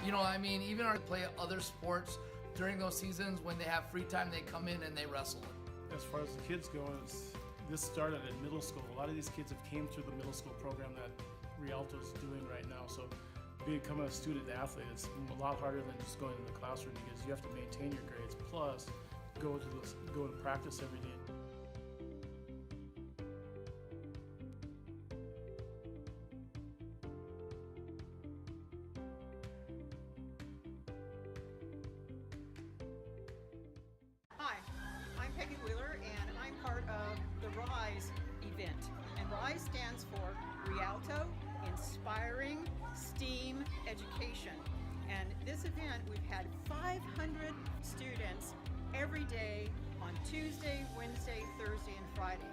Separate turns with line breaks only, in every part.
Even our play other sports during those seasons when they have free time, they come in and they wrestle.
As far as the kids go, this started at middle school. A lot of these kids have came through the middle school program that Rialto is doing right now. So becoming a student athlete is a lot harder than just going in the classroom because you have to maintain your grades, plus go to practice every day.
Hi, I'm Peggy Wheeler and I'm part of the RISE event. And RISE stands for Rialto Inspiring STEAM Education. And this event, we've had 500 students every day on Tuesday, Wednesday, Thursday, and Friday.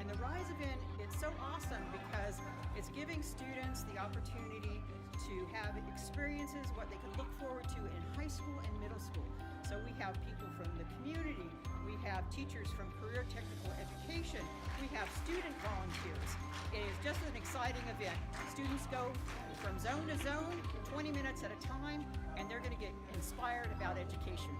And the RISE event, it's so awesome because it's giving students the opportunity to have experiences, what they can look forward to in high school and middle school. So we have people from the community, we have teachers from career technical education, we have student volunteers. It is just an exciting event. Students go from zone to zone, 20 minutes at a time, and they're going to get inspired about education.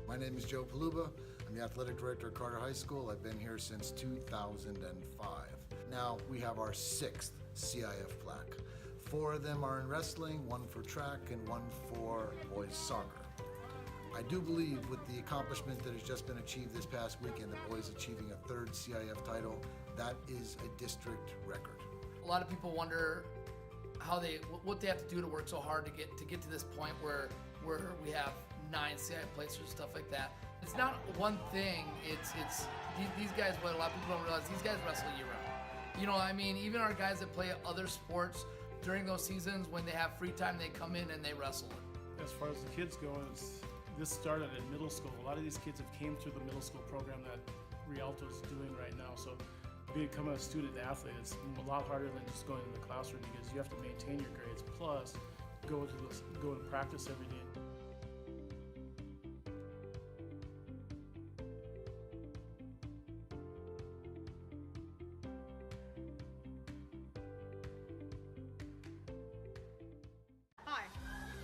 My name is Joe Paluba. I'm the athletic director at Carter High School. I've been here since 2005. Now we have our 6th CIF plaque. 4 of them are in wrestling, 1 for track, and 1 for boys soccer. I do believe with the accomplishment that has just been achieved this past weekend, the boys achieving a 3rd CIF title, that is a district record.
A lot of people wonder what they have to do to work so hard to get to this point where we have 9 CIF placers, stuff like that. It's not one thing. It's these guys. What a lot of people don't realize, these guys wrestle year round. Even our guys that play other sports during those seasons when they have free time, they come in and they wrestle.
As far as the kids go, this started at middle school. A lot of these kids have came through the middle school program that Rialto is doing right now. So becoming a student athlete is a lot harder than just going in the classroom because you have to maintain your grades, plus go to practice every day.
Hi,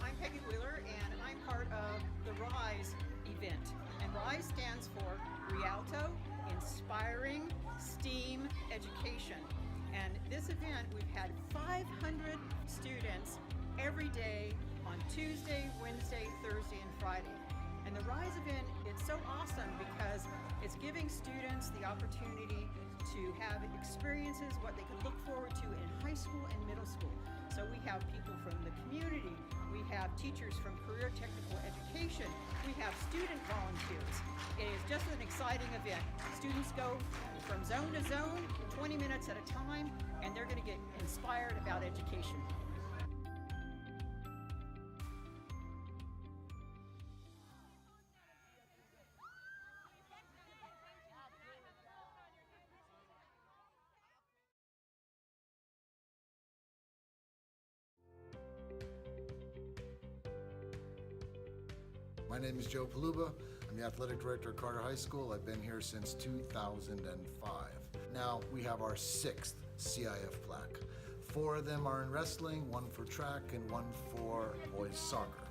I'm Peggy Wheeler and I'm part of the RISE event. And RISE stands for Rialto Inspiring STEAM Education. And this event, we've had 500 students every day on Tuesday, Wednesday, Thursday, and Friday. And the RISE event, it's so awesome because it's giving students the opportunity to have experiences, what they can look forward to in high school and middle school. So we have people from the community, we have teachers from career technical education, we have student volunteers. It is just an exciting event. Students go from zone to zone, 20 minutes at a time, and they're going to get inspired about education.
My name is Joe Paluba. I'm the athletic director at Carter High School. I've been here since 2005. Now we have our 6th CIF plaque. 4 of them are in wrestling, 1 for track, and 1 for boys soccer.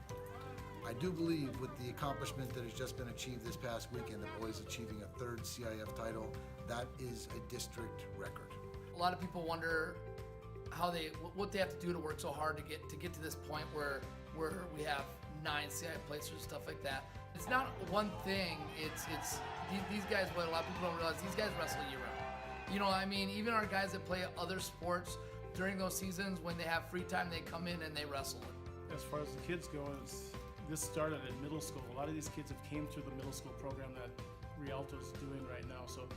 I do believe with the accomplishment that has just been achieved this past weekend, the boys achieving a 3rd CIF title, that is a district record.
A lot of people wonder what they have to do to work so hard to get to this point where we have 9 CIF placers, stuff like that. It's not one thing. It's these guys. What a lot of people don't realize, these guys wrestle year round. Even our guys that play other sports during those seasons when they have free time, they come in and they wrestle.
As far as the kids go, this started at middle school. A lot of these kids have came through the middle school program that Rialto is doing right now. So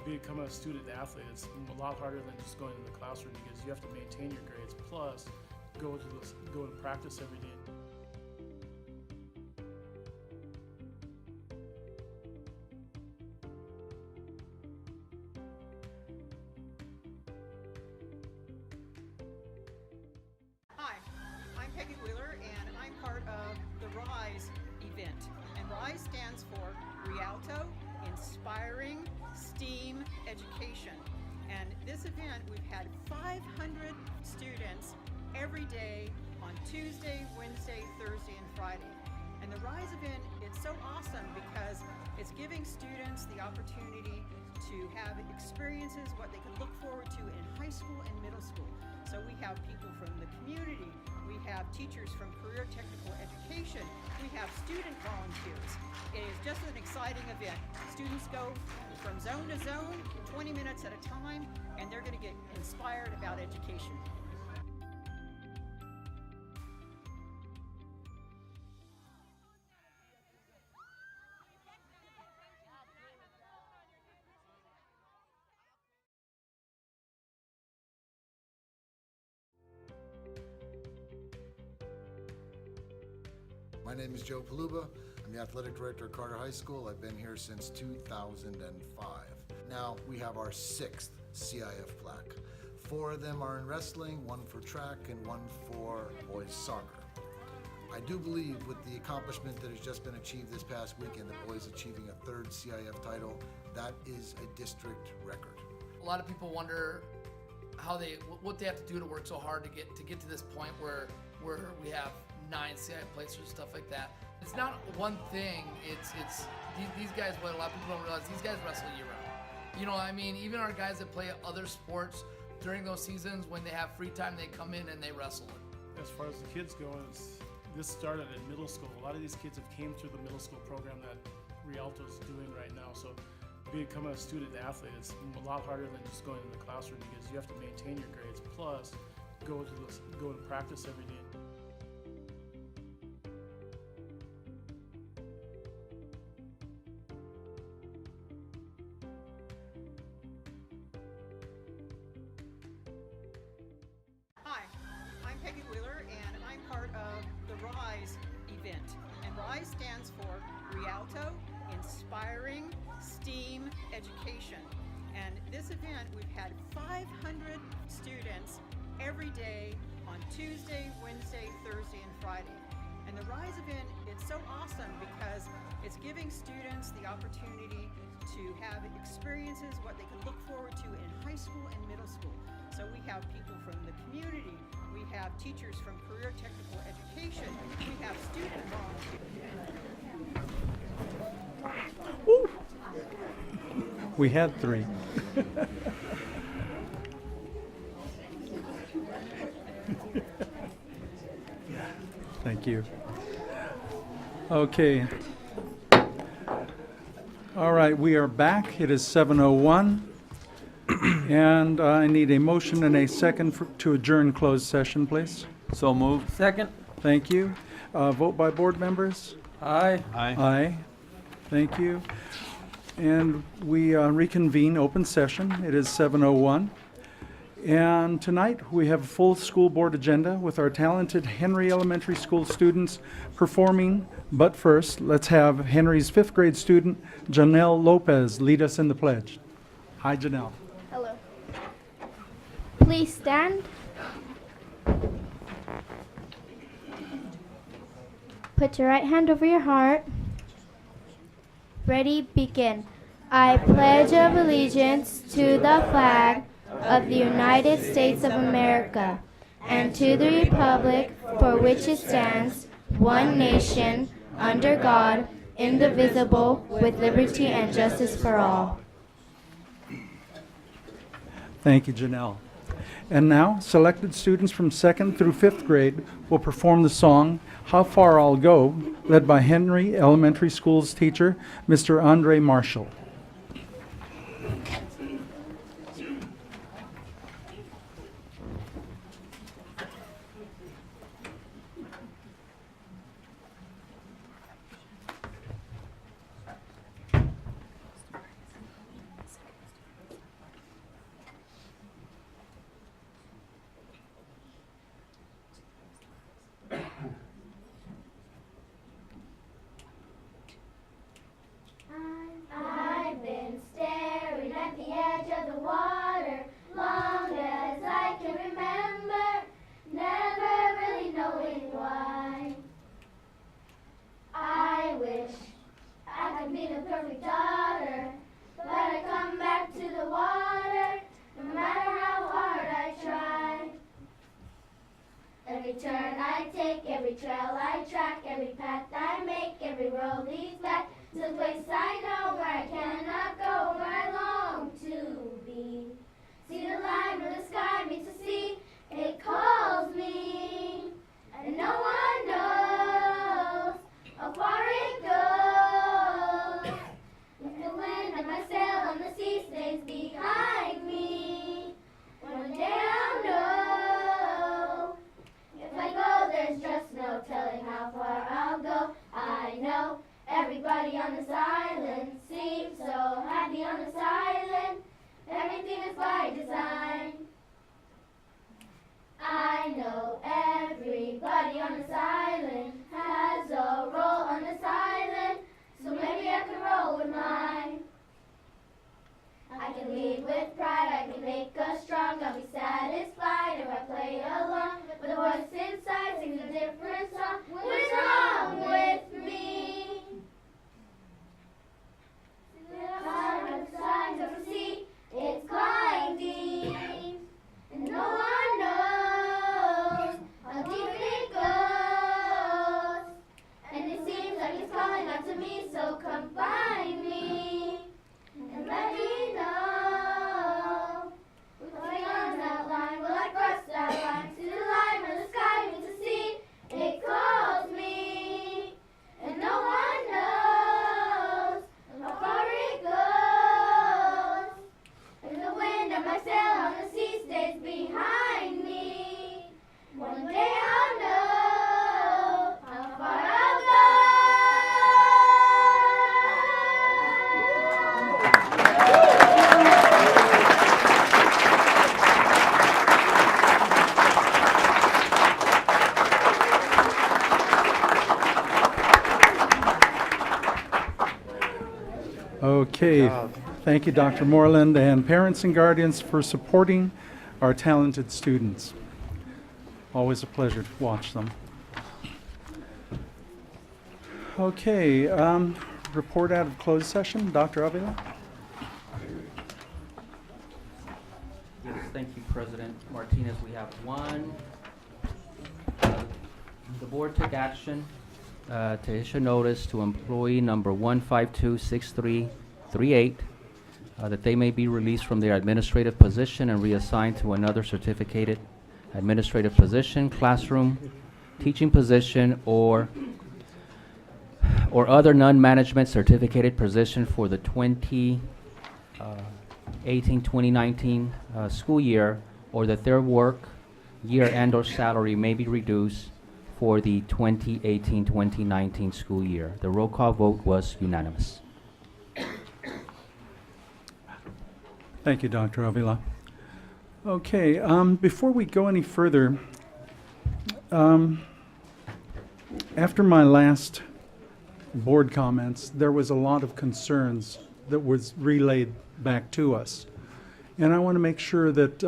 becoming a student athlete is a lot harder than just going in the classroom because you have to maintain your grades, plus go to practice every day.
RISE event. And RISE stands for Rialto, Inspiring STEAM Education. And this event, we've had 500 students every day on Tuesday, Wednesday, Thursday, and Friday. And the RISE event, it's so awesome because it's giving students the opportunity to have experiences, what they can look forward to in high school and middle school. So we have people from the community, we have teachers from career technical education, we have student volunteers. It is just an exciting event. Students go from zone to zone, 20 minutes at a time, and they're going to get inspired about education.
My name is Joe Paluba. I'm the athletic director at Carter High School. I've been here since 2005. Now we have our 6th CIF plaque. 4 of them are in wrestling, 1 for track, and 1 for boys soccer. I do believe with the accomplishment that has just been achieved this past weekend, the boys achieving a 3rd CIF title, that is a district record.
A lot of people wonder what they have to do to work so hard to get to this point where we have 9 CIF placers, stuff like that. It's not one thing. It's these guys. What a lot of people don't realize, these guys wrestle year round. You know, I mean, even our guys that play other sports during those seasons, when they have free time, they come in and they wrestle.
As far as the kids go, this started in middle school. A lot of these kids have came through the middle school program that Rialto is doing right now. So becoming a student athlete is a lot harder than just going in the classroom because you have to maintain your grades, plus go and practice every day.
Hi, I'm Peggy Wheeler, and I'm part of the RISE event. And RISE stands for Rialto, Inspiring STEAM Education. And this event, we've had 500 students every day on Tuesday, Wednesday, Thursday, and Friday. And the RISE event, it's so awesome because it's giving students the opportunity to have experiences, what they can look forward to in high school and middle school. So we have people from the community, we have teachers from career technical education, we have student volunteers.
We had 3. Thank you. Okay. All right, we are back. It is 7:01. And I need a motion and a second to adjourn closed session, please.
So moved. Second.
Thank you. Vote by board members.
Aye.
Aye. Thank you. And we reconvene open session. It is 7:01. And tonight we have a full school board agenda with our talented Henry Elementary School students performing. But first, let's have Henry's 5th grade student, Janelle Lopez, lead us in the pledge. Hi, Janelle.
Hello. Please stand. Put your right hand over your heart. Ready, begin. I pledge of allegiance to the flag of the United States of America and to the republic for which it stands, one nation, under God, indivisible, with liberty and justice for all.
Thank you, Janelle. And now, selected students from 2nd through 5th grade will perform the song How Far I'll Go, led by Henry Elementary School's teacher, Mr. Andre Marshall.
I every trail I track, every path I make, every road leads back to the place I know where I cannot go, where I long to be. See the line where the sky meets the sea, it calls me, and no one knows how far it goes. If the wind of my sail on the sea stays behind me, one day I'll know. If I go, there's just no telling how far I'll go. I know everybody on this island seems so happy on this island. Everything is by design. I know everybody on this island has a role on this island, so maybe I can roll with mine. I can lead with pride, I can make us strong, I'll be satisfied if I play along. But the voice inside sings a different song. What is wrong with me? The signs of the sea, it's calling deep, and no one knows how deep it goes. And it seems like it's calling out to me, so come find me and let me know. Going on that line, will I cross that line to the line where the sky meets the sea? It calls me, and no one knows how far it goes. If the wind of my sail on the sea stays behind me, one day I'll know how far I'll go.
Okay, thank you, Dr. Moreland, and parents and guardians for supporting our talented students. Always a pleasure to watch them. Okay, report out of closed session, Dr. Avila.
Yes, thank you, President Martinez. We have one. The board took action to issue notice to employee number 1526338 that they may be released from their administrative position and reassigned to another certificated administrative position, classroom, teaching position, or other non-management certificated position for the 2018-2019 school year, or that their work year and or salary may be reduced for the 2018-2019 school year. The roll call vote was unanimous.
Thank you, Dr. Avila. Okay, before we go any further, after my last board comments, there was a lot of concerns that was relayed back to us. And I want to make sure that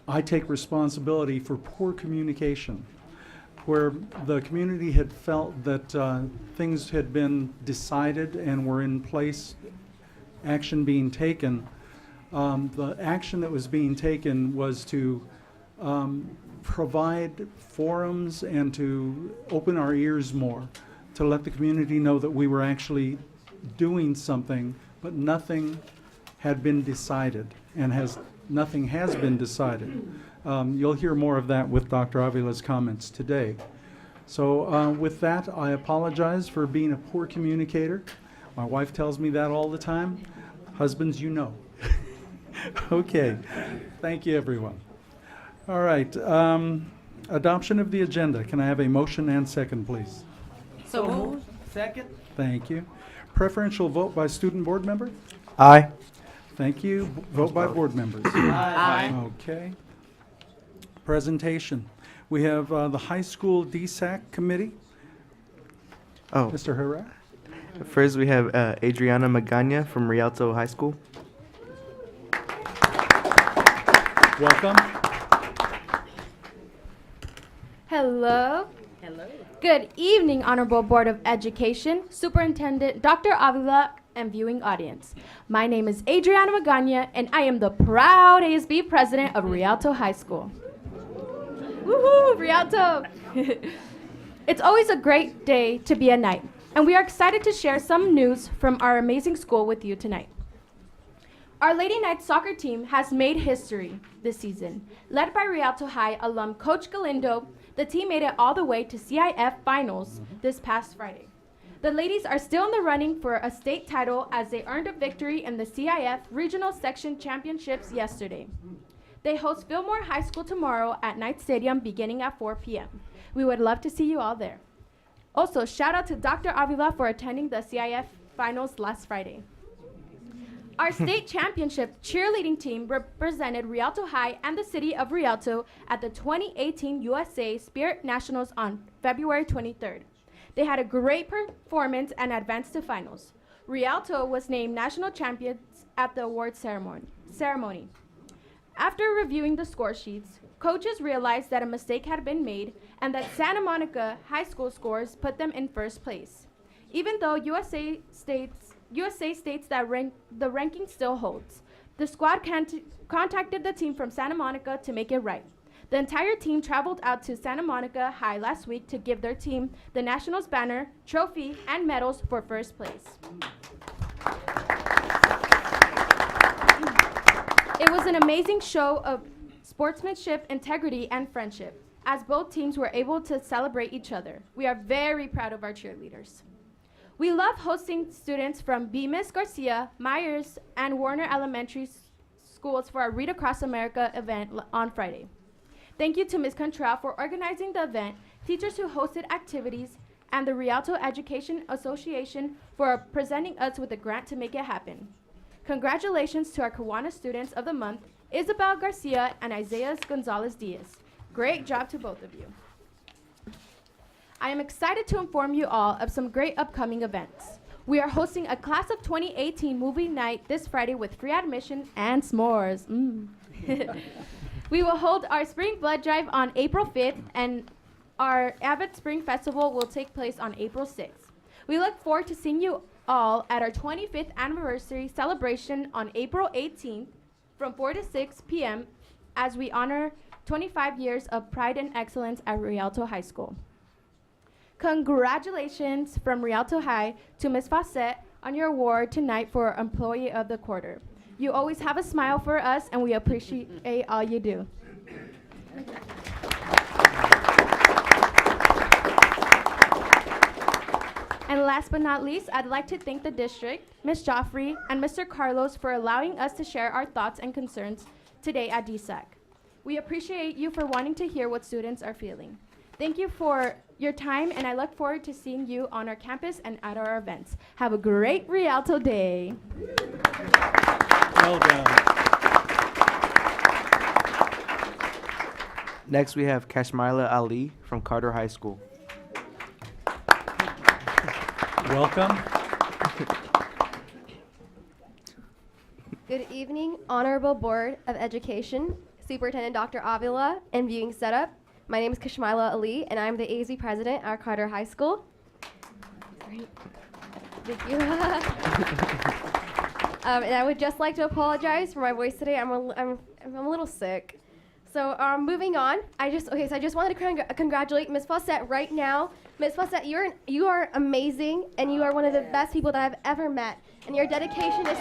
I take responsibility for poor communication, where the community had felt that things had been decided and were in place, action being taken. The action that was being taken was to provide forums and to open our ears more, to let the community know that we were actually doing something, but nothing had been decided, and nothing has been decided. You'll hear more of that with Dr. Avila's comments today. So with that, I apologize for being a poor communicator. My wife tells me that all the time. Husbands, you know. Okay, thank you, everyone. All right, adoption of the agenda. Can I have a motion and second, please?
So moved. Second.
Thank you. Preferential vote by student board member?
Aye.
Thank you. Vote by board members.
Aye.
Okay. Presentation. We have the high school DSAC committee.
Oh,
Mr. Herrera.
first we have Adriana Magana from Rialto High School.
Welcome.
Hello.
Hello.
Good evening, Honorable Board of Education, Superintendent Dr. Avila, and viewing audience. My name is Adriana Magana, and I am the proud ASB president of Rialto High School. Woohoo, Rialto! It's always a great day to be a Knight, and we are excited to share some news from our amazing school with you tonight. Our Lady Knights soccer team has made history this season. Led by Rialto High alum Coach Galindo, the team made it all the way to CIF finals this past Friday. The ladies are still in the running for a state title as they earned a victory in the CIF Regional Section Championships yesterday. They host Fillmore High School tomorrow at Knight Stadium beginning at 4 p.m. We would love to see you all there. Also, shout out to Dr. Avila for attending the CIF finals last Friday. Our state championship cheerleading team represented Rialto High and the city of Rialto at the 2018 USA Spirit Nationals on February 23rd. They had a great performance and advanced to finals. Rialto was named national champions at the award ceremony. After reviewing the score sheets, coaches realized that a mistake had been made and that Santa Monica High School scores put them in first place. Even though USA states that the ranking still holds, the squad contacted the team from Santa Monica to make it right. The entire team traveled out to Santa Monica High last week to give their team the Nationals banner, trophy, and medals for first place. It was an amazing show of sportsmanship, integrity, and friendship, as both teams were able to celebrate each other. We are very proud of our cheerleaders. We love hosting students from Bemis Garcia, Myers, and Warner Elementary Schools for our Read Across America event on Friday. Thank you to Ms. Contrell for organizing the event, teachers who hosted activities, and the Rialto Education Association for presenting us with a grant to make it happen. Congratulations to our Kiwanis Students of the Month, Isabel Garcia and Isaiah Gonzalez Diaz. Great job to both of you. I am excited to inform you all of some great upcoming events. We are hosting a Class of 2018 movie night this Friday with free admission and s'mores. We will hold our Spring Blood Drive on April 5th, and our Avid Spring Festival will take place on April 6th. We look forward to seeing you all at our 25th anniversary celebration on April 18th from 4 to 6 p.m. as we honor 25 years of pride and excellence at Rialto High School. Congratulations from Rialto High to Ms. Fawcett on your award tonight for Employee of the Quarter. You always have a smile for us, and we appreciate all you do. And last but not least, I'd like to thank the district, Ms. Joffrey, and Mr. Carlos for allowing us to share our thoughts and concerns today at DSAC. We appreciate you for wanting to hear what students are feeling. Thank you for your time, and I look forward to seeing you on our campus and at our events. Have a great Rialto Day.
Well done.
Next, we have Kashmila Ali from Carter High School.
Welcome.
Good evening, Honorable Board of Education, Superintendent Dr. Avila, and viewing setup. My name is Kashmila Ali, and I'm the AZ President at Carter High School. Great. Thank you. And I would just like to apologize for my voice today. I'm a little sick. So moving on, I just wanted to congratulate Ms. Fawcett right now. Ms. Fawcett, you are amazing, and you are one of the best people that I've ever met. And your dedication is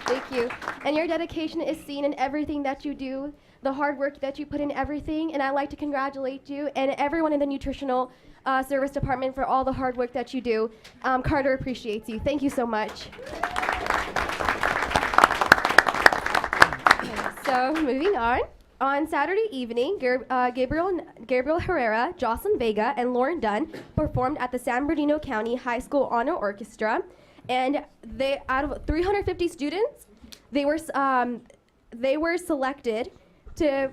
thank you. And your dedication is seen in everything that you do, the hard work that you put in everything. And I'd like to congratulate you and everyone in the nutritional service department for all the hard work that you do. Carter appreciates you. Thank you so much. So moving on Saturday evening, Gabriel Herrera, Jocelyn Vega, and Lauren Dunn performed at the San Bernardino County High School Honor Orchestra, and they, out of 350 students, they were selected to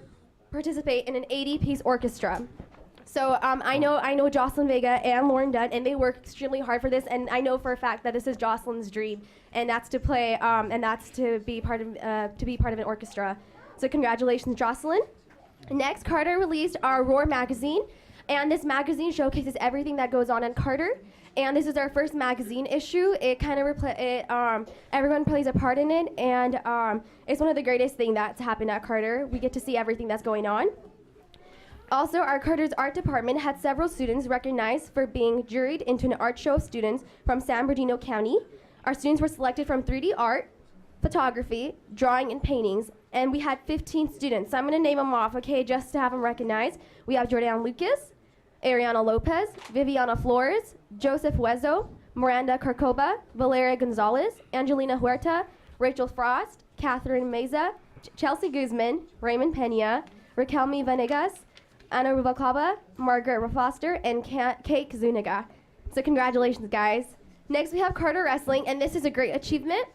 participate in an 80-piece orchestra. So I know Jocelyn Vega and Lauren Dunn, and they work extremely hard for this, and I know for a fact that this is Jocelyn's dream, and that's to play, and that's to be part of an orchestra. So congratulations, Jocelyn. Next, Carter released our Roar magazine, and this magazine showcases everything that goes on in Carter. And this is our first magazine issue. It kind of everyone plays a part in it, and it's one of the greatest things that's happened at Carter. We get to see everything that's going on. Also, our Carter's art department had several students recognized for being juried into an art show of students from San Bernardino County. Our students were selected from 3D art, photography, drawing, and paintings, and we had 15 students. So I'm gonna name them off, okay, just to have them recognized. We have Jordan Lucas, Ariana Lopez, Viviana Flores, Joseph Huezo, Miranda Carcoba, Valeria Gonzalez, Angelina Huerta, Rachel Frost, Catherine Meza, Chelsea Guzman, Raymond Pena, Raquelmi Venegas, Ana Rubalcaba, Margaret Foster, and Kate Zuniga. So congratulations, guys. Next, we have Carter Wrestling, and this is a great achievement.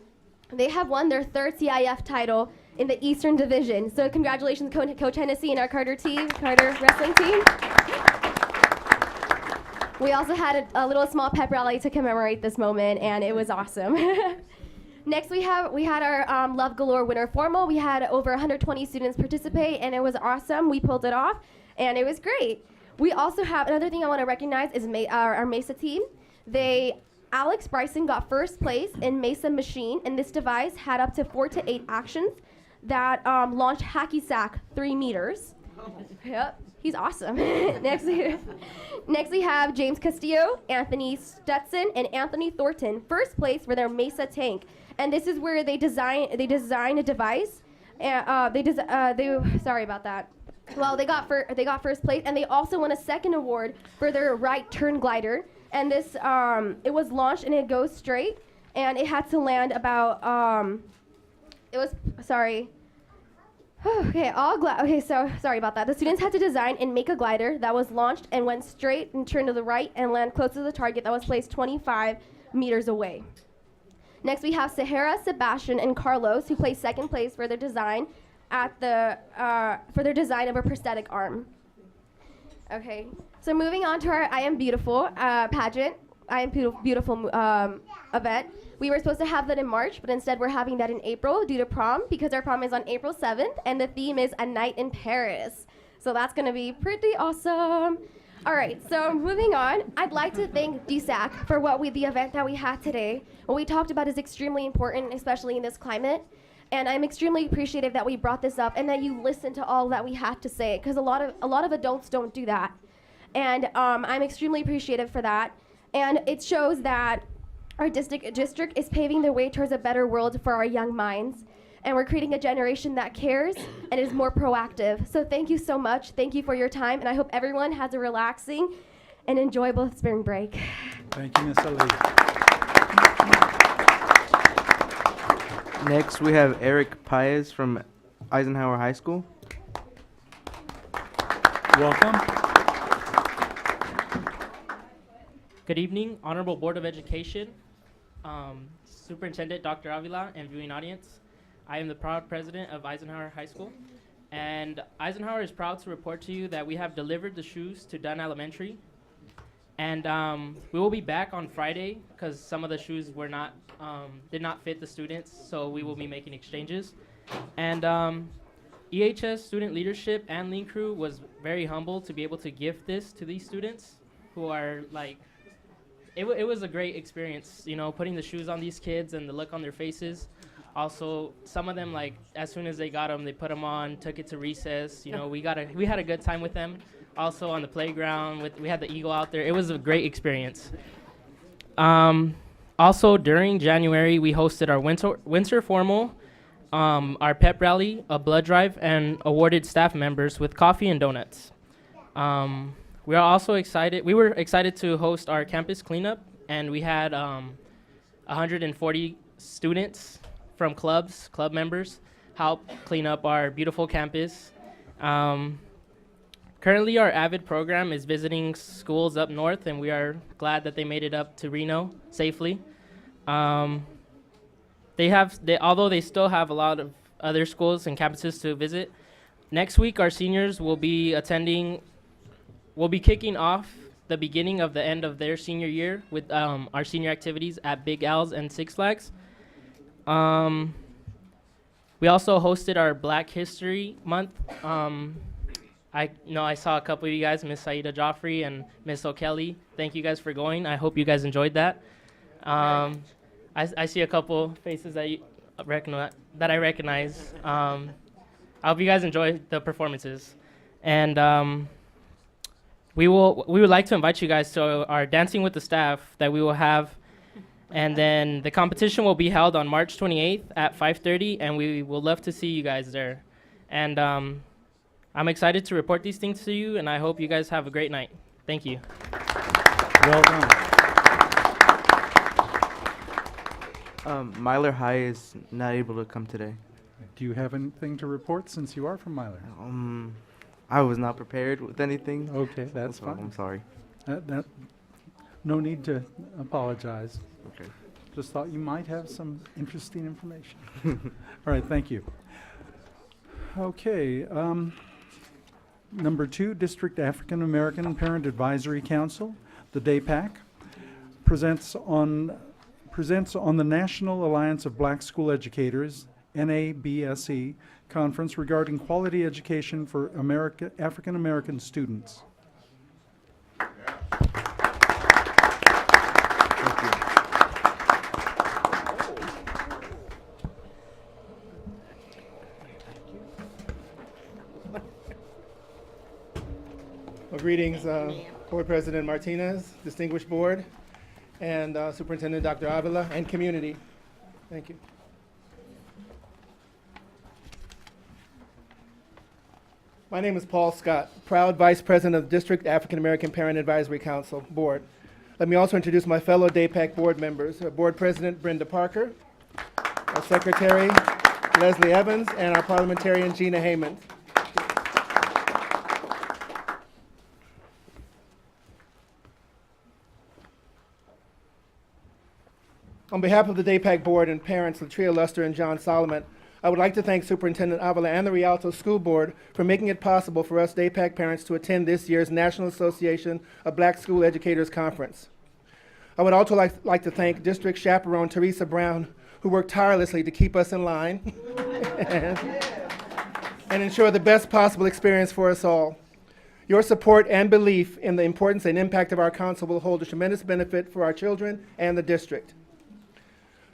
They have won their 3rd CIF title in the Eastern Division. So congratulations, Coach Hennessy and our Carter team, Carter Wrestling team. We also had a little small pep rally to commemorate this moment, and it was awesome. Next, we had our Love Galore Winter Formal. We had over 120 students participate, and it was awesome. We pulled it off, and it was great. We also have another thing I want to recognize is our Mesa team. Alex Bryson got 1st place in Mesa Machine, and this device had up to 4 to 8 actions that launched hacky sack 3 meters. Yep, he's awesome. Next we have James Castillo, Anthony Stetson, and Anthony Thornton, 1st place for their Mesa tank. And this is where they design a device. Sorry about that. Well, they got 1st place, and they also won a 2nd award for their right turn glider. And this, it was launched, and it goes straight, and it had to land about, so sorry about that. The students had to design and make a glider that was launched and went straight and turned to the right and land close to the target that was placed 25 meters away. Next, we have Sahara, Sebastian, and Carlos, who placed 2nd place for their design of a prosthetic arm. Okay, so moving on to our I Am Beautiful pageant, I Am Beautiful event. We were supposed to have that in March, but instead we're having that in April due to prom, because our prom is on April 7th, and the theme is A Night in Paris. So that's gonna be pretty awesome. All right, so moving on, I'd like to thank DSAC for the event that we had today. What we talked about is extremely important, especially in this climate. And I'm extremely appreciative that we brought this up and that you listened to all that we had to say, because a lot of adults don't do that. And I'm extremely appreciative for that. And it shows that our district is paving the way towards a better world for our young minds. And we're creating a generation that cares and is more proactive. So thank you so much. Thank you for your time. And I hope everyone has a relaxing and enjoyable spring break.
Thank you, Ms. Ali.
Next, we have Eric Paez from Eisenhower High School.
Welcome.
Good evening, Honorable Board of Education, Superintendent Dr. Avila, and viewing audience. I am the proud president of Eisenhower High School, and Eisenhower is proud to report to you that we have delivered the shoes to Dunn Elementary, and we will be back on Friday because some of the shoes did not fit the students, so we will be making exchanges. And EHS student leadership and Lean Crew was very humble to be able to gift this to these students who are like, it was a great experience, you know, putting the shoes on these kids and the look on their faces. Also, some of them, like, as soon as they got them, they put them on, took it to recess. You know, we had a good time with them. Also on the playground, we had the Eagle out there. It was a great experience. Also, during January, we hosted our winter formal, our pep rally, a blood drive, and awarded staff members with coffee and donuts. We are also excited. We were excited to host our campus cleanup, and we had 140 students from club members help clean up our beautiful campus. Currently, our AVID program is visiting schools up north, and we are glad that they made it up to Reno safely. Although they still have a lot of other schools and campuses to visit, next week our seniors will be kicking off the beginning of the end of their senior year with our senior activities at Big Al's and Six Flags. We also hosted our Black History Month I know I saw a couple of you guys, Miss Saida Joffrey and Miss O'Kelly. Thank you guys for going. I hope you guys enjoyed that. I see a couple faces that I recognize. I hope you guys enjoy the performances. And we would like to invite you guys to our Dancing with the Staff that we will have. And then the competition will be held on March 28th at 5:30, and we will love to see you guys there. And I'm excited to report these things to you, and I hope you guys have a great night. Thank you.
Well done.
Myler High is not able to come today.
Do you have anything to report since you are from Myler?
I was not prepared with anything.
Okay, that's
so
fine.
I'm sorry.
No need to apologize.
Okay.
Just thought you might have some interesting information. All right, thank you. Okay, number 2, District African American Parent Advisory Council, the DAPAC, presents on the National Alliance of Black School Educators, NABSE, conference regarding quality education for African American students.
Well, greetings, Board President Martinez, distinguished board, and Superintendent Dr. Avila, and community. Thank you. My name is Paul Scott, proud Vice President of District African American Parent Advisory Council Board. Let me also introduce my fellow DAPAC board members, Board President Brenda Parker, our Secretary Leslie Evans, and our parliamentarian Gina Heyman. On behalf of the DAPAC board and parents, Latria Luster and John Solomon, I would like to thank Superintendent Avila and the Rialto School Board for making it possible for us DAPAC parents to attend this year's National Association of Black School Educators Conference. I would also like to thank District Chaperone Teresa Brown, who worked tirelessly to keep us in line and ensure the best possible experience for us all. Your support and belief in the importance and impact of our council will hold a tremendous benefit for our children and the district.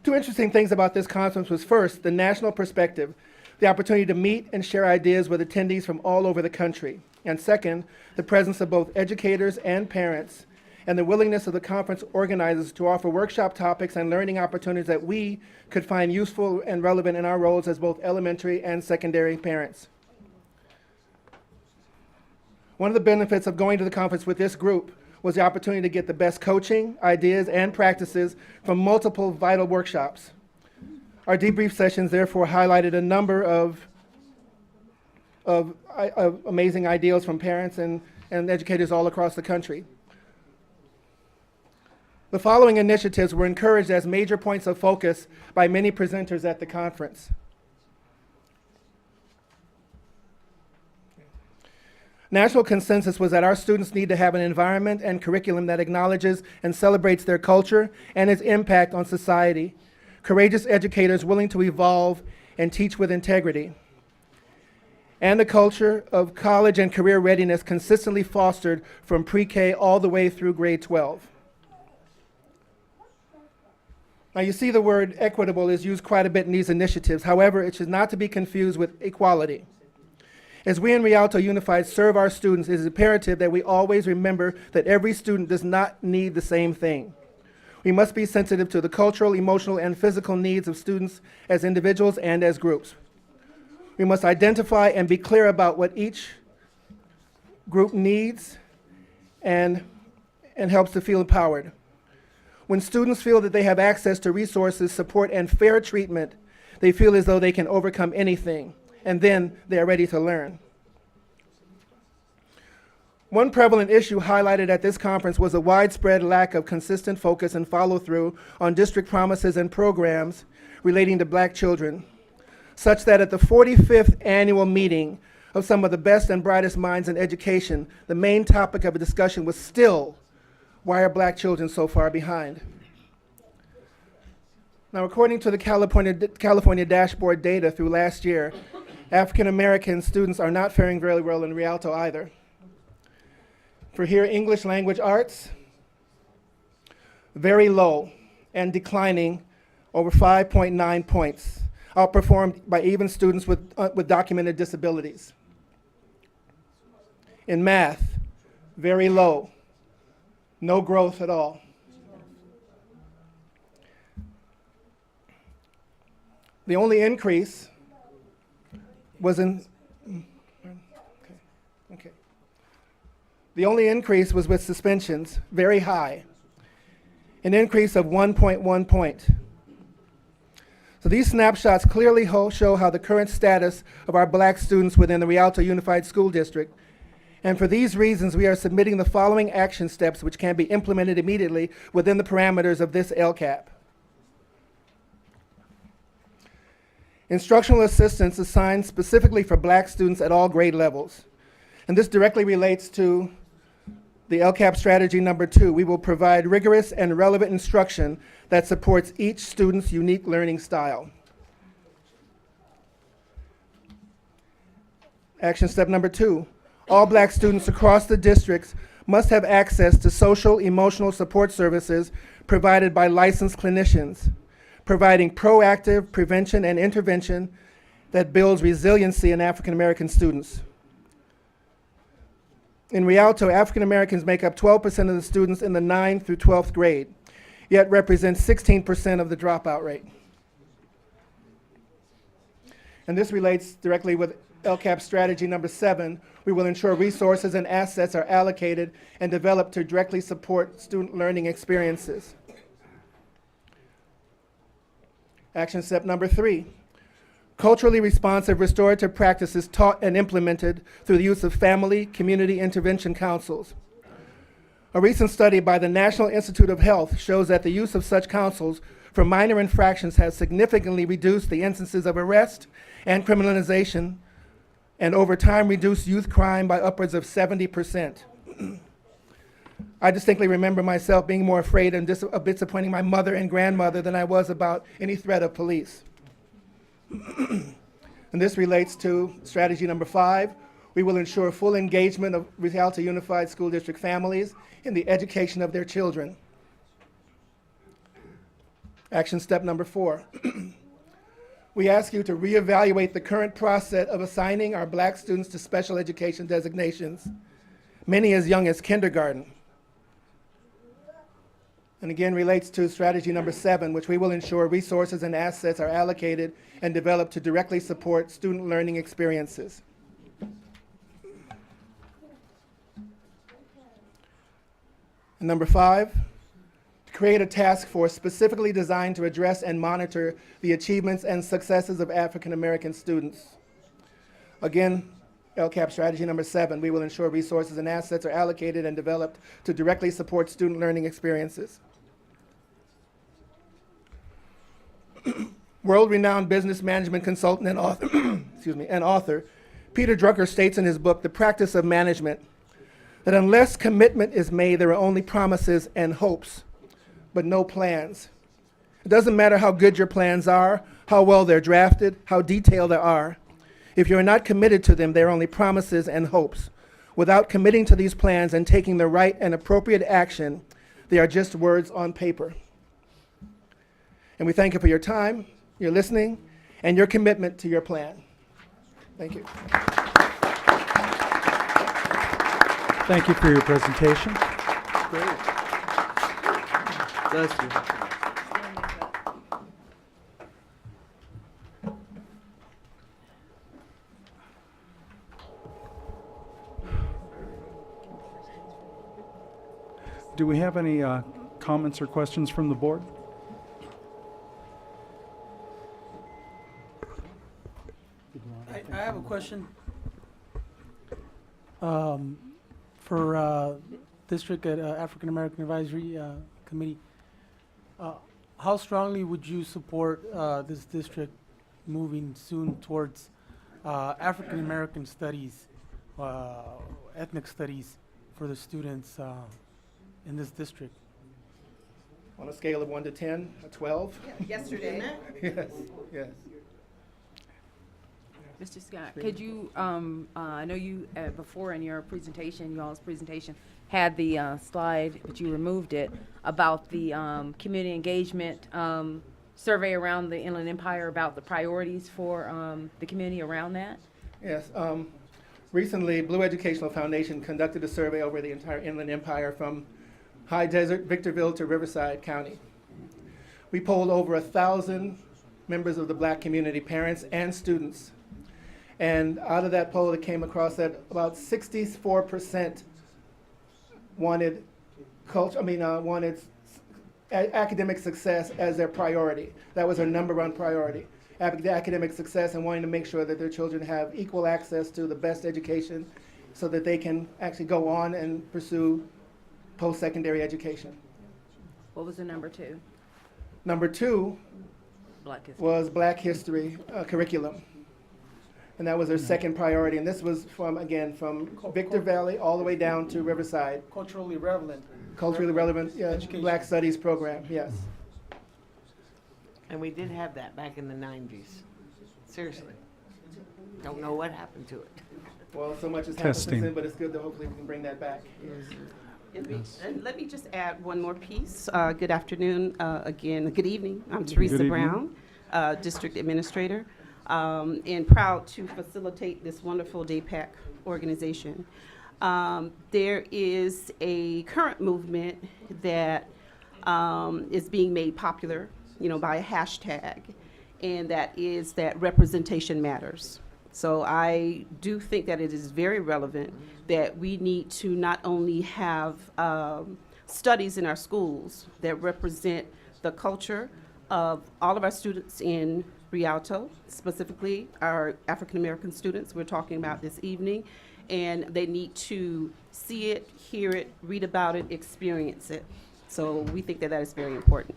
Two interesting things about this conference was first, the national perspective, the opportunity to meet and share ideas with attendees from all over the country. And second, the presence of both educators and parents, and the willingness of the conference organizers to offer workshop topics and learning opportunities that we could find useful and relevant in our roles as both elementary and secondary parents. One of the benefits of going to the conference with this group was the opportunity to get the best coaching, ideas, and practices from multiple vital workshops. Our debrief sessions therefore highlighted a number of amazing ideals from parents and educators all across the country. The following initiatives were encouraged as major points of focus by many presenters at the conference. National consensus was that our students need to have an environment and curriculum that acknowledges and celebrates their culture and its impact on society, courageous educators willing to evolve and teach with integrity, and a culture of college and career readiness consistently fostered from pre-K all the way through grade 12. Now you see the word equitable is used quite a bit in these initiatives. However, it should not to be confused with equality. As we in Rialto Unified serve our students, it is imperative that we always remember that every student does not need the same thing. We must be sensitive to the cultural, emotional, and physical needs of students as individuals and as groups. We must identify and be clear about what each group needs and helps to feel empowered. When students feel that they have access to resources, support, and fair treatment, they feel as though they can overcome anything, and then they are ready to learn. One prevalent issue highlighted at this conference was a widespread lack of consistent focus and follow-through on district promises and programs relating to Black children, such that at the 45th annual meeting of some of the best and brightest minds in education, the main topic of a discussion was still, why are Black children so far behind? Now, according to the California dashboard data through last year, African American students are not faring very well in Rialto either. For here, English language arts, very low and declining over 5.9 points, outperformed by even students with documented disabilities. In math, very low, no growth at all. The only increase was The only increase was with suspensions, very high, an increase of 1.1 point. So these snapshots clearly show how the current status of our black students within the Rialto Unified School District. And for these reasons, we are submitting the following action steps which can be implemented immediately within the parameters of this LCAP. Instructional assistance assigned specifically for black students at all grade levels. And this directly relates to the LCAP strategy number 2. We will provide rigorous and relevant instruction that supports each student's unique learning style. Action step number 2. All black students across the districts must have access to social emotional support services provided by licensed clinicians, providing proactive prevention and intervention that builds resiliency in African American students. In Rialto, African Americans make up 12% of the students in the 9th through 12th grade, yet represent 16% of the dropout rate. And this relates directly with LCAP strategy number 7. We will ensure resources and assets are allocated and developed to directly support student learning experiences. Action step number 3. Culturally responsive restorative practices taught and implemented through the use of family community intervention councils. A recent study by the National Institute of Health shows that the use of such councils for minor infractions has significantly reduced the instances of arrest and criminalization, and over time reduced youth crime by upwards of 70%. I distinctly remember myself being more afraid and of disappointing my mother and grandmother than I was about any threat of police. And this relates to strategy number 5. We will ensure full engagement of Rialto Unified School District families in the education of their children. Action step number 4. We ask you to reevaluate the current process of assigning our black students to special education designations, many as young as kindergarten. And again relates to strategy number 7, which we will ensure resources and assets are allocated and developed to directly support student learning experiences. And number 5, to create a task force specifically designed to address and monitor the achievements and successes of African American students. Again, LCAP strategy number 7, we will ensure resources and assets are allocated and developed to directly support student learning experiences. World-renowned business management consultant and author, and author, Peter Drucker states in his book, The Practice of Management, that unless commitment is made, there are only promises and hopes, but no plans. It doesn't matter how good your plans are, how well they're drafted, how detailed they are. If you're not committed to them, they're only promises and hopes. Without committing to these plans and taking the right and appropriate action, they are just words on paper. And we thank you for your time, your listening, and your commitment to your plan. Thank you.
Thank you for your presentation.
Great. Bless you.
Do we have any comments or questions from the board?
I have a question for District African American Advisory Committee. How strongly would you support this district moving soon towards African American studies, ethnic studies for the students in this district?
On a scale of 1 to 10, a 12?
Yeah, yesterday.
Yes, yes.
Mr. Scott, could you, I know you, before in your presentation, y'all's presentation, had the slide, but you removed it, about the community engagement survey around the Inland Empire, about the priorities for the community around that?
Yes. Recently, Blue Educational Foundation conducted a survey over the entire Inland Empire from High Desert, Victorville to Riverside County. We polled over 1,000 members of the Black community, parents and students. And out of that poll, it came across that about 64% wanted academic success as their priority. That was their number one priority. Academic success and wanting to make sure that their children have equal access to the best education so that they can actually go on and pursue post-secondary education.
What was the number two?
Number two
Black history.
was Black history curriculum. And that was their second priority. And this was from Victor Valley all the way down to Riverside.
Culturally relevant.
Culturally relevant, yeah,
Education.
Black Studies program, yes.
And we did have that back in the 90s. Seriously. Don't know what happened to it.
Well, so much has happened since
Testing.
then, but it's good that hopefully we can bring that back.
And let me just add one more piece. Good afternoon, again, good evening. I'm Teresa
evening.
Brown, District Administrator, and proud to facilitate this wonderful DAPAC organization. There is a current movement that is being made popular, by a hashtag, and that is that representation matters. So I do think that it is very relevant that we need to not only have studies in our schools that represent the culture of all of our students in Rialto, specifically our African American students we're talking about this evening, and they need to see it, hear it, read about it, experience it. So we think that that is very important.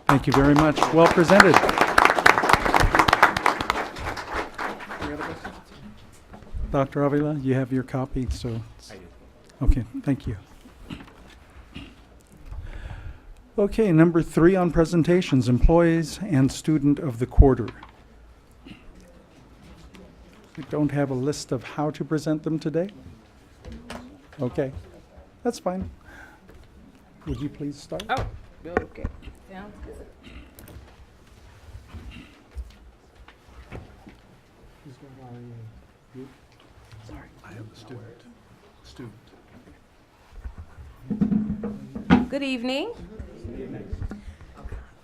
Thank you very much. Well presented. Dr. Avila, you have your copy, so. I do. Okay, thank you. Okay, number 3 on presentations, employees and student of the quarter. We don't have a list of how to present them today? Okay, that's fine. Would you please start?
Oh, okay. Sounds good.
Sorry, I have the student.
Good evening.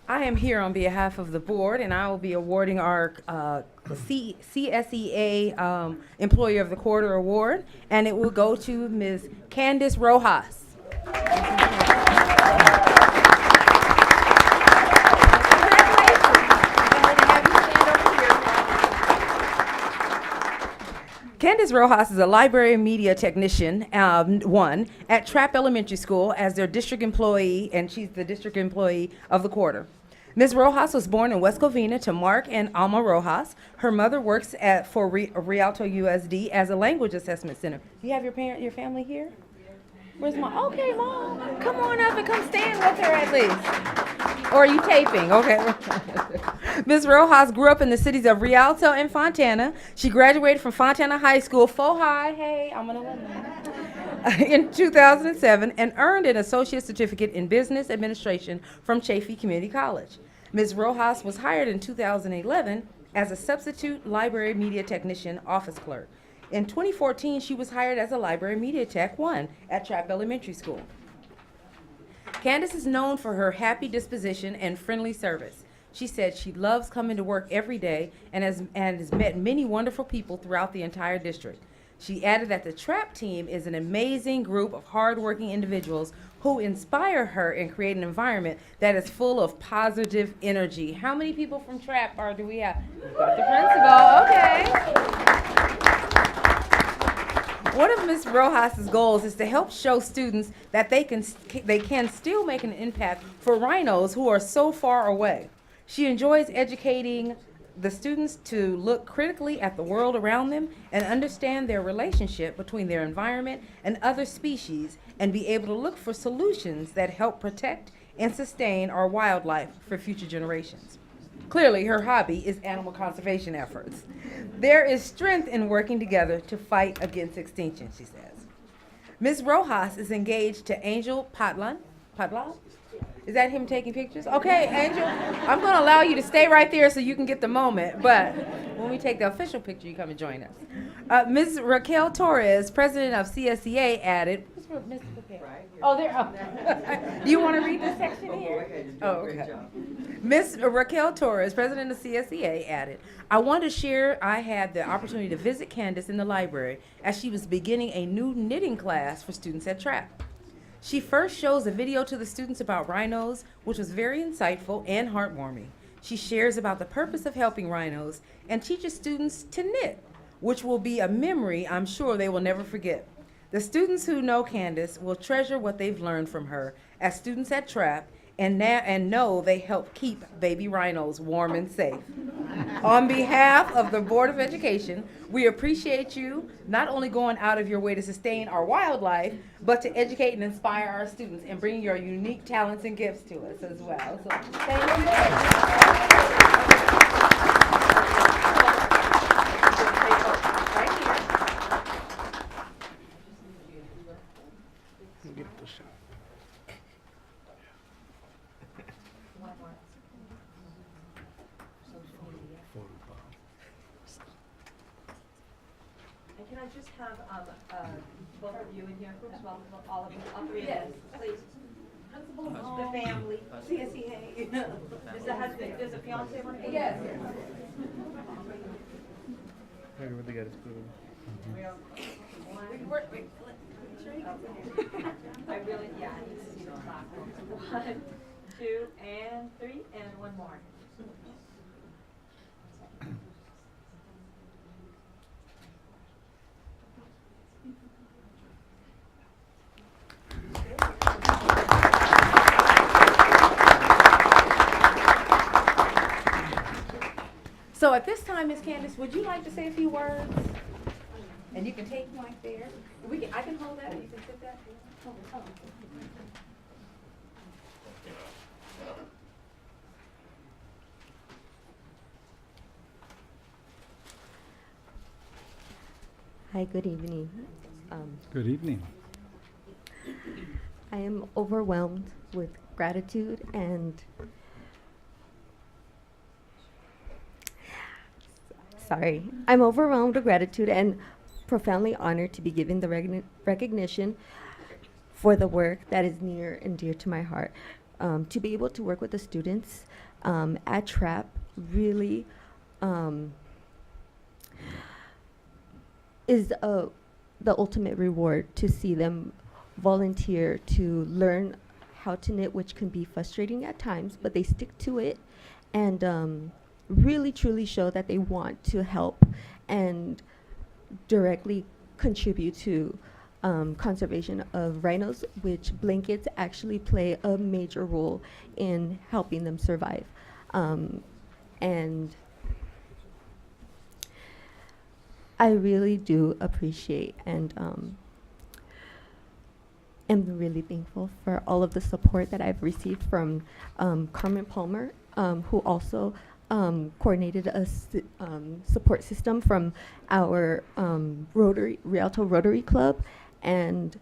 I am here on behalf of the board, and I will be awarding our CSEA Employee of the Quarter Award, and it will go to Ms. Candice Rojas. Candice Rojas is a library media technician, one, at Trapp Elementary School as their district employee, and she's the district employee of the quarter. Ms. Rojas was born in West Covina to Mark and Alma Rojas. Her mother works for Rialto USD as a language assessment center. You have your family here? Where's Mom? Okay, Mom, come on up and come stand with her at least. Or are you taping? Okay. Ms. Rojas grew up in the cities of Rialto and Fontana. She graduated from Fontana High School, hey, I'm an alumni, in 2007, and earned an associate certificate in business administration from Chaffee Community College. Ms. Rojas was hired in 2011 as a substitute library media technician office clerk. In 2014, she was hired as a library media tech 1 at Trapp Elementary School. Candice is known for her happy disposition and friendly service. She said she loves coming to work every day and has met many wonderful people throughout the entire district. She added that the Trapp team is an amazing group of hardworking individuals who inspire her and create an environment that is full of positive energy. How many people from Trapp do we have? We've got the principal, okay. One of Ms. Rojas's goals is to help show students that they can still make an impact for rhinos who are so far away. She enjoys educating the students to look critically at the world around them and understand their relationship between their environment and other species, and be able to look for solutions that help protect and sustain our wildlife for future generations. Clearly, her hobby is animal conservation efforts. There is strength in working together to fight against extinction, she says. Ms. Rojas is engaged to Angel Padlan. Is that him taking pictures? Okay, Angel, I'm going to allow you to stay right there so you can get the moment, but when we take the official picture, you come and join us. Ms. Raquel Torres, president of CSEA, added, where's Ms. Raquel? Oh, there. Oh. Do you want to read this section here? Oh, okay. Ms. Raquel Torres, president of CSEA, added, I want to share I had the opportunity to visit Candace in the library as she was beginning a new knitting class for students at TRAP. She first shows a video to the students about rhinos, which was very insightful and heartwarming. She shares about the purpose of helping rhinos and teaches students to knit, which will be a memory I'm sure they will never forget. The students who know Candace will treasure what they've learned from her as students at TRAP and know they help keep baby rhinos warm and safe. On behalf of the Board of Education, we appreciate you not only going out of your way to sustain our wildlife, but to educate and inspire our students and bring your unique talents and gifts to us as well. So, thank you.
And can I just have both of you in here as well, all of you, all three of you, please. The family, CSEA. Is the husband, does the fiance want to? Yes.
Where they got his food?
I really, yeah, I need to see the clock. 1, 2, and 3, and one more.
So at this time, Ms. Candace, would you like to say a few words? And you can take one there. I can hold that, or you can sit that.
Hi, good evening.
Good evening.
I am overwhelmed with gratitude and I'm overwhelmed with gratitude and profoundly honored to be given the recognition for the work that is near and dear to my heart. To be able to work with the students at TRAP really is the ultimate reward, to see them volunteer to learn how to knit, which can be frustrating at times, but they stick to it and really truly show that they want to help and directly contribute to conservation of rhinos, which blankets actually play a major role in helping them survive. And I really do appreciate and am really thankful for all of the support that I've received from Carmen Palmer, who also coordinated a support system from our Rialto Rotary Club and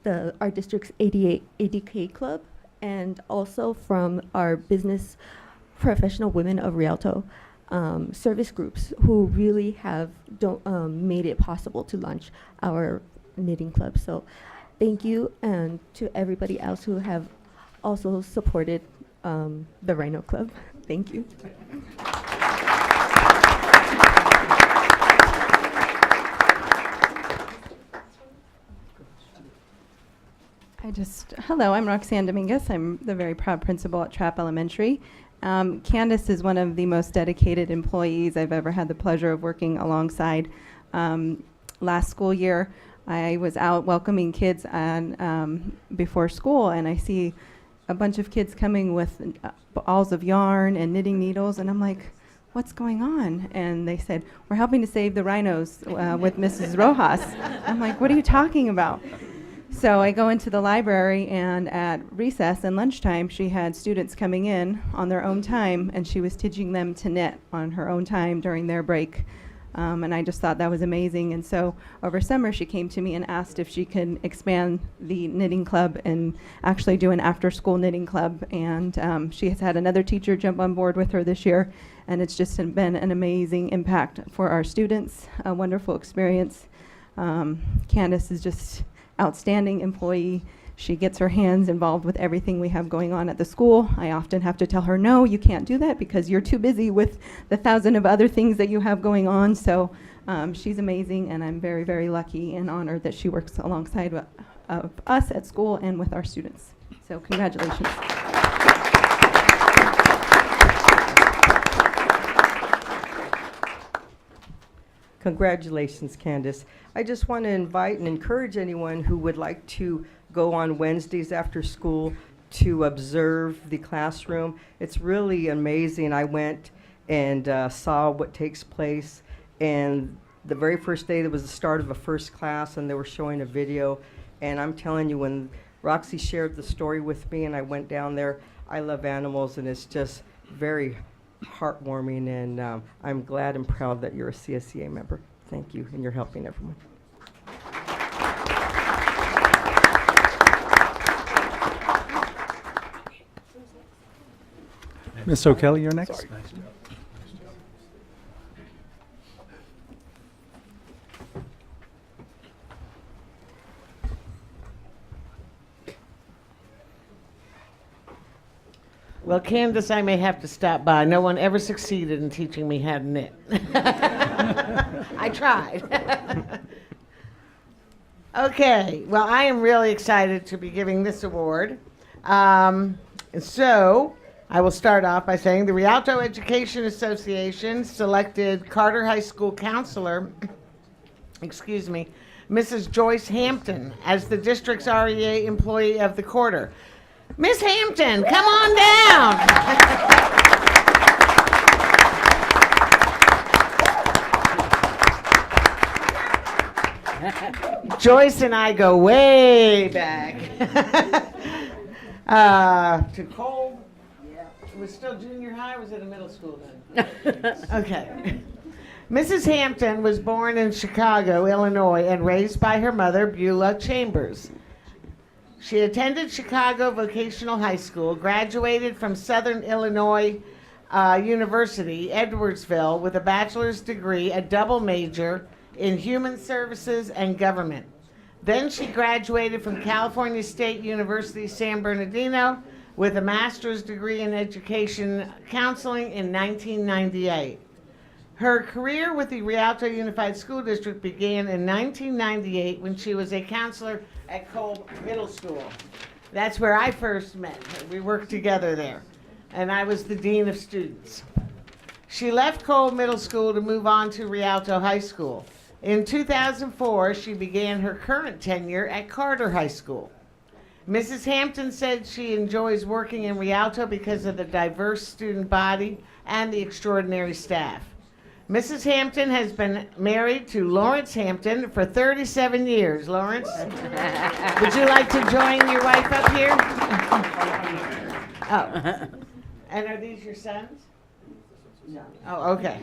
our district's ADK Club, and also from our business professional women of Rialto service groups, who really have made it possible to launch our knitting club. So thank you, and to everybody else who have also supported the Rhino Club. Thank you.
Hello, I'm Roxanne Dominguez. I'm the very proud principal at Trapp Elementary. Candace is one of the most dedicated employees I've ever had the pleasure of working alongside. Last school year, I was out welcoming kids before school, and I see a bunch of kids coming with balls of yarn and knitting needles, and I'm like, what's going on? And they said, we're helping to save the rhinos with Mrs. Rojas. I'm like, what are you talking about? So I go into the library, and at recess and lunchtime, she had students coming in on their own time, and she was teaching them to knit on her own time during their break. And I just thought that was amazing. And so over summer, she came to me and asked if she could expand the knitting club and actually do an after-school knitting club. And she has had another teacher jump on board with her this year, and it's just been an amazing impact for our students, a wonderful experience. Candace is just outstanding employee. She gets her hands involved with everything we have going on at the school. I often have to tell her, no, you can't do that because you're too busy with the 1,000 of other things that you have going on. So she's amazing, and I'm very, very lucky and honored that she works alongside of us at school and with our students. So congratulations.
Congratulations, Candace. I just want to invite and encourage anyone who would like to go on Wednesdays after school to observe the classroom. It's really amazing. I went and saw what takes place, and the very first day there was the start of a first class, and they were showing a video, and I'm telling you, when Roxy shared the story with me and I went down there, I love animals, and it's just very heartwarming, and I'm glad and proud that you're a CSEA member. Thank you, and you're helping everyone.
Ms. O'Kelly, you're next.
Sorry.
Well, Candace, I may have to stop by. No one ever succeeded in teaching me how to knit. I tried. Okay, well, I am really excited to be giving this award. So I will start off by saying the Rialto Education Association selected Carter High School counselor, Mrs. Joyce Hampton, as the district's REA Employee of the Quarter. Miss Hampton, come on down. Joyce and I go way back. To Cole. Yeah. It was still junior high, or was it a middle school then? Okay. Mrs. Hampton was born in Chicago, Illinois, and raised by her mother, Beulah Chambers. She attended Chicago Vocational High School, graduated from Southern Illinois University, Edwardsville, with a bachelor's degree, a double major in human services and government. Then she graduated from California State University, San Bernardino, with a master's degree in education counseling in 1998. Her career with the Rialto Unified School District began in 1998 when she was a counselor at Cole Middle School. That's where I first met her. We worked together there, and I was the dean of students. She left Cole Middle School to move on to Rialto High School. In 2004, she began her current tenure at Carter High School. Mrs. Hampton said she enjoys working in Rialto because of the diverse student body and the extraordinary staff. Mrs. Hampton has been married to Lawrence Hampton for 37 years. Lawrence, would you like to join your wife up here? Oh, and are these your sons? No. Oh, okay.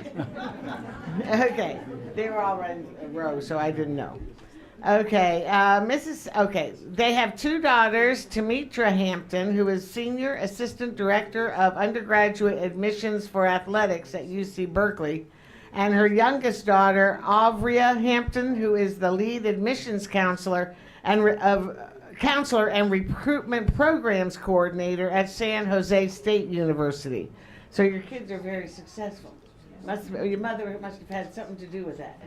Okay, they were all in a row, so I didn't know. Okay, they have two daughters, Tamitra Hampton, who is Senior Assistant Director of Undergraduate Admissions for Athletics at UC Berkeley, and her youngest daughter, Avria Hampton, who is the lead admissions counselor and recruitment programs coordinator at San Jose State University. So your kids are very successful. Your mother must have had something to do with that.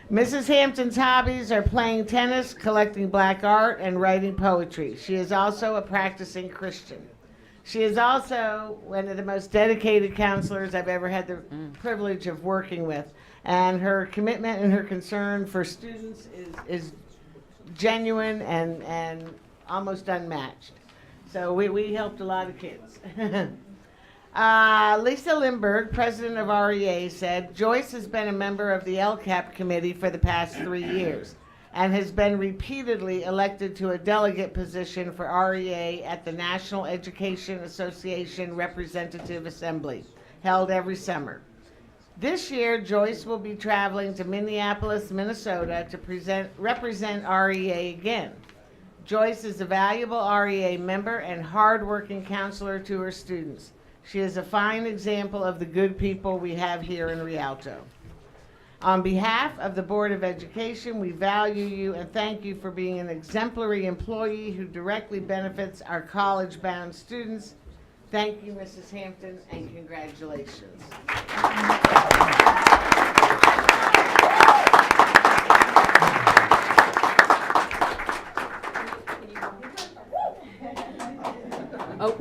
Mrs. Hampton's hobbies are playing tennis, collecting black art, and writing poetry. She is also a practicing Christian. She is also one of the most dedicated counselors I've ever had the privilege of working with. And her commitment and her concern for students is genuine and almost unmatched. So we helped a lot of kids. Lisa Lindberg, president of REA, said, Joyce has been a member of the LCAP committee for the past 3 years. and has been repeatedly elected to a delegate position for REA at the National Education Association Representative Assembly, held every summer. This year, Joyce will be traveling to Minneapolis, Minnesota to represent REA again. Joyce is a valuable REA member and hardworking counselor to her students. She is a fine example of the good people we have here in Rialto. On behalf of the Board of Education, we value you and thank you for being an exemplary employee who directly benefits our college-bound students. Thank you, Mrs. Hampton, and congratulations.
Oh.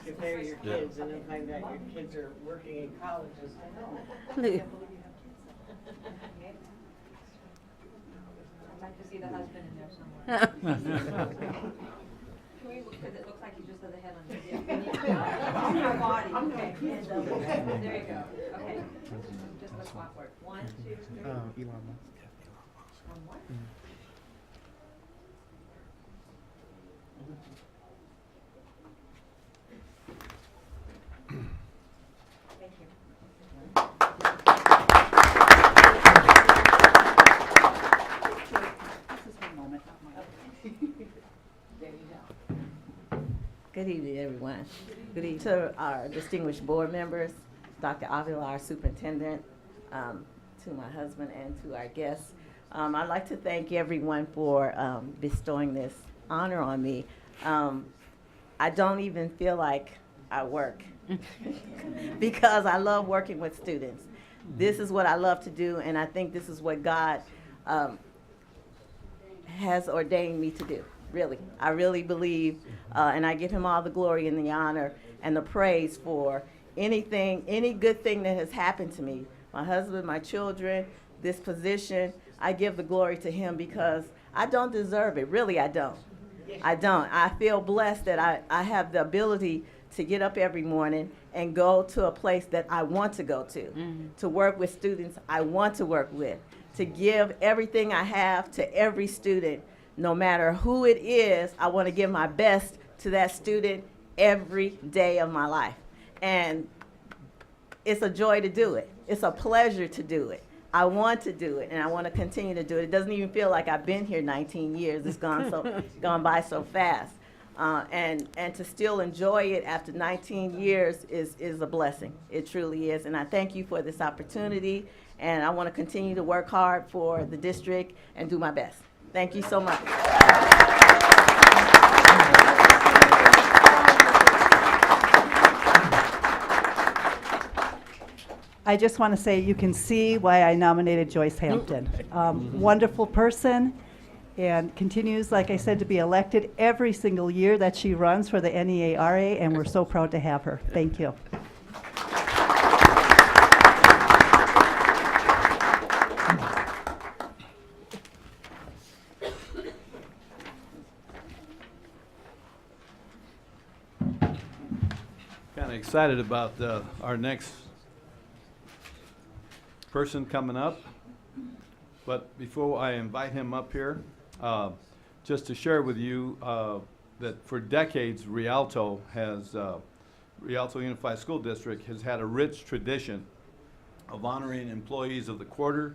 If they're your kids and then find out your kids are working in colleges.
I'd like to see the husband in there somewhere. Can we, because it looks like you just had the head on your body. Okay. And, there you go. Okay. Just the clockwork. 1, 2, 3.
Elon Musk.
One more. Thank you.
Good evening, everyone. Good evening to our distinguished board members, Dr. Avila, our superintendent, to my husband, and to our guests. I'd like to thank everyone for bestowing this honor on me. I don't even feel like I work because I love working with students. This is what I love to do, and I think this is what God has ordained me to do. Really, I really believe, and I give him all the glory and the honor and the praise for anything, any good thing that has happened to me. My husband, my children, this position, I give the glory to him because I don't deserve it. Really, I don't. I don't. I feel blessed that I have the ability to get up every morning and go to a place that I want to go to work with students I want to work with, to give everything I have to every student. No matter who it is, I want to give my best to that student every day of my life. And it's a joy to do it. It's a pleasure to do it. I want to do it, and I want to continue to do it. It doesn't even feel like I've been here 19 years. It's gone by so fast. And to still enjoy it after 19 years is a blessing. It truly is. And I thank you for this opportunity, and I want to continue to work hard for the district and do my best. Thank you so much.
I just want to say you can see why I nominated Joyce Hampton. Wonderful person, and continues, like I said, to be elected every single year that she runs for the NEARA, and we're so proud to have her. Thank you.
Kind of excited about our next person coming up, but before I invite him up here, just to share with you that for decades Rialto Unified School District has had a rich tradition of honoring employees of the quarter,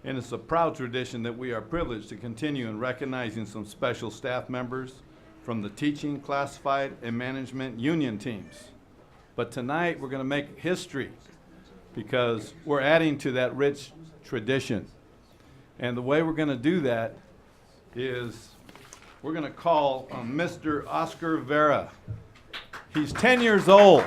and it's a proud tradition that we are privileged to continue in recognizing some special staff members from the teaching, classified, and management union teams. But tonight we're going to make history because we're adding to that rich tradition. And the way we're going to do that is we're going to call Mr. Oscar Vera. He's 10 years old.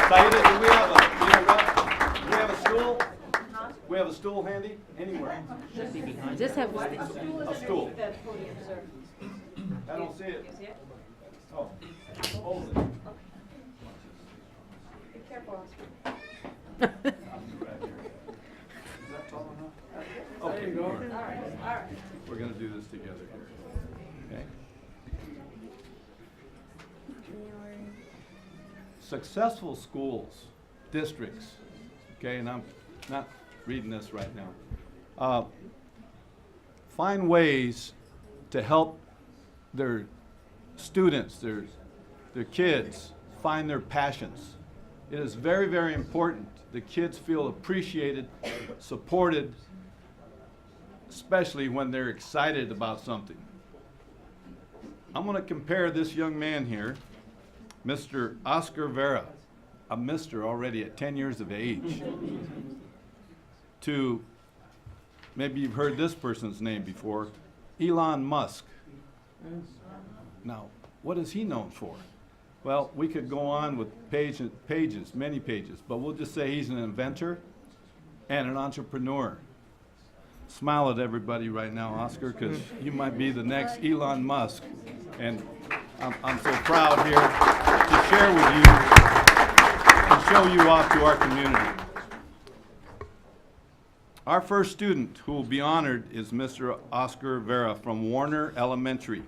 Saida, do we have a stool? We have a stool handy? Anywhere?
Just have
a stool. I don't see it. Oh, hold it.
Be careful.
Is that tall enough? Okay.
All right.
We're going to do this together here. Okay? successful schools, districts, okay, and I'm not reading this right now, find ways to help their students, their kids, find their passions. It is very, very important the kids feel appreciated, supported, especially when they're excited about something. I'm going to compare this young man here, Mr. Oscar Vera, a Mr. already at 10 years of age, to, maybe you've heard this person's name before, Elon Musk. Now, what is he known for? Well, we could go on with pages, many pages, but we'll just say he's an inventor and an entrepreneur. Smile at everybody right now, Oscar, because you might be the next Elon Musk. And I'm so proud here to share with you and show you off to our community. Our first student who will be honored is Mr. Oscar Vera from Warner Elementary.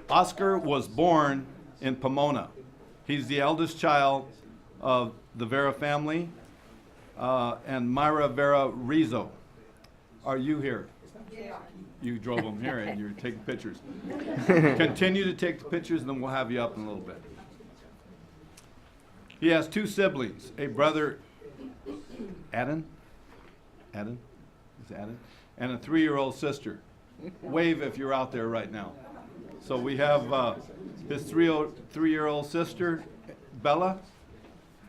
Oscar was born in Pomona. He's the eldest child of the Vera family and Myra Vera Rizzo. Are you here? You drove them here and you're taking pictures. Continue to take the pictures and then we'll have you up in a little bit. He has two siblings, a brother, Adam, and a 3-year-old sister. Wave if you're out there right now. So we have his 3-year-old sister, Bella,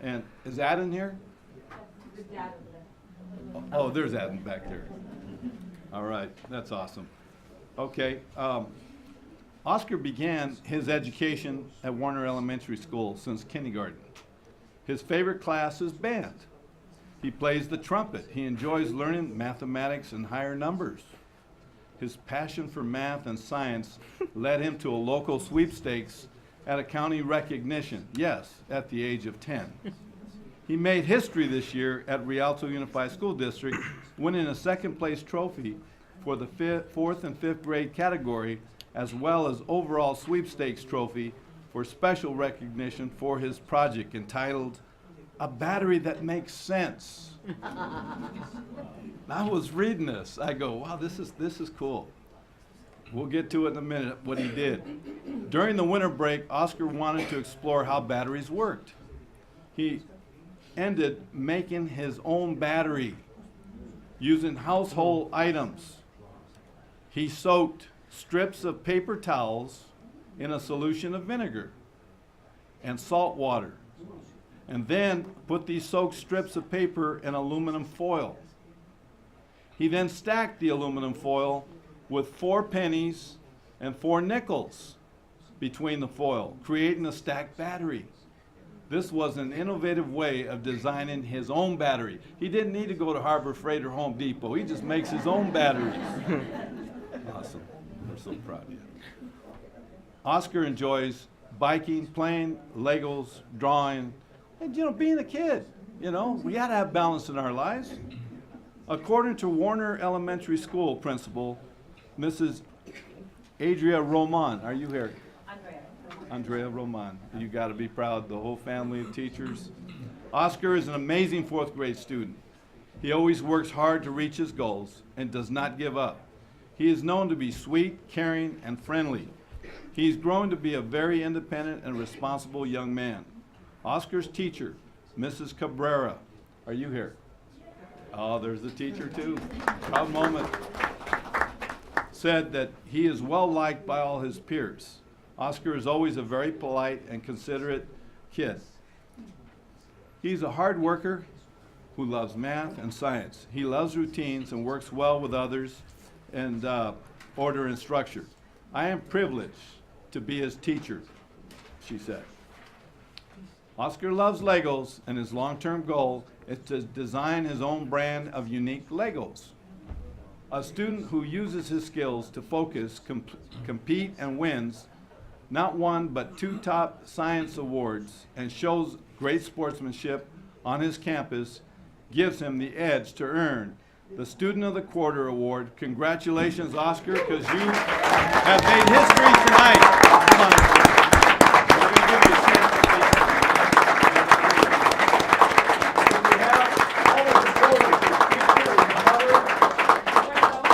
and is Adam here? Oh, there's Adam back there. All right, that's awesome. Okay, Oscar began his education at Warner Elementary School since kindergarten. His favorite class is band. He plays the trumpet. He enjoys learning mathematics and higher numbers. His passion for math and science led him to a local sweepstakes at a county recognition, yes, at the age of 10. He made history this year at Rialto Unified School District, winning a second-place trophy for the 4th and 5th grade category, as well as overall sweepstakes trophy for special recognition for his project entitled A Battery That Makes Sense. I was reading this. I go, wow, this is cool. We'll get to it in a minute, what he did. During the winter break, Oscar wanted to explore how batteries worked. He ended making his own battery using household items. He soaked strips of paper towels in a solution of vinegar and salt water, and then put these soaked strips of paper in aluminum foil. He then stacked the aluminum foil with 4 pennies and 4 nickels between the foil, creating a stacked battery. This was an innovative way of designing his own battery. He didn't need to go to Harbor Freight or Home Depot. He just makes his own batteries. Awesome. We're so proud of you. Oscar enjoys biking, playing Legos, drawing, and, being a kid. We got to have balance in our lives. According to Warner Elementary School principal, Mrs. Adria Roman, are you here? Andrea Roman. You got to be proud, the whole family of teachers. Oscar is an amazing 4th grade student. He always works hard to reach his goals and does not give up. He is known to be sweet, caring, and friendly. He's grown to be a very independent and responsible young man. Oscar's teacher, Mrs. Cabrera, are you here? Oh, there's the teacher too. Proud moment. Said that he is well liked by all his peers. Oscar is always a very polite and considerate kid. He's a hard worker who loves math and science. He loves routines and works well with others and order and structure. I am privileged to be his teacher, she said. Oscar loves Legos, and his long-term goal is to design his own brand of unique Legos. A student who uses his skills to focus, compete, and wins not 1 but 2 top science awards and shows great sportsmanship on his campus gives him the edge to earn the Student of the Quarter Award. Congratulations, Oscar, because you have made history tonight. Come on up here. We're gonna give you a chance to speak. So we have all of the boys,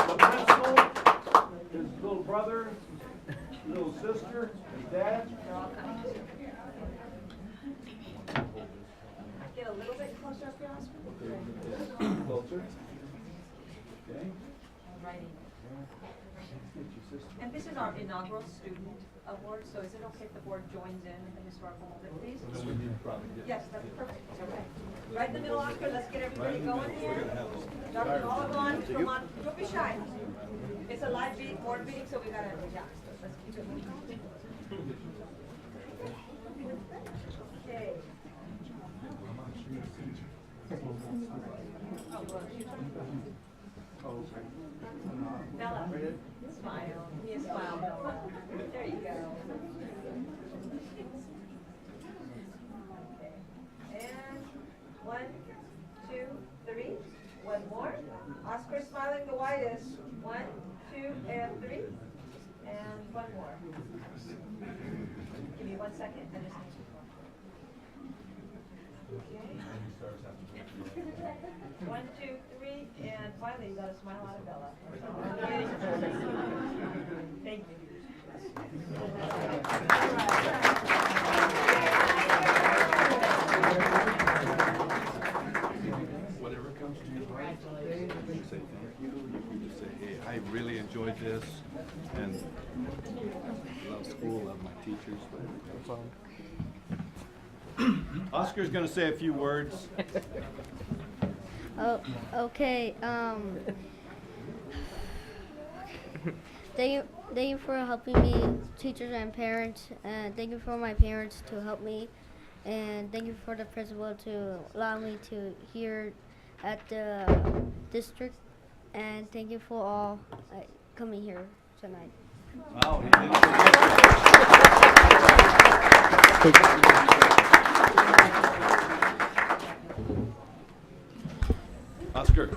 the principal, his little brother, little sister, his dad.
Get a little bit closer up here, Oscar.
Closer. Okay.
Alrighty. And this is our inaugural student award, so is it okay if the board joins in the historical moment, please? Yes, that's perfect. Okay. Right in the middle, Oscar. Let's get everybody going here. Dr. Olivan, come on. Don't be shy. It's a live board meeting, so we gotta, yeah. Let's keep it moving. Okay. Bella, smile. Give me a smile, Bella. There you go. Okay. And 1, 2, 3. One more. Oscar smiling the widest. 1, 2, and 3. And one more. Give me 1 second. I just need Okay. 1, 2, 3, and finally you got a smile out of Bella. Okay. Thank you.
Whatever comes to your mind, you can say thank you. You can just say, hey, I really enjoyed this, and I love school, love my teachers. Oscar's going to say a few words.
Oh, okay. Thank you for helping me, teachers and parents, and thank you for my parents to help me, and thank you for the principal to allow me to hear at the district, and thank you for all coming here tonight.
Wow, he Oscar.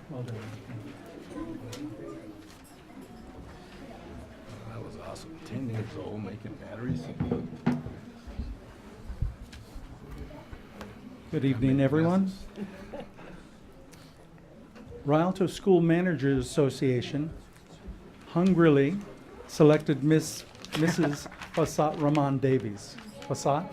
Well done.
That was awesome. 10 years old making batteries.
Good evening, everyone. Rialto School Managers Association hungrily selected Mrs. Fasat Rahman Davies. Fasat?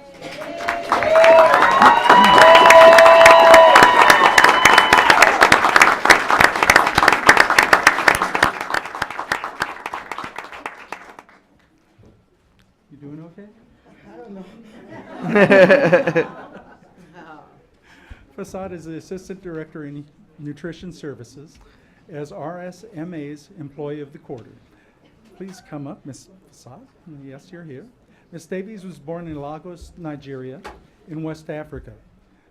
You doing okay?
I don't know.
Fasad is the Assistant Director in Nutrition Services as RSMA's Employee of the Quarter. Please come up, Ms. Fasad. Yes, you're here. Ms. Davies was born in Lagos, Nigeria, in West Africa.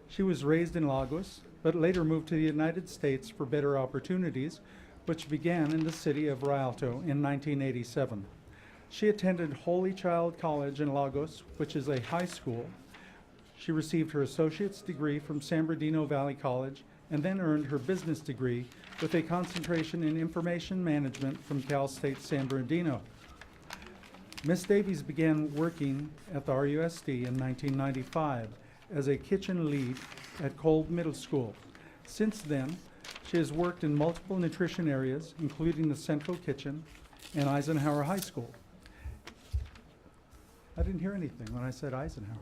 She was raised in Lagos, but later moved to the United States for better opportunities, which began in the city of Rialto in 1987. She attended Holy Child College in Lagos, which is a high school. She received her associate's degree from San Bernardino Valley College and then earned her business degree with a concentration in information management from Cal State San Bernardino. Ms. Davies began working at the RUSD in 1995 as a kitchen lead at Kolb Middle School. Since then, she has worked in multiple nutrition areas, including the Central Kitchen and Eisenhower High School. I didn't hear anything when I said Eisenhower.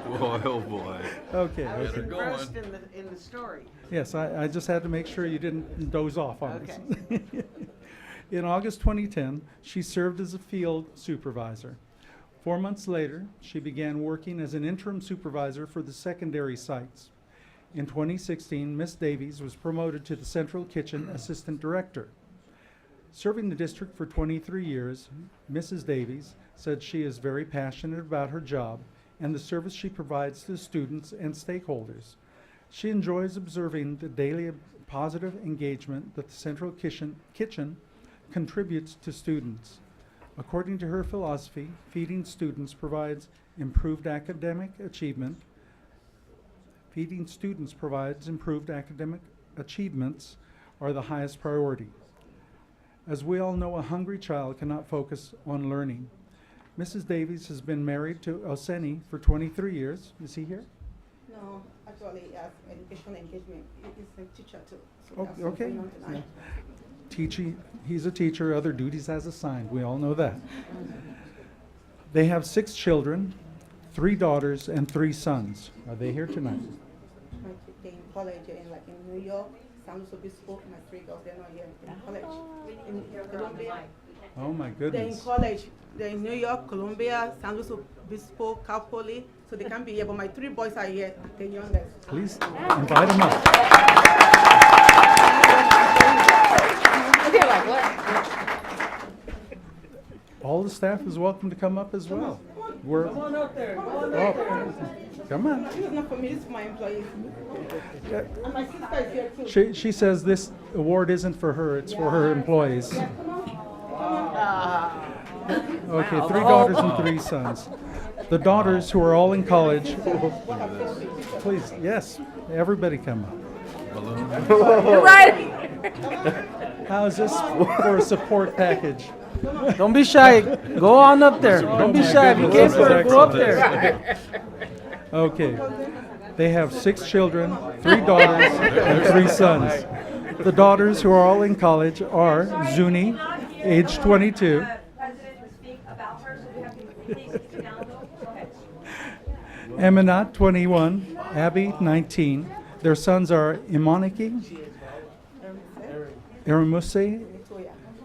Boy, oh boy.
Okay.
Better
Okay.
go
First in the story.
Yes, I just had to make sure you didn't doze off on
Okay.
us. In August 2010, she served as a field supervisor. 4 months later, she began working as an interim supervisor for the secondary sites. In 2016, Ms. Davies was promoted to the Central Kitchen Assistant Director. Serving the district for 23 years, Mrs. Davies said she is very passionate about her job and the service she provides to students and stakeholders. She enjoys observing the daily positive engagement that the Central Kitchen contributes to students. According to her philosophy, feeding students provides improved academic achievement. Feeding students provides improved academic achievements are the highest priority. As we all know, a hungry child cannot focus on learning. Mrs. Davies has been married to Oseni for 23 years. Is he here?
No, actually, yes, educational engagement. He's a teacher too. So
Oh,
that's what's
okay.
going on tonight.
He's a teacher, other duties as assigned. We all know that. They have 6 children, 3 daughters, and 3 sons. Are they here tonight?
My kids, they're in college, in New York, San Luis Obispo. My 3 girls, they're not here. They're in college. In Colombia.
Oh, my
They're in
goodness.
college. They're in New York, Colombia, San Luis Obispo, Cal Poly. So they can't be here, but my 3 boys are here, the youngest.
Please invite them up. All the staff is welcome to come up as well. We're,
Come on up there.
come on.
This is not for me, this is for my employees. And my sister is here too.
She says this award isn't for her, it's for her employees.
Yeah, come on. Come on.
Okay, 3 daughters and 3 sons. The daughters, who are all in college, please, yes, everybody come up.
You're right.
How is this for a support package?
Don't be shy. Go on up there. Don't be shy. If you came for it, go up there.
Okay. They have 6 children, 3 daughters, and 3 sons. The daughters, who are all in college, are Zuni, age 22. Eminat, 21. Abby, 19. Their sons are Imoniki, Eramuse,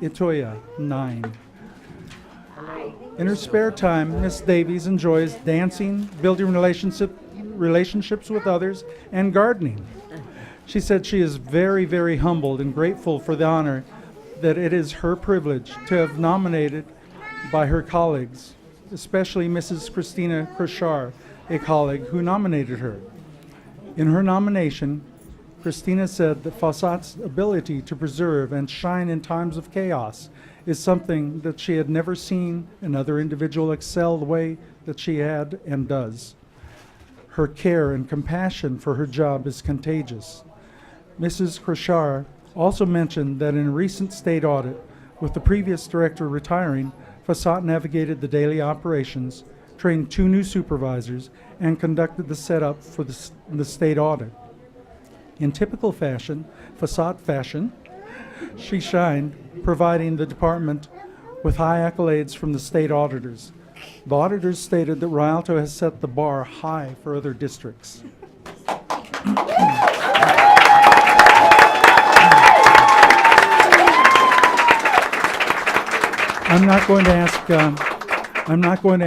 Itoya, 9. In her spare time, Miss Davies enjoys dancing, building relationships with others, and gardening. She said she is very, very humbled and grateful for the honor that it is her privilege to have nominated by her colleagues, especially Mrs. Christina Krishar, a colleague who nominated her. In her nomination, Christina said that Fossat's ability to preserve and shine in times of chaos is something that she had never seen another individual excel the way that she had and does. Her care and compassion for her job is contagious. Mrs. Krishar also mentioned that in a recent state audit, with the previous director retiring, Fossat navigated the daily operations, trained 2 new supervisors, and conducted the setup for the state audit. In typical fashion, Fossat fashion, she shined, providing the department with high accolades from the state auditors. The auditors stated that Rialto has set the bar high for other districts. I'm not going to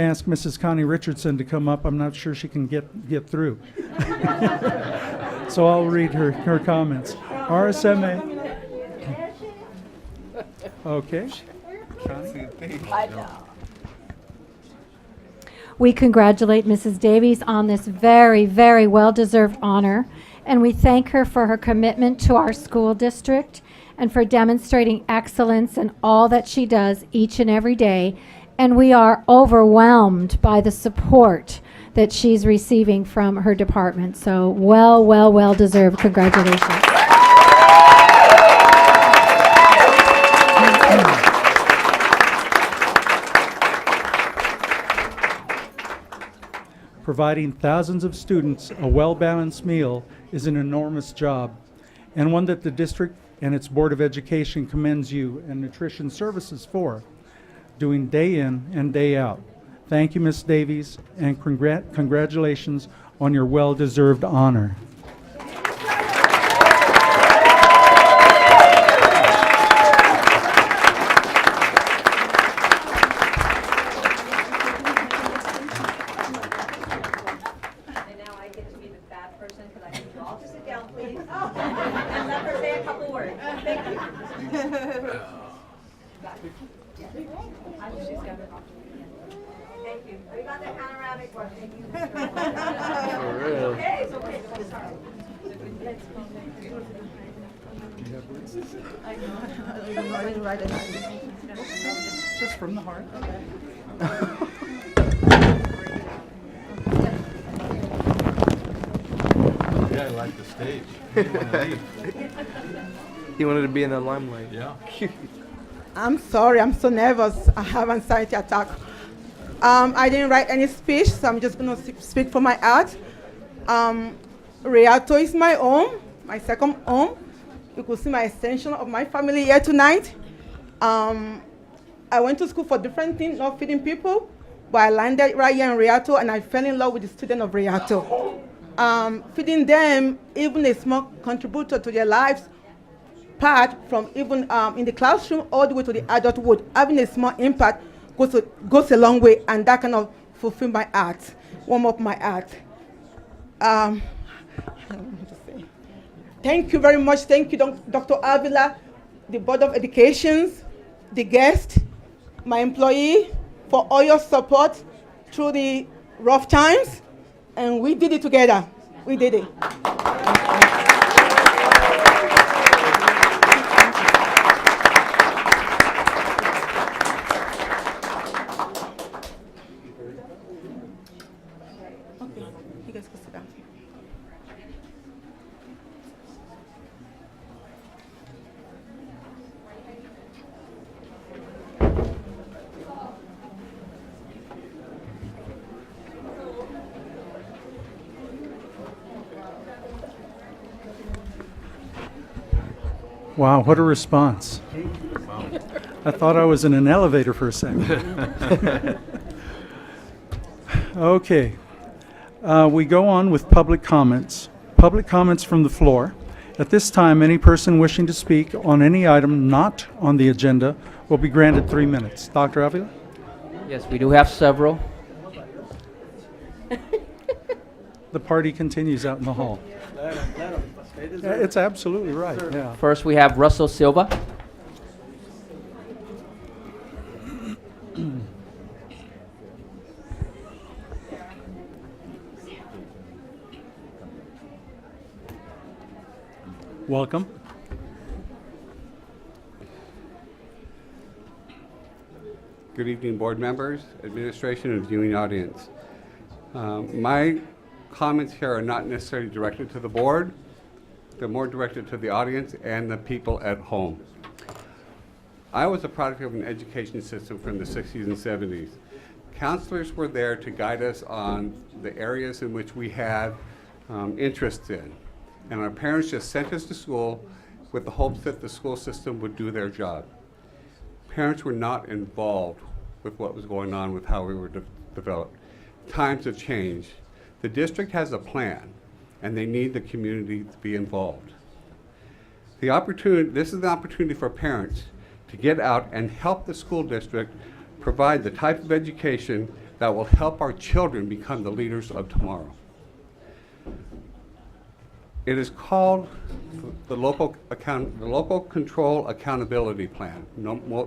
ask Mrs. Connie Richardson to come up. I'm not sure she can get through. So I'll read her comments. RSMA. Okay. Connie?
I know. We congratulate Mrs. Davies on this very, very well-deserved honor, and we thank her for her commitment to our school district and for demonstrating excellence in all that she does each and every day. And we are overwhelmed by the support that she's receiving from her department. So well deserved. Congratulations.
Providing thousands of students a well-balanced meal is an enormous job, and one that the district and its Board of Education commends you and Nutrition Services for, doing day in and day out. Thank you, Ms. Davies, and congratulations on your well-deserved honor.
Just from the heart.
like the stage. He didn't want to leave.
He wanted to be in the limelight.
Yeah.
I'm sorry, I'm so nervous. I have anxiety attack. I didn't write any speech, so I'm just going to speak from my heart. Rialto is my home, my second home. You could see my extension of my family here tonight. I went to school for different things, not feeding people, but I landed right here in Rialto, and I fell in love with the student of Rialto. Feeding them, even a small contributor to their lives, part from even in the classroom all the way to the adulthood, having a small impact goes a long way, and that kind of fulfill my heart, warm up my heart. I don't know what to say. Thank you very much. Thank you, Dr. Avila, the Board of Education, the guest, my employee, for all your support through the rough times, and we did it together. We did it.
Wow, what a response. I thought I was in an elevator for a second. Okay. We go on with public comments. Public comments from the floor. At this time, any person wishing to speak on any item not on the agenda will be granted 3 minutes. Dr. Avila?
Yes, we do have several.
The party continues out in the hall. Yeah, it's absolutely right. Yeah.
First, we have Russell Silva.
Welcome.
Good evening, board members, administration, and viewing audience. My comments here are not necessarily directed to the board. They're more directed to the audience and the people at home. I was a product of an education system from the 60s and 70s. Counselors were there to guide us on the areas in which we had interest in. And our parents just sent us to school with the hopes that the school system would do their job. Parents were not involved with what was going on with how we were developed. Times have changed. The district has a plan, and they need the community to be involved. This is an opportunity for parents to get out and help the school district provide the type of education that will help our children become the leaders of tomorrow. It is called the Local Control Accountability Plan,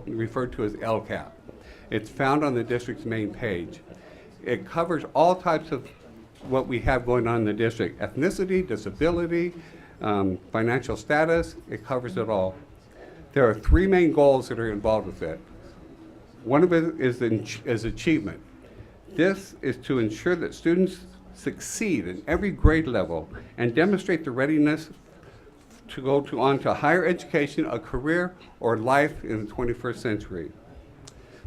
referred to as LCAP. It's found on the district's main page. It covers all types of what we have going on in the district: ethnicity, disability, financial status. It covers it all. There are 3 main goals that are involved with it. One of it is achievement. This is to ensure that students succeed in every grade level and demonstrate the readiness to go on to higher education, a career, or life in the 21st century.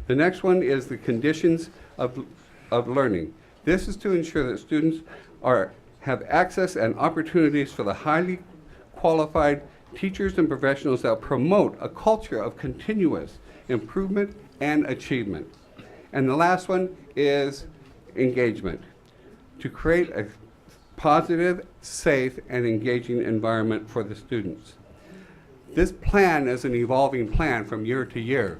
The next one is the conditions of learning. This is to ensure that students have access and opportunities for the highly qualified teachers and professionals that promote a culture of continuous improvement and achievement. And the last one is engagement, to create a positive, safe, and engaging environment for the students. This plan is an evolving plan from year to year.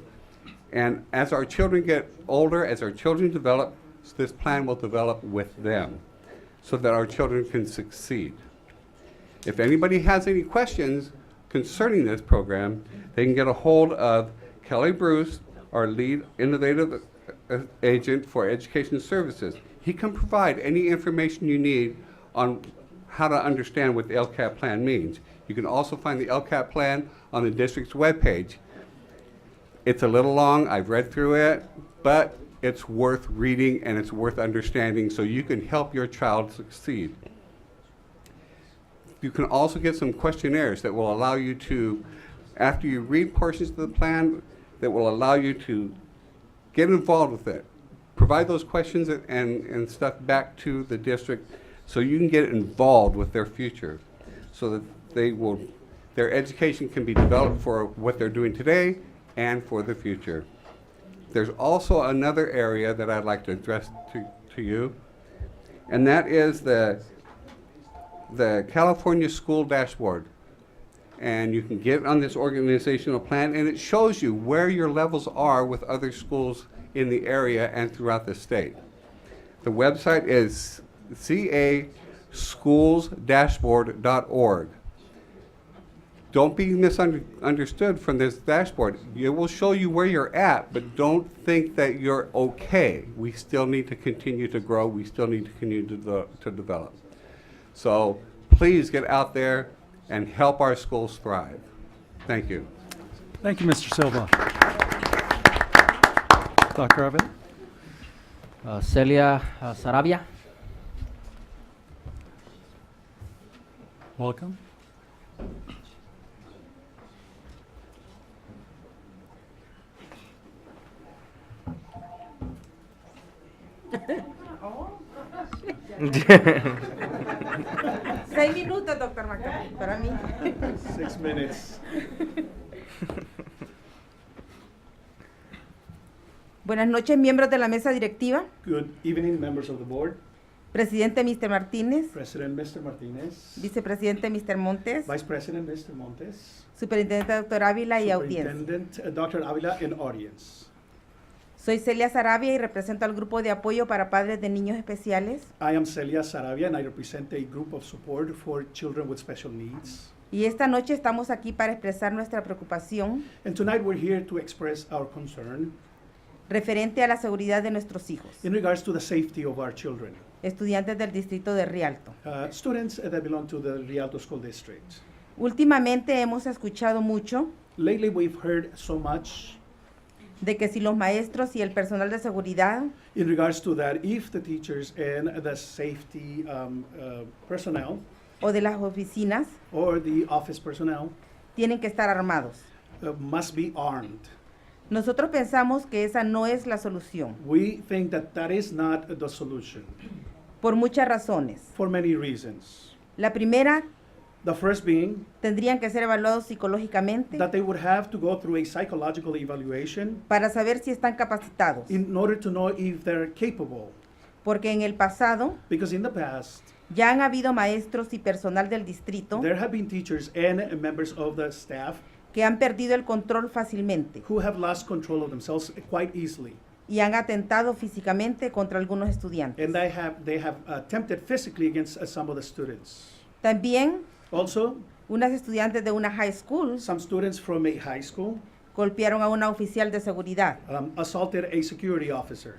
And as our children get older, as our children develop, this plan will develop with them so that our children can succeed. If anybody has any questions concerning this program, they can get a hold of Kelly Bruce, our lead innovative agent for education services. He can provide any information you need on how to understand what the LCAP plan means. You can also find the LCAP plan on the district's webpage. It's a little long, I've read through it, but it's worth reading and it's worth understanding so you can help your child succeed. You can also get some questionnaires that will allow you to, after you read portions of the plan, that will allow you to get involved with it. Provide those questions and stuff back to the district so you can get involved with their future, so that their education can be developed for what they're doing today and for the future. There's also another area that I'd like to address to you, and that is the California School Dashboard. And you can get on this organizational plan, and it shows you where your levels are with other schools in the area and throughout the state. The website is caschoolsdashboard.org. Don't be misunderstood from this dashboard. It will show you where you're at, but don't think that you're okay. We still need to continue to grow. We still need to continue to develop. So please get out there and help our schools thrive. Thank you.
Thank you, Mr. Silva. Dr. Avila?
Celia Sarabia.
Welcome.
Seis minutos, doctor Macari, para mí.
6 minutes.
Buenas noches, miembros de la mesa directiva.
Good evening, members of the board.
Presidente Mr. Martínez.
President Mr. Martinez.
Vicepresidente Mr. Montes.
Vice President Mr. Montes.
Superintendente Dr. Ávila y audiencia.
Superintendent Dr. Avila and audience.
Soy Celia Sarabia y represento al grupo de apoyo para padres de niños especiales.
I am Celia Sarabia and I represent a group of support for children with special needs.
Y esta noche estamos aquí para expresar nuestra preocupación
And tonight we're here to express our concern
referente a la seguridad de nuestros hijos,
in regards to the safety of our children.
estudiantes del distrito de Rialto.
Students that belong to the Rialto School District.
Últimamente hemos escuchado mucho
Lately we've heard so much
de que si los maestros y el personal de seguridad
in regards to that if the teachers and the safety personnel
o de las oficinas
or the office personnel
tienen que estar armados.
must be armed.
Nosotros pensamos que esa no es la solución,
We think that that is not the solution
por muchas razones.
for many reasons.
La primera,
The first being
tendrían que ser evaluados psicológicamente
that they would have to go through a psychological evaluation
para saber si están capacitados,
in order to know if they're capable.
porque en el pasado
Because in the past,
ya han habido maestros y personal del distrito
there have been teachers and members of the staff
que han perdido el control fácilmente
who have lost control of themselves quite easily.
y han atentado físicamente contra algunos estudiantes.
And they have attempted physically against some of the students.
También
Also,
unas estudiantes de una high school
some students from a high school
golpearon a una oficial de seguridad.
assaulted a security officer.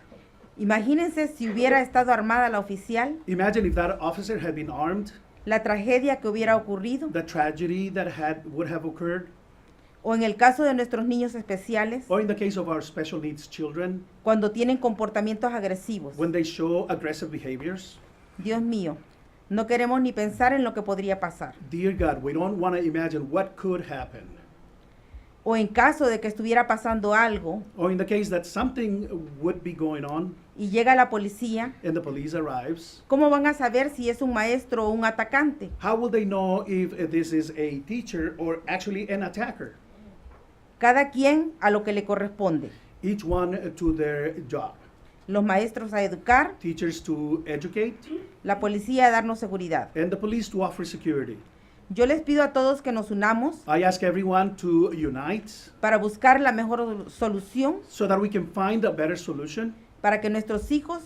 Imagínense si hubiera estado armada la oficial,
Imagine if that officer had been armed,
la tragedia que hubiera ocurrido,
the tragedy that would have occurred,
o en el caso de nuestros niños especiales,
or in the case of our special needs children,
cuando tienen comportamientos agresivos.
when they show aggressive behaviors.
Dios mío, no queremos ni pensar en lo que podría pasar.
Dear God, we don't want to imagine what could happen.
O en caso de que estuviera pasando algo
Or in the case that something would be going on
y llega la policía,
and the police arrives,
¿cómo van a saber si es un maestro o un atacante?
how will they know if this is a teacher or actually an attacker?
Cada quien a lo que le corresponde.
Each one to their job.
Los maestros a educar,
Teachers to educate,
la policía a darnos seguridad.
and the police to offer security.
Yo les pido a todos que nos unamos
I ask everyone to unite
para buscar la mejor solución
so that we can find a better solution,
para que nuestros hijos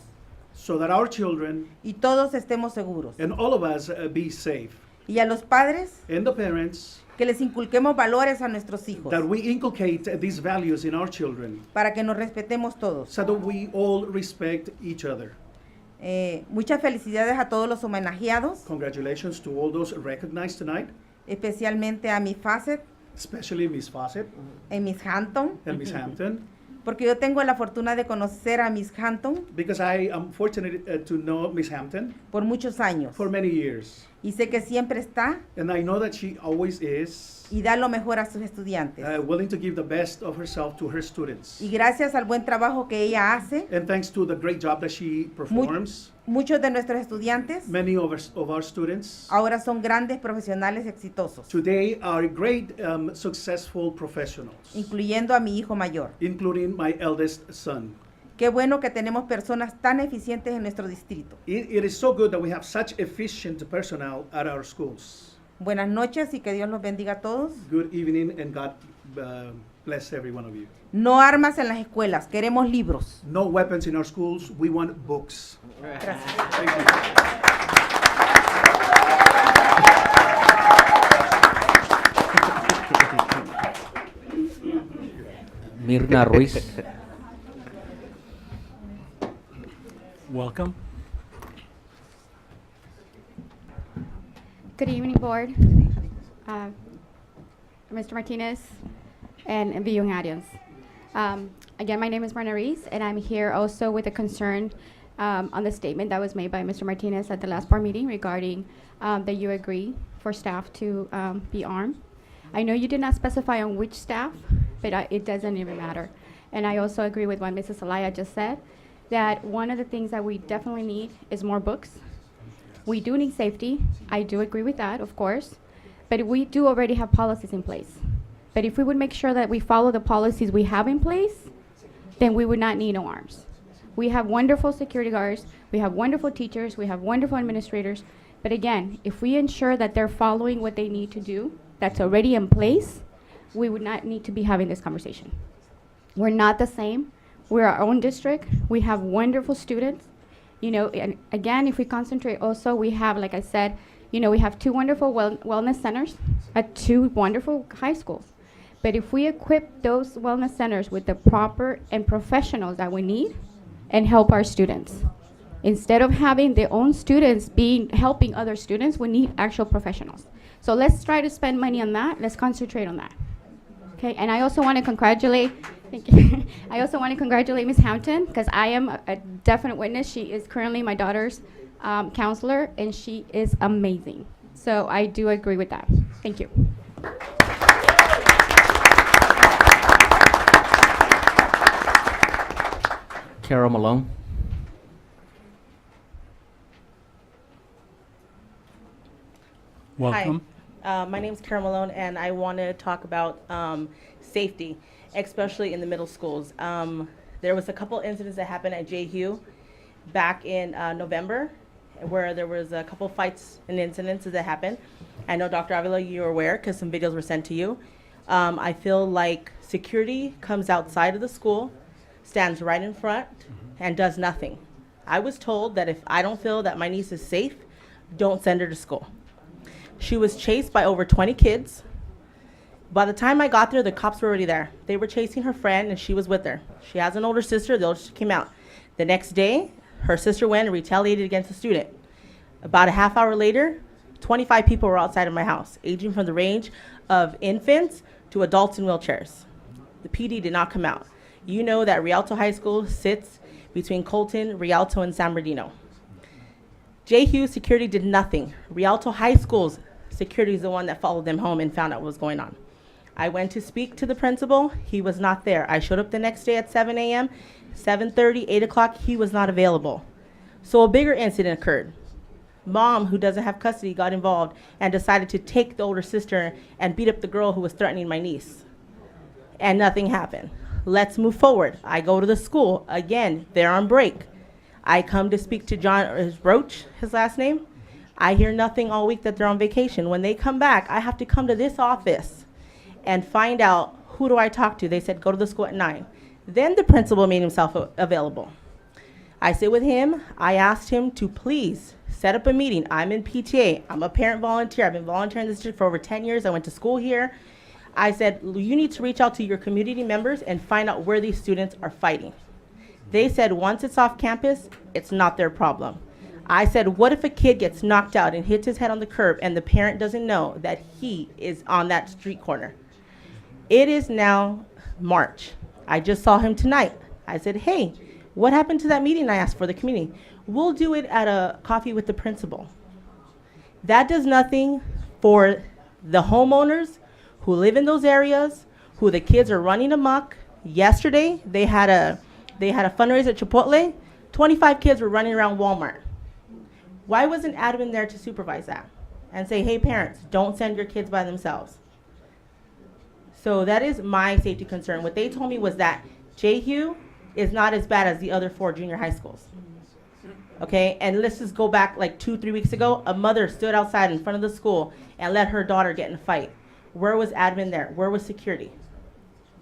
so that our children
y todos estemos seguros.
and all of us be safe.
Y a los padres,
And the parents,
que les inculquemos valores a nuestros hijos
that we inculcate these values in our children
para que nos respetemos todos.
so that we all respect each other.
Muchas felicidades a todos los homenajeados,
Congratulations to all those recognized tonight,
especialmente a Miss Fawcett
especially Miss Fawcett
y Miss Hampton,
and Miss Hampton,
porque yo tengo la fortuna de conocer a Miss Hampton
because I am fortunate to know Miss Hampton
por muchos años.
for many years.
Y sé que siempre está
And I know that she always is
y da lo mejor a sus estudiantes.
willing to give the best of herself to her students.
Y gracias al buen trabajo que ella hace,
And thanks to the great job that she performs,
muchos de nuestros estudiantes
many of our students
ahora son grandes profesionales exitosos,
today are great, successful professionals,
incluyendo a mi hijo mayor.
including my eldest son.
Qué bueno que tenemos personas tan eficientes en nuestro distrito.
It is so good that we have such efficient personnel at our schools.
Buenas noches y que Dios los bendiga a todos.
Good evening and God bless every one of you.
No armas en las escuelas, queremos libros.
No weapons in our schools, we want books.
Gracias.
Thank you.
Mirna Ruiz.
Welcome.
Good evening, Board, Mr. Martinez, and viewing audience. Again, my name is Marna Reese, and I'm here also with a concern on the statement that was made by Mr. Martinez at the last board meeting regarding that you agree for staff to be armed. I know you did not specify on which staff, but it doesn't even matter. And I also agree with what Mrs. Alaya just said, that one of the things that we definitely need is more books. We do need safety. I do agree with that, of course. But we do already have policies in place. But if we would make sure that we follow the policies we have in place, then we would not need no arms. We have wonderful security guards. We have wonderful teachers. We have wonderful administrators. But again, if we ensure that they're following what they need to do, that's already in place, we would not need to be having this conversation. We're not the same. We're our own district. We have wonderful students. You know, and again, if we concentrate also, we have, like I said, you know, we have two wonderful wellness centers at two wonderful high schools. But if we equip those wellness centers with the proper and professionals that we need and help our students, instead of having their own students helping other students, we need actual professionals. So let's try to spend money on that. Let's concentrate on that. Okay, and I also want to congratulate, thank you. I also want to congratulate Ms. Hampton, because I am a definite witness. She is currently my daughter's counselor, and she is amazing. So I do agree with that. Thank you.
Carol Malone.
Welcome.
Hi, my name is Carol Malone, and I want to talk about safety, especially in the middle schools. There was a couple incidents that happened at JHU back in November, where there was a couple fights and incidences that happened. I know, Dr. Avila, you're aware because some videos were sent to you. I feel like security comes outside of the school, stands right in front, and does nothing. I was told that if I don't feel that my niece is safe, don't send her to school. She was chased by over 20 kids. By the time I got there, the cops were already there. They were chasing her friend, and she was with her. She has an older sister. The older sister came out. The next day, her sister went and retaliated against the student. About a half hour later, 25 people were outside of my house, aging from the range of infants to adults in wheelchairs. The PD did not come out. You know that Rialto High School sits between Colton, Rialto, and San Bernardino. JHU security did nothing. Rialto High School's security is the one that followed them home and found out what was going on. I went to speak to the principal. He was not there. I showed up the next day at 7 a.m., 7:30, 8 o'clock. He was not available. So a bigger incident occurred. Mom, who doesn't have custody, got involved and decided to take the older sister and beat up the girl who was threatening my niece. And nothing happened. Let's move forward. I go to the school. Again, they're on break. I come to speak to John Roach, his last name. I hear nothing all week that they're on vacation. When they come back, I have to come to this office and find out who do I talk to. They said, go to the school at 9. Then the principal made himself available. I sit with him. I asked him to please set up a meeting. I'm in PTA. I'm a parent volunteer. I've been volunteering in this district for over 10 years. I went to school here. I said, you need to reach out to your community members and find out where these students are fighting. They said once it's off campus, it's not their problem. I said, what if a kid gets knocked out and hits his head on the curb and the parent doesn't know that he is on that street corner? It is now March. I just saw him tonight. I said, hey, what happened to that meeting I asked for the community? We'll do it at a coffee with the principal. That does nothing for the homeowners who live in those areas, who the kids are running amok. Yesterday, they had a fundraiser at Chipotle. 25 kids were running around Walmart. Why wasn't admin there to supervise that and say, hey, parents, don't send your kids by themselves? So that is my safety concern. What they told me was that Jehu is not as bad as the other 4 junior high schools. Okay, and let's just go back like 2-3 weeks ago. A mother stood outside in front of the school and let her daughter get in a fight. Where was admin there? Where was security?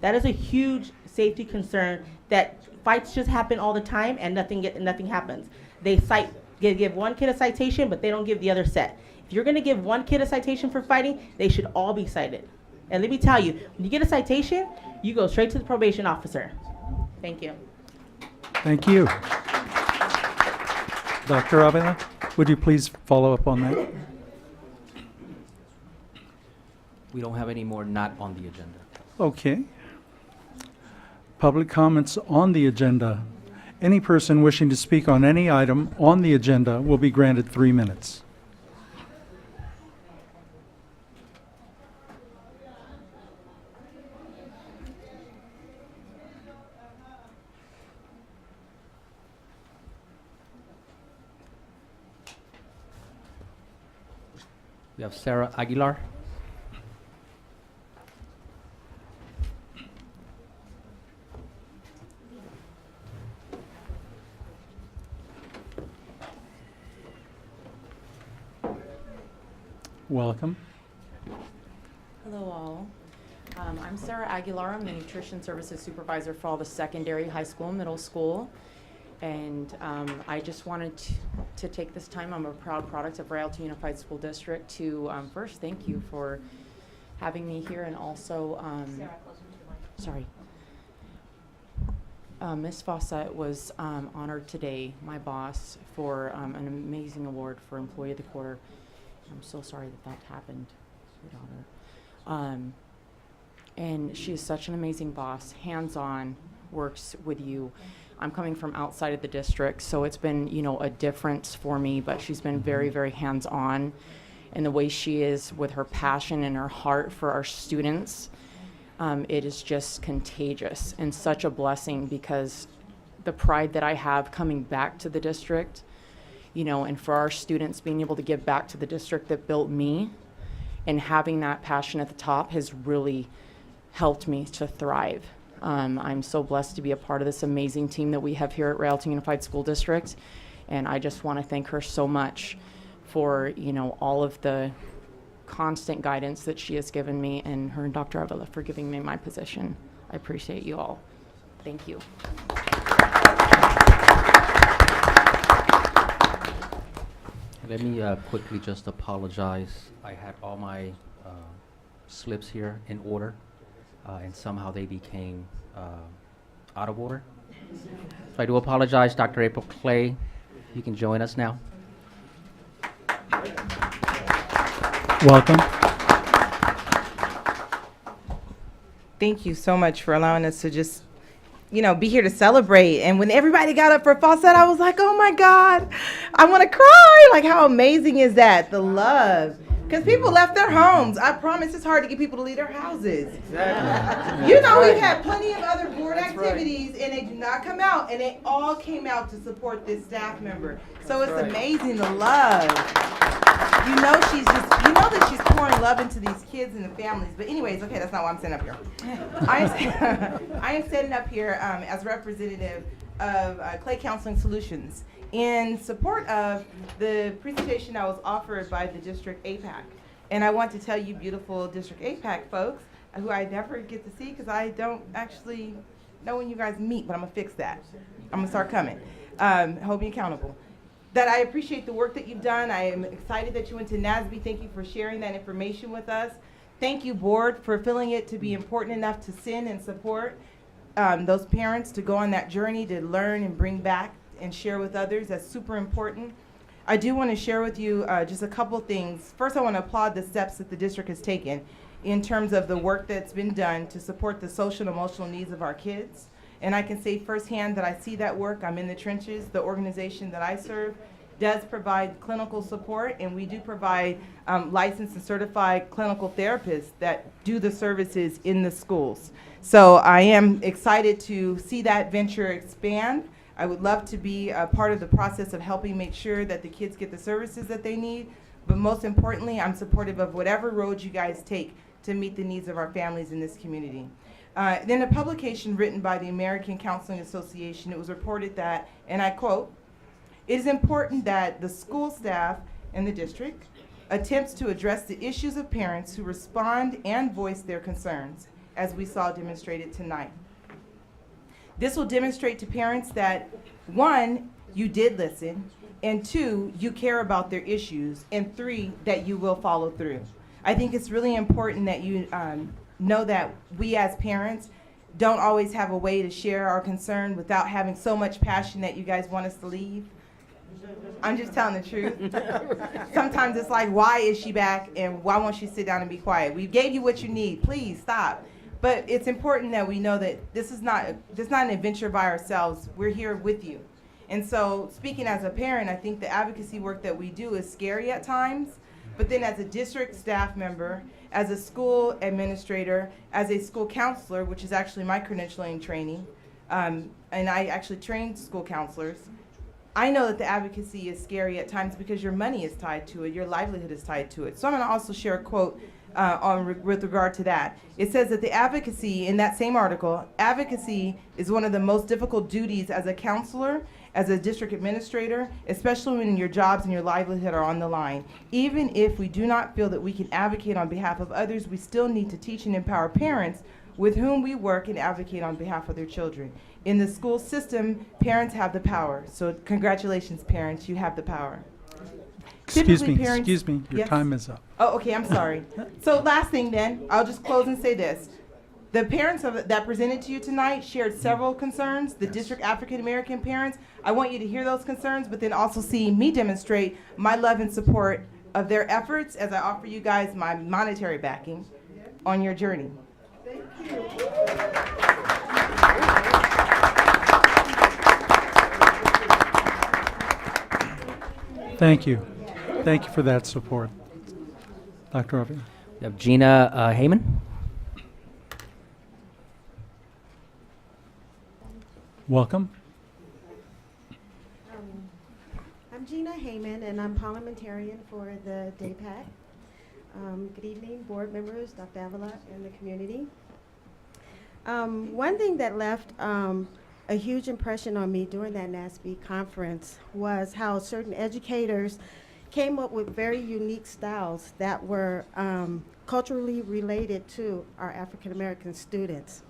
That is a huge safety concern, that fights just happen all the time and nothing happens. They give one kid a citation, but they don't give the other set. If you're gonna give one kid a citation for fighting, they should all be cited. And let me tell you, when you get a citation, you go straight to the probation officer. Thank you.
Thank you. Dr. Avila, would you please follow up on that?
We don't have any more not on the agenda.
Okay. Public comments on the agenda. Any person wishing to speak on any item on the agenda will be granted 3 minutes.
We have Sarah Aguilar.
Welcome.
Hello all. I'm Sarah Aguilar. I'm the Nutrition Services Supervisor for all the secondary, high school, and middle school. And I just wanted to take this time, I'm a proud product of Rialto Unified School District, to first thank you for having me here, and also, Ms. Fawcett was honored today, my boss, for an amazing award for Employee of the Quarter. I'm so sorry that happened to your daughter. And she is such an amazing boss, hands-on, works with you. I'm coming from outside of the district, so it's been, a difference for me, but she's been very, very hands-on. And the way she is with her passion and her heart for our students, it is just contagious and such a blessing, because the pride that I have coming back to the district, and for our students being able to give back to the district that built me, and having that passion at the top has really helped me to thrive. I'm so blessed to be a part of this amazing team that we have here at Rialto Unified School District, and I just want to thank her so much for, all of the constant guidance that she has given me, and her and Dr. Avila for giving me my position. I appreciate you all. Thank you.
Let me quickly just apologize. I had all my slips here in order, and somehow they became out of order. So I do apologize. Dr. April Clay, you can join us now.
Welcome.
Thank you so much for allowing us to just, be here to celebrate. And when everybody got up for Fawcett, I was like, oh my God, I want to cry. Like, how amazing is that? The love. Because people left their homes. I promise it's hard to get people to leave their houses.
Exactly.
We've had plenty of other board activities, and they do not come out, and they all came out to support this staff member. So it's amazing, the love. That she's pouring love into these kids and the families. But anyways, okay, that's not why I'm sitting up here. I am sitting up here as representative of Clay Counseling Solutions in support of the presentation that was offered by the District APAC. And I want to tell you beautiful District APAC folks, who I never get to see because I don't actually know when you guys meet, but I'm going to fix that. I'm going to start coming. Hold me accountable. That I appreciate the work that you've done. I am excited that you went to NASB. Thank you for sharing that information with us. Thank you, board, for feeling it to be important enough to send and support those parents to go on that journey to learn and bring back and share with others. That's super important. I do want to share with you just a couple things. First, I want to applaud the steps that the district has taken in terms of the work that's been done to support the social and emotional needs of our kids. And I can say firsthand that I see that work. I'm in the trenches. The organization that I serve
does provide clinical support, and we do provide licensed and certified clinical therapists that do the services in the schools. So I am excited to see that venture expand. I would love to be a part of the process of helping make sure that the kids get the services that they need, but most importantly, I'm supportive of whatever road you guys take to meet the needs of our families in this community. Then a publication written by the American Counseling Association, it was reported that, and I quote, "It is important that the school staff in the district attempts to address the issues of parents who respond and voice their concerns, as we saw demonstrated tonight. This will demonstrate to parents that, one, you did listen, and two, you care about their issues, and three, that you will follow through." I think it's really important that you know that we as parents don't always have a way to share our concern without having so much passion that you guys want us to leave. I'm just telling the truth. Sometimes it's like, why is she back and why won't she sit down and be quiet? We gave you what you need. Please stop. But it's important that we know that this is not an adventure by ourselves. We're here with you. And so speaking as a parent, I think the advocacy work that we do is scary at times. But then as a district staff member, as a school administrator, as a school counselor, which is actually my credentialing training, and I actually trained school counselors, I know that the advocacy is scary at times because your money is tied to it, your livelihood is tied to it. So I'm going to also share a quote with regard to that. It says that the advocacy, in that same article, advocacy is one of the most difficult duties as a counselor, as a district administrator, especially when your jobs and your livelihood are on the line. Even if we do not feel that we can advocate on behalf of others, we still need to teach and empower parents with whom we work and advocate on behalf of their children. In the school system, parents have the power. So congratulations, parents, you have the power.
Excuse
Typically,
me,
parents-
excuse me, your
Yes?
time is up.
Oh, okay, I'm sorry. So last thing then, I'll just close and say this. The parents that presented to you tonight shared several concerns, the district African American parents. I want you to hear those concerns, but then also see me demonstrate my love and support of their efforts as I offer you guys my monetary backing on your journey.
Thank you. Thank you for that support. Dr. Ravi.
We have Gina Heyman.
Welcome.
I'm Gina Heyman, and I'm parliamentarian for the DAPAC. Good evening, board members, Dr. Avila, and the community. One thing that left a huge impression on me during that NASB conference was how certain educators came up with very unique styles that were culturally related to our African American students.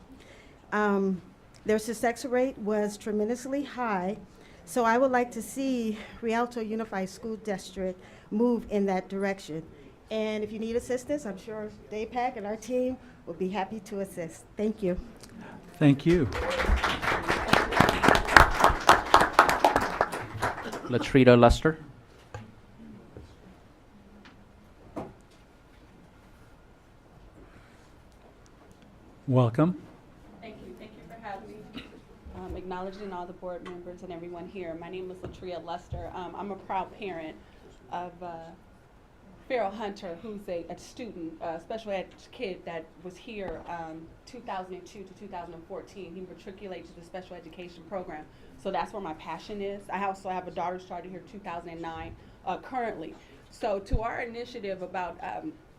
Their success rate was tremendously high, so I would like to see Rialto Unified School District move in that direction. And if you need assistance, I'm sure DAPAC and our team will be happy to assist. Thank you.
Thank you.
Latrita Luster.
Welcome.
Thank you for having me. Acknowledging all the board members and everyone here. My name is Latria Luster. I'm a proud parent of Farrell Hunter, who's a student, a special ed kid that was here 2002 to 2014. He matriculated to the special education program. So that's where my passion is. I also have a daughter who started here 2009 currently. So to our initiative about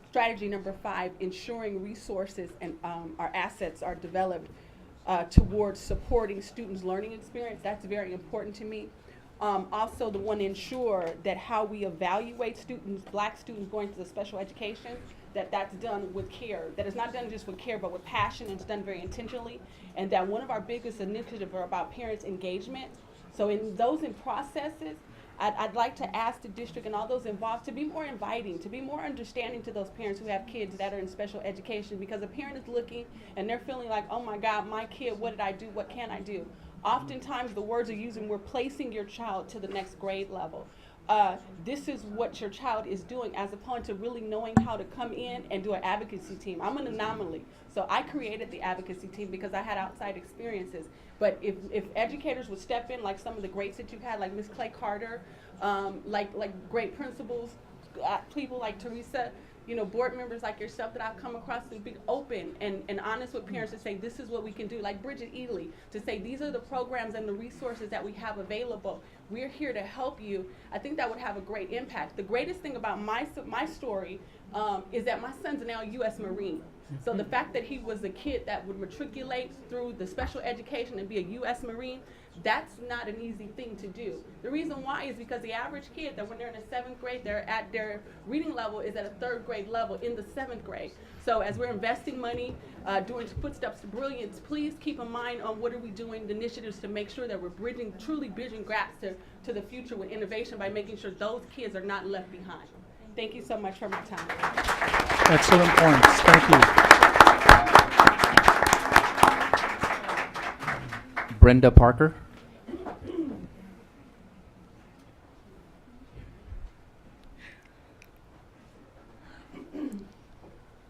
strategy number 5, ensuring resources and our assets are developed towards supporting students' learning experience, that's very important to me. Also the one ensure that how we evaluate students, black students going to the special education, that's done with care. That is not done just with care, but with passion, and it's done very intentionally. And that one of our biggest initiatives are about parents' engagement. So in those processes, I'd like to ask the district and all those involved to be more inviting, to be more understanding to those parents who have kids that are in special education, because a parent is looking and they're feeling like, oh my God, my kid, what did I do? What can I do? Oftentimes the words are used, and we're placing your child to the next grade level. this is what your child is doing, as opposed to really knowing how to come in and do an advocacy team. I'm an anomaly, so I created the advocacy team because I had outside experiences. But if educators would step in, like some of the greats that you've had, like Ms. Clay Carter, like great principals, people like Teresa, you know, board members like yourself that I've come across, to be open and honest with parents to say, this is what we can do. Like Bridget Ely, to say, these are the programs and the resources that we have available. We're here to help you. I think that would have a great impact. The greatest thing about my story is that my son's now a U.S. Marine. So the fact that he was a kid that would matriculate through the special education and be a U.S. Marine, that's not an easy thing to do. The reason why is because the average kid, that when they're in the 7th grade, they're at their reading level is at a 3rd grade level in the 7th grade. So as we're investing money, doing footsteps to brilliance, please keep in mind on what are we doing, the initiatives to make sure that we're truly bridging gaps to the future with innovation by making sure those kids are not left behind. Thank you so much for my time.
Excellent points. Thank you.
Brenda Parker.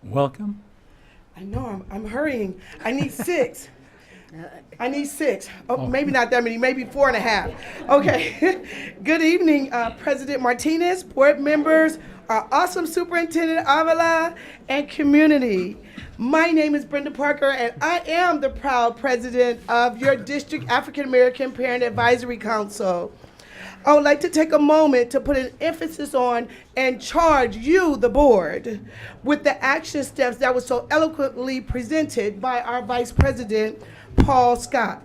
Welcome.
I know, I'm hurrying. I need 6. I need 6. Oh, maybe not that many, maybe 4.5. Okay. Good evening, President Martinez, board members, our awesome Superintendent Avila, and community. My name is Brenda Parker, and I am the proud president of your district African American Parent Advisory Council. I would like to take a moment to put an emphasis on and charge you, the board, with the action steps that were so eloquently presented by our Vice President, Paul Scott.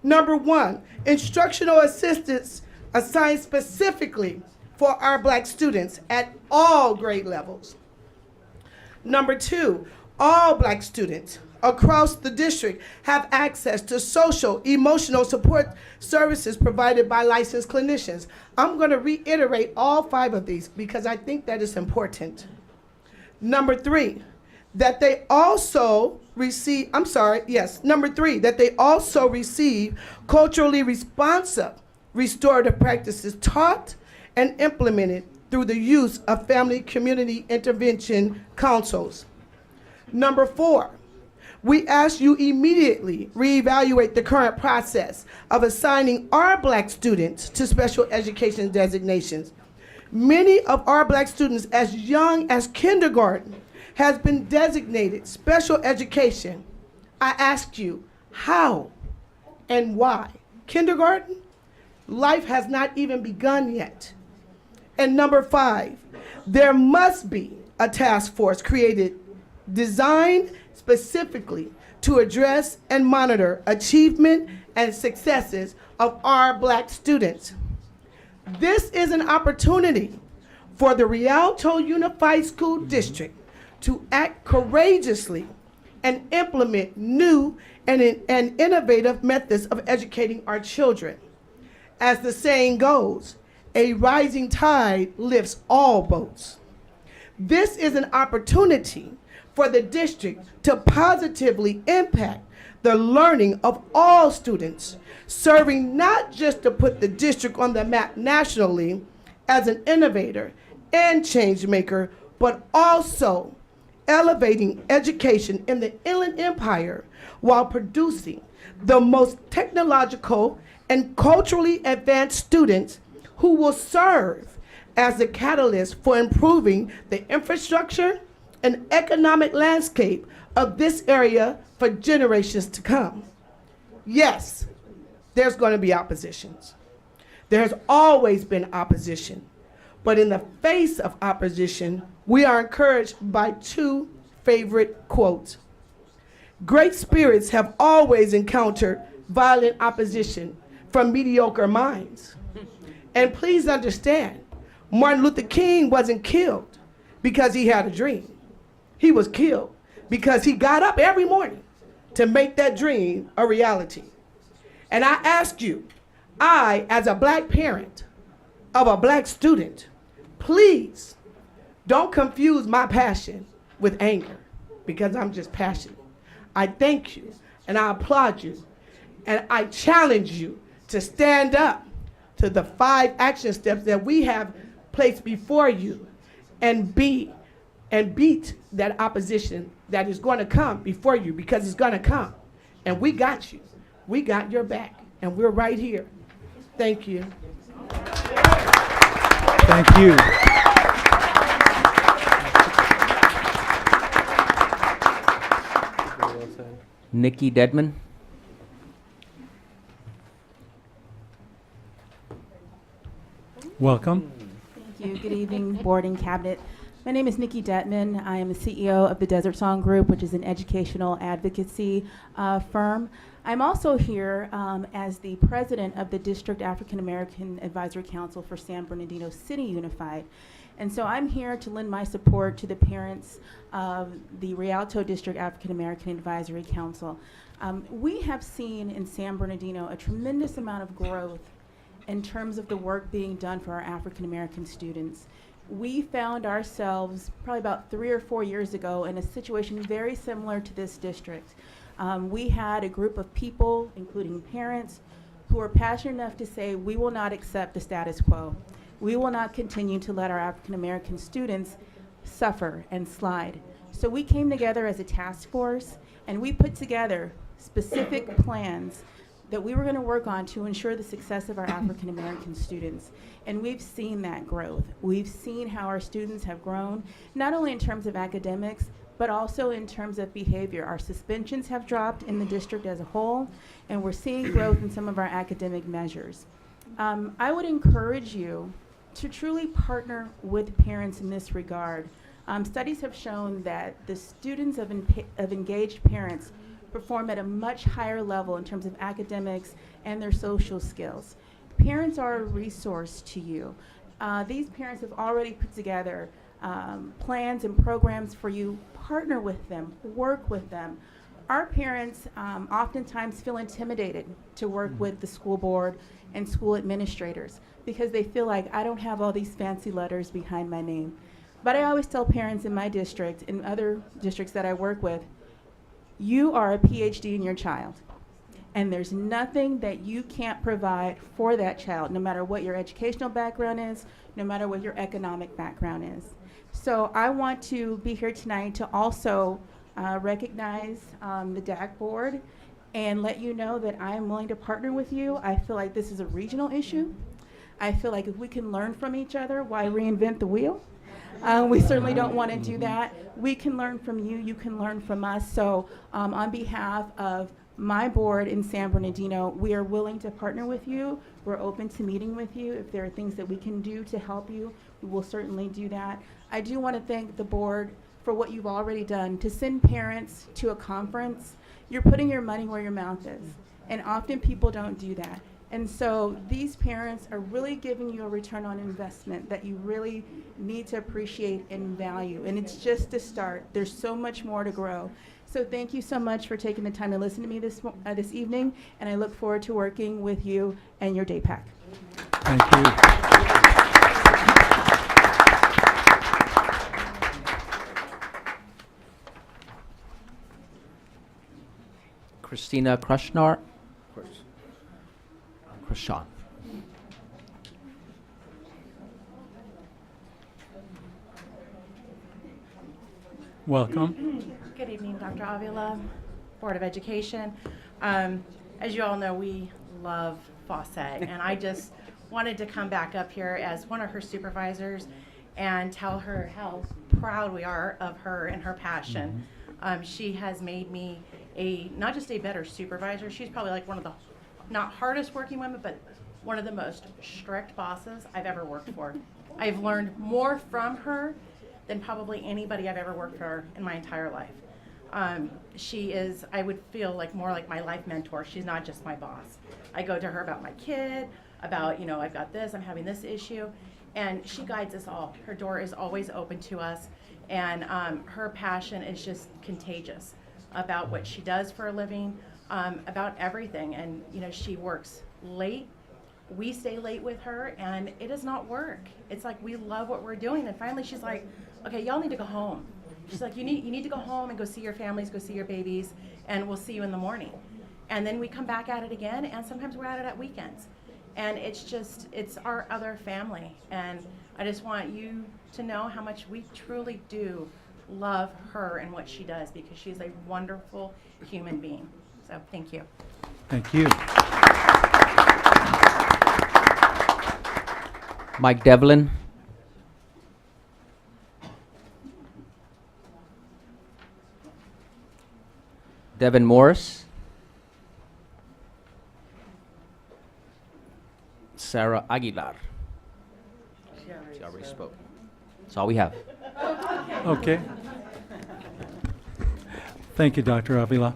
Number 1, instructional assistants assigned specifically for our Black students at all grade levels. Number 2, all Black students across the district have access to social, emotional support services provided by licensed clinicians. I'm going to reiterate all 5 of these because I think that is important. Number 3, that they also receive, number 3, that they also receive culturally responsive restorative practices taught and implemented through the use of family community intervention councils. Number 4, we ask you immediately reevaluate the current process of assigning our Black students to special education designations. Many of our Black students as young as kindergarten has been designated special education. I ask you, how and why? Kindergarten? Life has not even begun yet. And number 5, there must be a task force created, designed specifically to address and monitor achievement and successes of our Black students. This is an opportunity for the Rialto Unified School District to act courageously and implement new and innovative methods of educating our children. As the saying goes, a rising tide lifts all boats. This is an opportunity for the district to positively impact the learning of all students, serving not just to put the district on the map nationally as an innovator and change maker, but also elevating education in the Inland Empire while producing the most technological and culturally advanced students who will serve as the catalyst for improving the infrastructure and economic landscape of this area for generations to come. Yes, there's going to be oppositions. There has always been opposition. But in the face of opposition, we are encouraged by 2 favorite quotes. Great spirits have always encountered violent opposition from mediocre minds. And please understand, Martin Luther King wasn't killed because he had a dream. He was killed because he got up every morning to make that dream a reality. And I ask you, I, as a Black parent of a Black student, please don't confuse my passion with anger, because I'm just passionate. I thank you and I applaud you and I challenge you to stand up to the 5 action steps that we have placed before you and beat that opposition that is going to come before you, because it's going to come. And we got you. We got your back. And we're right here. Thank you.
Thank you.
Nikki Dedman.
Welcome.
Thank you. Good evening, board and cabinet. My name is Nikki Detman. I am the CEO of the Desert Song Group, which is an educational advocacy firm. I'm also here as the president of the District African American Advisory Council for San Bernardino City Unified. And so I'm here to lend my support to the parents of the Rialto District African American Advisory Council. We have seen in San Bernardino a tremendous amount of growth in terms of the work being done for our African American students. We found ourselves probably about 3 or 4 years ago in a situation very similar to this district. We had a group of people, including parents, who were passionate enough to say, we will not accept the status quo. We will not continue to let our African American students suffer and slide. So we came together as a task force, and we put together specific plans that we were going to work on to ensure the success of our African American students. And we've seen that growth. We've seen how our students have grown, not only in terms of academics, but also in terms of behavior. Our suspensions have dropped in the district as a whole, and we're seeing growth in some of our academic measures. I would encourage you to truly partner with parents in this regard. Studies have shown that the students of engaged parents perform at a much higher level in terms of academics and their social skills. Parents are a resource to you. These parents have already put together plans and programs for you. Partner with them, work with them. Our parents oftentimes feel intimidated to work with the school board and school administrators because they feel like, I don't have all these fancy letters behind my name. But I always tell parents in my district and other districts that I work with, you are a PhD in your child. And there's nothing that you can't provide for that child, no matter what your educational background is, no matter what your economic background is. So I want to be here tonight to also recognize the DAC board and let you know that I am willing to partner with you. I feel like this is a regional issue. I feel like if we can learn from each other, why reinvent the wheel? We certainly don't want to do that. We can learn from you, you can learn from us. So on behalf of my board in San Bernardino, we are willing to partner with you. We're open to meeting with you. If there are things that we can do to help you, we will certainly do that. I do want to thank the board for what you've already done. To send parents to a conference, you're putting your money where your mouth is. And often people don't do that. And so these parents are really giving you a return on investment that you really need to appreciate and value. And it's just a start. There's so much more to grow. So thank you so much for taking the time to listen to me this evening, and I look forward to working with you and your day pack.
Thank you.
Christina Krishnar. Krishan.
Welcome.
Good evening, Dr. Avila, Board of Education. As you all know, we love Fawcett, and I just wanted to come back up here as one of her supervisors and tell her how proud we are of her and her passion. She has made me not just a better supervisor, she's probably like one of the not hardest working women, but one of the most strict bosses I've ever worked for. I've learned more from her than probably anybody I've ever worked for in my entire life. She is, I would feel like more like my life mentor. She's not just my boss. I go to her about my kid, about, I've got this, I'm having this issue, and she guides us all. Her door is always open to us, and her passion is just contagious about what she does for a living, about everything. And she works late. We stay late with her, and it does not work. It's like we love what we're doing, and finally she's like, okay, y'all need to go home. She's like, you need to go home and go see your families, go see your babies, and we'll see you in the morning. And then we come back at it again, and sometimes we're at it at weekends. And it's our other family. And I just want you to know how much we truly do love her and what she does, because she's a wonderful human being. So thank you.
Thank you.
Mike Devlin. Devin Morris. Sarah Aguilar. She already spoke. That's all we have.
Okay. Thank you, Dr. Avila.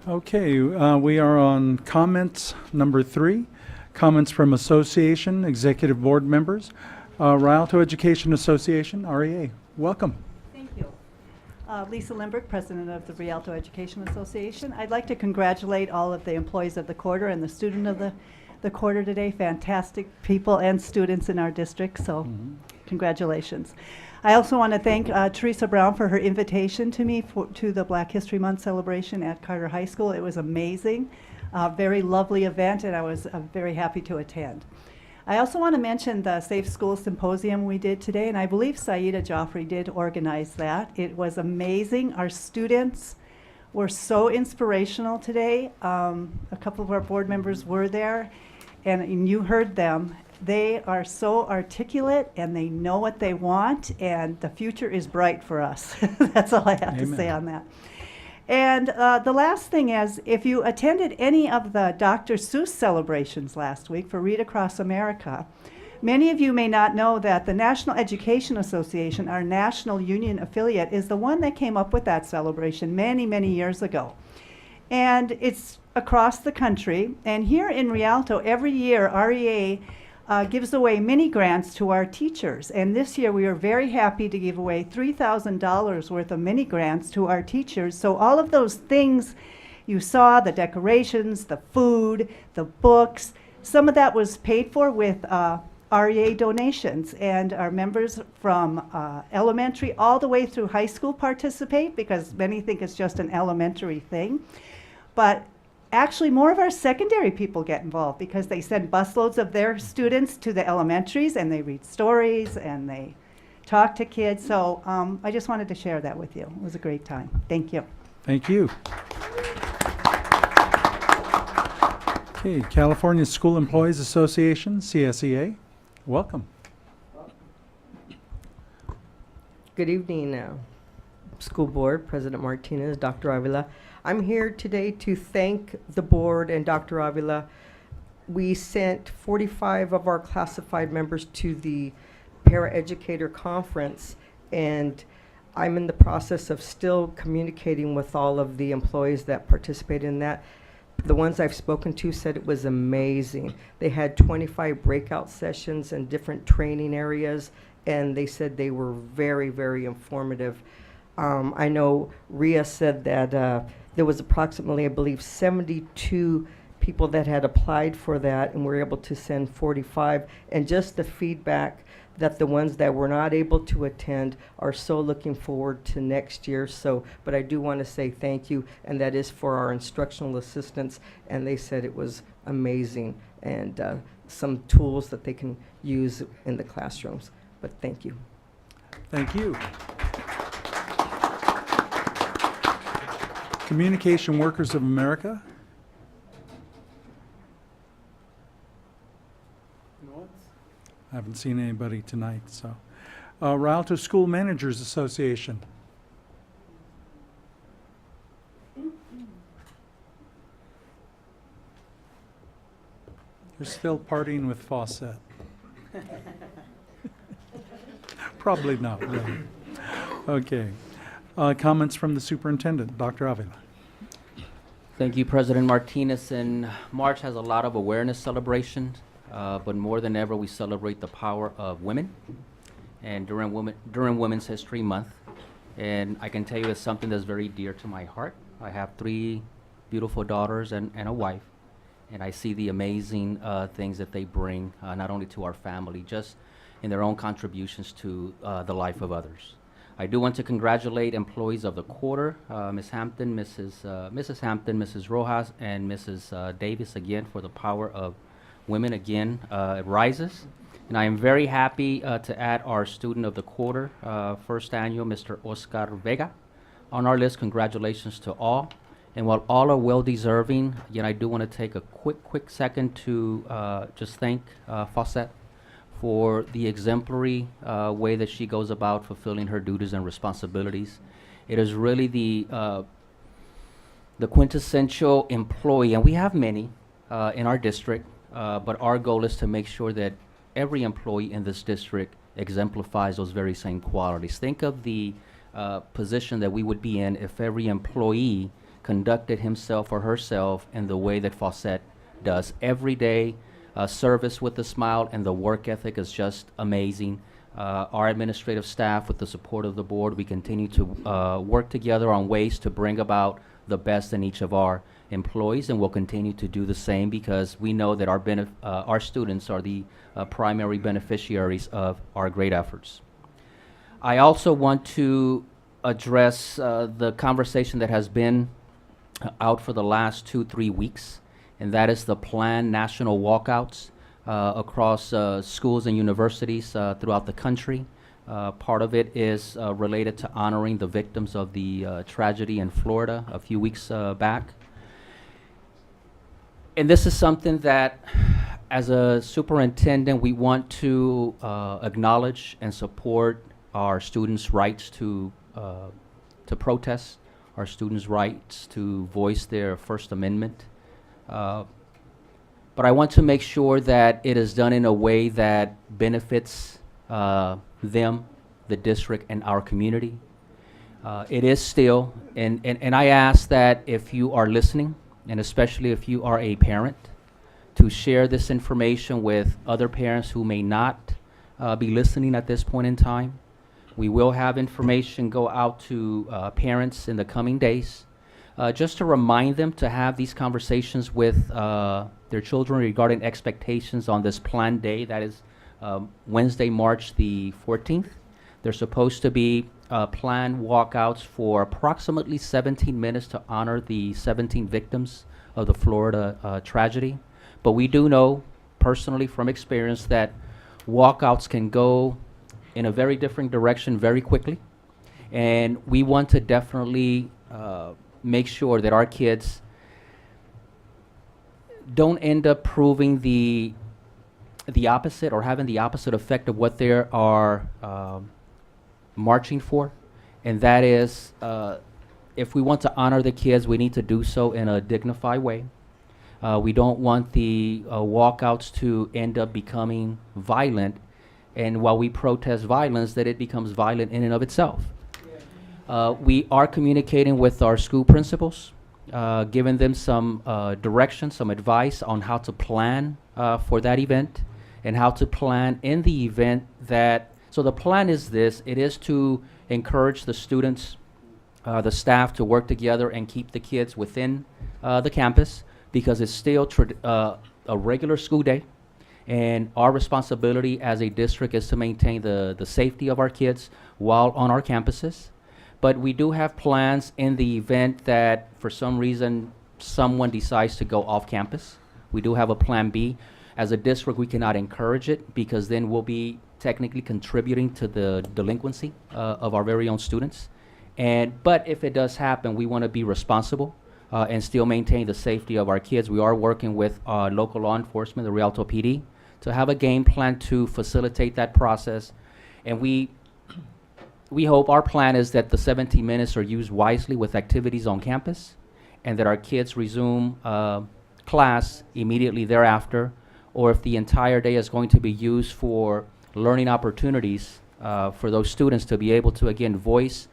Okay, we are on comments number 3. Comments from association, executive board members. Rialto Education Association, REA, welcome.
Thank you. Lisa Limbrick, president of the Rialto Education Association. I'd like to congratulate all of the employees of the quarter and the student of the quarter today. Fantastic people and students in our district, so congratulations. I also want to thank Teresa Brown for her invitation to me to the Black History Month celebration at Carter High School. It was amazing, very lovely event, and I was very happy to attend. I also want to mention the Safe Schools Symposium we did today, and I believe Saida Joffrey did organize that. It was amazing. Our students were so inspirational today. A couple of our board members were there, and you heard them. They are so articulate, and they know what they want, and the future is bright for us. That's all I have to say on that. And the last thing is, if you attended any of the Dr. Seuss celebrations last week for Read Across America, many of you may not know that the National Education Association, our national union affiliate, is the one that came up with that celebration many, many years ago. And it's across the country. And here in Rialto, every year, REA gives away mini grants to our teachers. And this year we are very happy to give away $3,000 worth of mini grants to our teachers. So all of those things you saw, the decorations, the food, the books, some of that was paid for with REA donations. And our members from elementary all the way through high school participate, because many think it's just an elementary thing. But actually, more of our secondary people get involved, because they send busloads of their students to the elementaries, and they read stories, and they talk to kids. So I just wanted to share that with you. It was a great time. Thank you.
Thank you. Okay, California School Employees Association, CSEA, welcome.
Good evening, School Board, President Martinez, Dr. Avila. I'm here today to thank the board and Dr. Avila. We sent 45 of our classified members to the Paraeducator Conference, and I'm in the process of still communicating with all of the employees that participated in that. The ones I've spoken to said it was amazing. They had 25 breakout sessions in different training areas, and they said they were very, very informative. I know Ria said that there was approximately, I believe, 72 people that had applied for that, and we were able to send 45. And just the feedback that the ones that were not able to attend are so looking forward to next year. So, but I do want to say thank you, and that is for our instructional assistants, and they said it was amazing, and some tools that they can use in the classrooms. But thank you.
Thank you. Communication Workers of America. I haven't seen anybody tonight, so. Rialto School Managers Association. You're still partying with Fawcett. Probably not, really. Okay. Comments from the superintendent, Dr. Avila.
Thank you, President Martinez. And March has a lot of awareness celebrations, but more than ever, we celebrate the power of women, and during Women's History Month. And I can tell you it's something that's very dear to my heart. I have 3 beautiful daughters and a wife, and I see the amazing things that they bring, not only to our family, just in their own contributions to the life of others. I do want to congratulate employees of the quarter, Ms. Hampton, Mrs. Hampton, Mrs. Rojas, and Mrs. Davis again for the power of women again. It rises. And I am very happy to add our student of the quarter, first annual, Mr. Oscar Vega, on our list. Congratulations to all. And while all are well deserving, again, I do want to take a quick second to just thank Fawcett for the exemplary way that she goes about fulfilling her duties and responsibilities. It is really the quintessential employee, and we have many in our district, but our goal is to make sure that every employee in this district exemplifies those very same qualities. Think of the position that we would be in if every employee conducted himself or herself in the way that Fawcett does. Every day, service with a smile, and the work ethic is just amazing. Our administrative staff, with the support of the board, we continue to work together on ways to bring about the best in each of our employees, and we'll continue to do the same because we know that our students are the primary beneficiaries of our great efforts. I also want to address the conversation that has been out for the last 2-3 weeks, and that is the planned national walkouts across schools and universities throughout the country. Part of it is related to honoring the victims of the tragedy in Florida a few weeks back. And this is something that, as a superintendent, we want to acknowledge and support our students' rights to protest, our students' rights to voice their First Amendment. But I want to make sure that it is done in a way that benefits them, the district, and our community. It is still, and I ask that if you are listening, and especially if you are a parent, to share this information with other parents who may not be listening at this point in time. We will have information go out to parents in the coming days, just to remind them to have these conversations with their children regarding expectations on this planned day. That is Wednesday, March the 14th. There's supposed to be planned walkouts for approximately 17 minutes to honor the 17 victims of the Florida tragedy. But we do know personally from experience that walkouts can go in a very different direction very quickly. And we want to definitely make sure that our kids don't end up proving the opposite or having the opposite effect of what they are marching for. And that is, if we want to honor the kids, we need to do so in a dignified way. We don't want the walkouts to end up becoming violent, and while we protest violence, that it becomes violent in and of itself. We are communicating with our school principals, giving them some direction, some advice on how to plan for that event and how to plan in the event that, so the plan is this, it is to encourage the students, the staff to work together and keep the kids within the campus because it's still a regular school day. And our responsibility as a district is to maintain the safety of our kids while on our campuses. But we do have plans in the event that for some reason someone decides to go off campus. We do have a plan B. As a district, we cannot encourage it because then we'll be technically contributing to the delinquency of our very own students. But if it does happen, we want to be responsible and still maintain the safety of our kids. We are working with local law enforcement, the Rialto PD, to have a game plan to facilitate that process. And we hope, our plan is that the 17 minutes are used wisely with activities on campus and that our kids resume class immediately thereafter, or if the entire day is going to be used for learning opportunities for those students to be able to, again, voice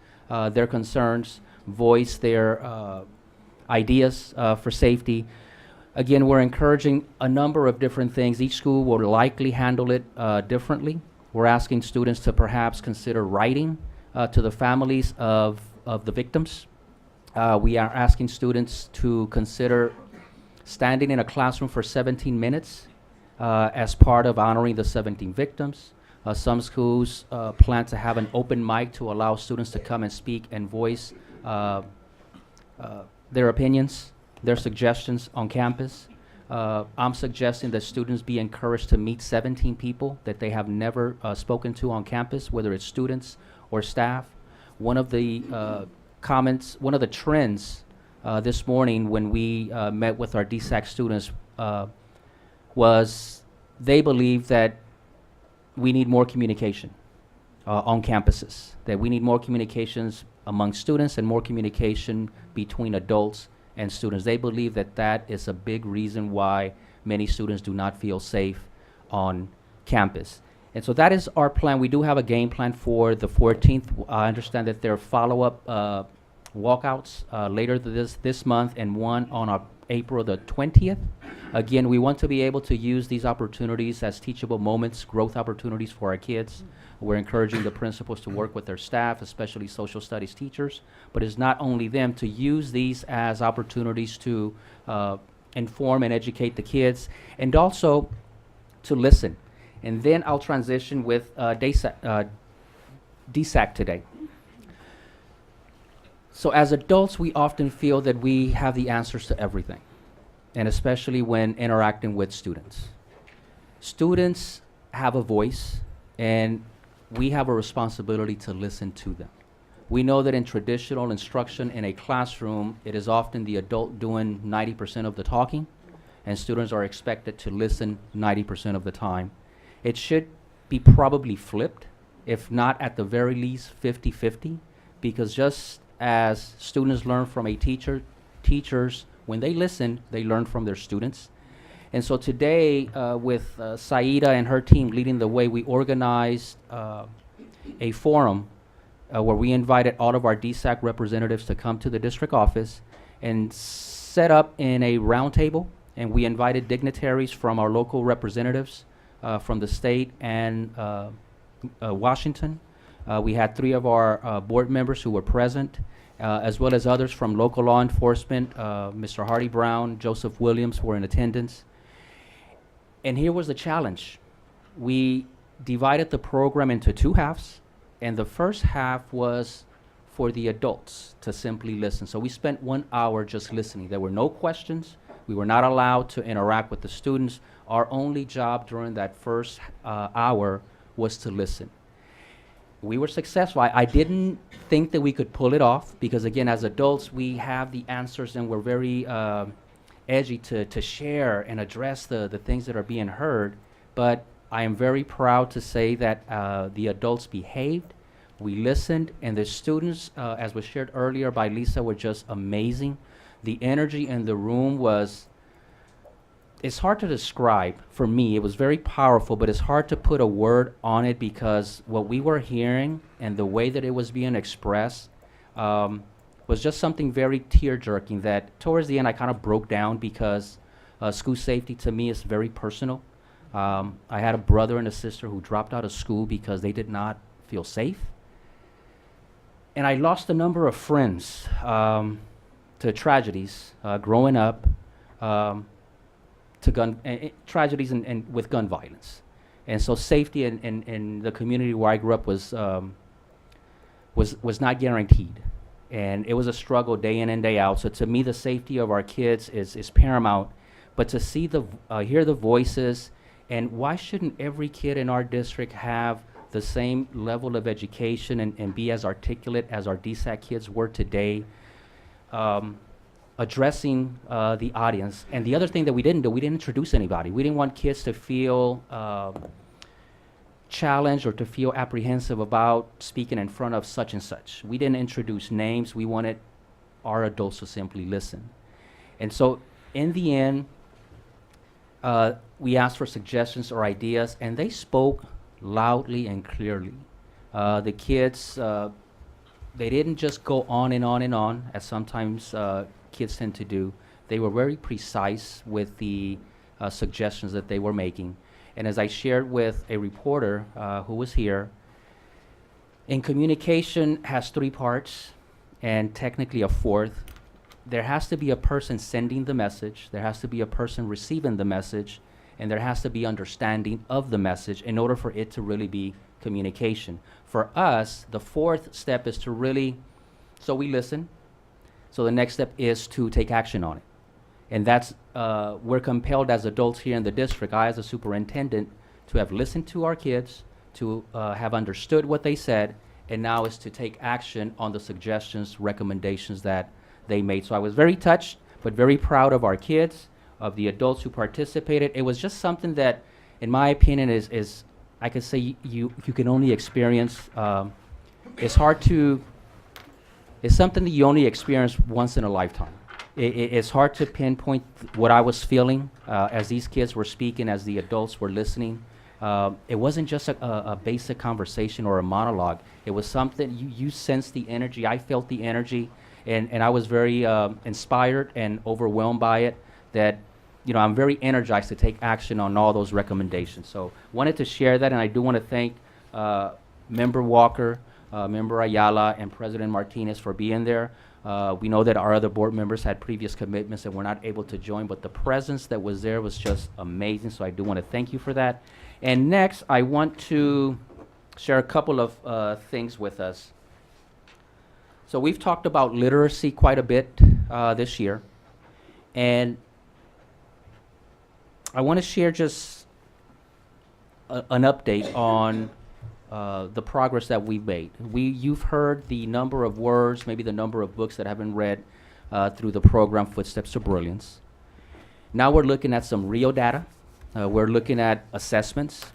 their concerns, voice their ideas for safety. Again, we're encouraging a number of different things. Each school will likely handle it differently. We're asking students to perhaps consider writing to the families of the victims. We are asking students to consider standing in a classroom for 17 minutes as part of honoring the 17 victims. Some schools plan to have an open mic to allow students to come and speak and voice their opinions, their suggestions on campus. I'm suggesting that students be encouraged to meet 17 people that they have never spoken to on campus, whether it's students or staff. One of the one of the trends this morning when we met with our DSAC students was they believe that we need more communication on campuses, that we need more communications among students and more communication between adults and students. They believe that that is a big reason why many students do not feel safe on campus. And so that is our plan. We do have a game plan for the 14th. I understand that there are follow-up walkouts later this month and one on April the 20th. Again, we want to be able to use these opportunities as teachable moments, growth opportunities for our kids. We're encouraging the principals to work with their staff, especially social studies teachers, but it's not only them, to use these as opportunities to inform and educate the kids, and also to listen. And then I'll transition with DSAC today. So as adults, we often feel that we have the answers to everything, and especially when interacting with students. Students have a voice, and we have a responsibility to listen to them. We know that in traditional instruction in a classroom, it is often the adult doing 90% of the talking, and students are expected to listen 90% of the time. It should be probably flipped, if not at the very least 50-50, because just as students learn from a teacher, teachers, when they listen, they learn from their students. And so today, with Saida and her team leading the way, we organized a forum where we invited all of our DSAC representatives to come to the district office and set up in a round table. And we invited dignitaries from our local representatives from the state and Washington. We had 3 of our board members who were present, as well as others from local law enforcement. Mr. Hardy Brown, Joseph Williams were in attendance. And here was the challenge. We divided the program into 2 halves, and the first half was for the adults to simply listen. So we spent 1 hour just listening. There were no questions. We were not allowed to interact with the students. Our only job during that first hour was to listen. We were successful. I didn't think that we could pull it off because, again, as adults, we have the answers and we're very edgy to share and address the things that are being heard. But I am very proud to say that the adults behaved, we listened, and the students, as was shared earlier by Lisa, were just amazing. The energy in the room was, it's hard to describe for me. It was very powerful, but it's hard to put a word on it because what we were hearing and the way that it was being expressed was just something very tear-jerking that towards the end I kind of broke down because school safety to me is very personal. I had a brother and a sister who dropped out of school because they did not feel safe. And I lost a number of friends to tragedies growing up, to gun tragedies and with gun violence. And so safety in the community where I grew up was not guaranteed. And it was a struggle day in and day out. So to me, the safety of our kids is paramount. But to see hear the voices, and why shouldn't every kid in our district have the same level of education and be as articulate as our DSAC kids were today, addressing the audience. And the other thing that we didn't do, we didn't introduce anybody. We didn't want kids to feel challenged or to feel apprehensive about speaking in front of such and such. We didn't introduce names. We wanted our adults to simply listen. And so in the end, we asked for suggestions or ideas, and they spoke loudly and clearly. The kids, they didn't just go on and on and on, as sometimes kids tend to do. They were very precise with the suggestions that they were making. And as I shared with a reporter who was here, in communication has 3 parts and technically a 4th. There has to be a person sending the message, there has to be a person receiving the message, and there has to be understanding of the message in order for it to really be communication. For us, the fourth step is to really, so we listen. So the next step is to take action on it. And that's, we're compelled as adults here in the district, I as a superintendent, to have listened to our kids, to have understood what they said, and now is to take action on the suggestions, recommendations that they made. So I was very touched, but very proud of our kids, of the adults who participated. It was just something that, in my opinion, is I could say you can only experience. It's hard to, it's something that you only experience once in a lifetime. It's hard to pinpoint what I was feeling as these kids were speaking, as the adults were listening. It wasn't just a basic conversation or a monologue. It was something, you sensed the energy. I felt the energy, and I was very inspired and overwhelmed by it, that, you know, I'm very energized to take action on all those recommendations. So wanted to share that, and I do want to thank Member Walker, Member Ayala, and President Martinez for being there. We know that our other board members had previous commitments and were not able to join, but the presence that was there was just amazing, so I do want to thank you for that. And next, I want to share a couple of things with us. So we've talked about literacy quite a bit this year, and I want to share just an update on the progress that we've made. You've heard the number of words, maybe the number of books that have been read through the program Footsteps to Brilliance. Now we're looking at some real data. We're looking at assessments.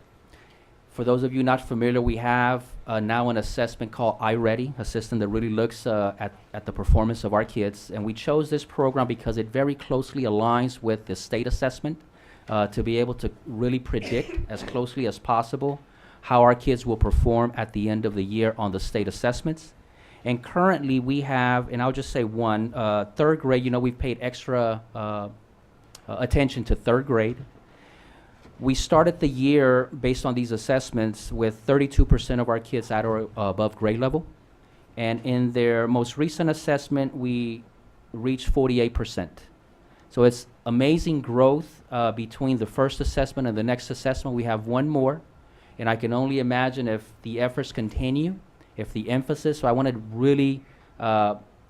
For those of you not familiar, we have now an assessment called iReady, a system that really looks at the performance of our kids. And we chose this program because it very closely aligns with the state assessment to be able to really predict as closely as possible how our kids will perform at the end of the year on the state assessments. And currently we have, and I'll just say one, third grade, you know, we've paid extra attention to third grade. We started the year based on these assessments with 32% of our kids at or above grade level. And in their most recent assessment, we reached 48%. So it's amazing growth between the first assessment and the next assessment. We have one more. And I can only imagine if the efforts continue, if the emphasis, so I want to really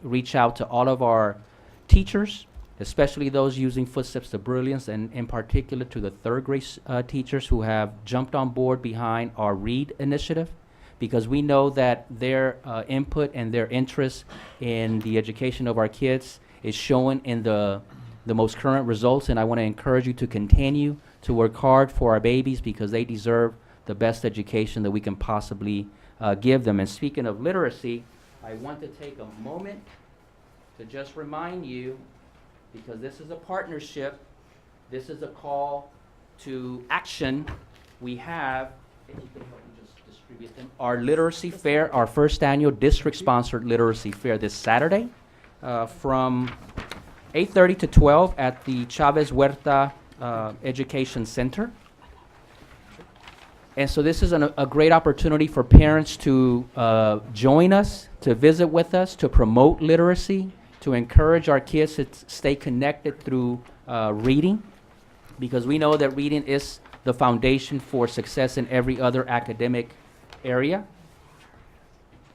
reach out to all of our teachers, especially those using Footsteps to Brilliance, and in particular to the third grade teachers who have jumped on board behind our READ initiative, because we know that their input and their interest in the education of our kids is shown in the most current results. And I want to encourage you to continue to work hard for our babies, because they deserve the best education that we can possibly give them. And speaking of literacy, I want to take a moment to just remind you, because this is a partnership, this is a call to action. We have, if you can help me just distribute them, our literacy fair, our first annual district-sponsored literacy fair this Saturday from 8:30 to 12 at the Chavez Huerta Education Center. And so this is a great opportunity for parents to join us, to visit with us, to promote literacy, to encourage our kids to stay connected through reading, because we know that reading is the foundation for success in every other academic area.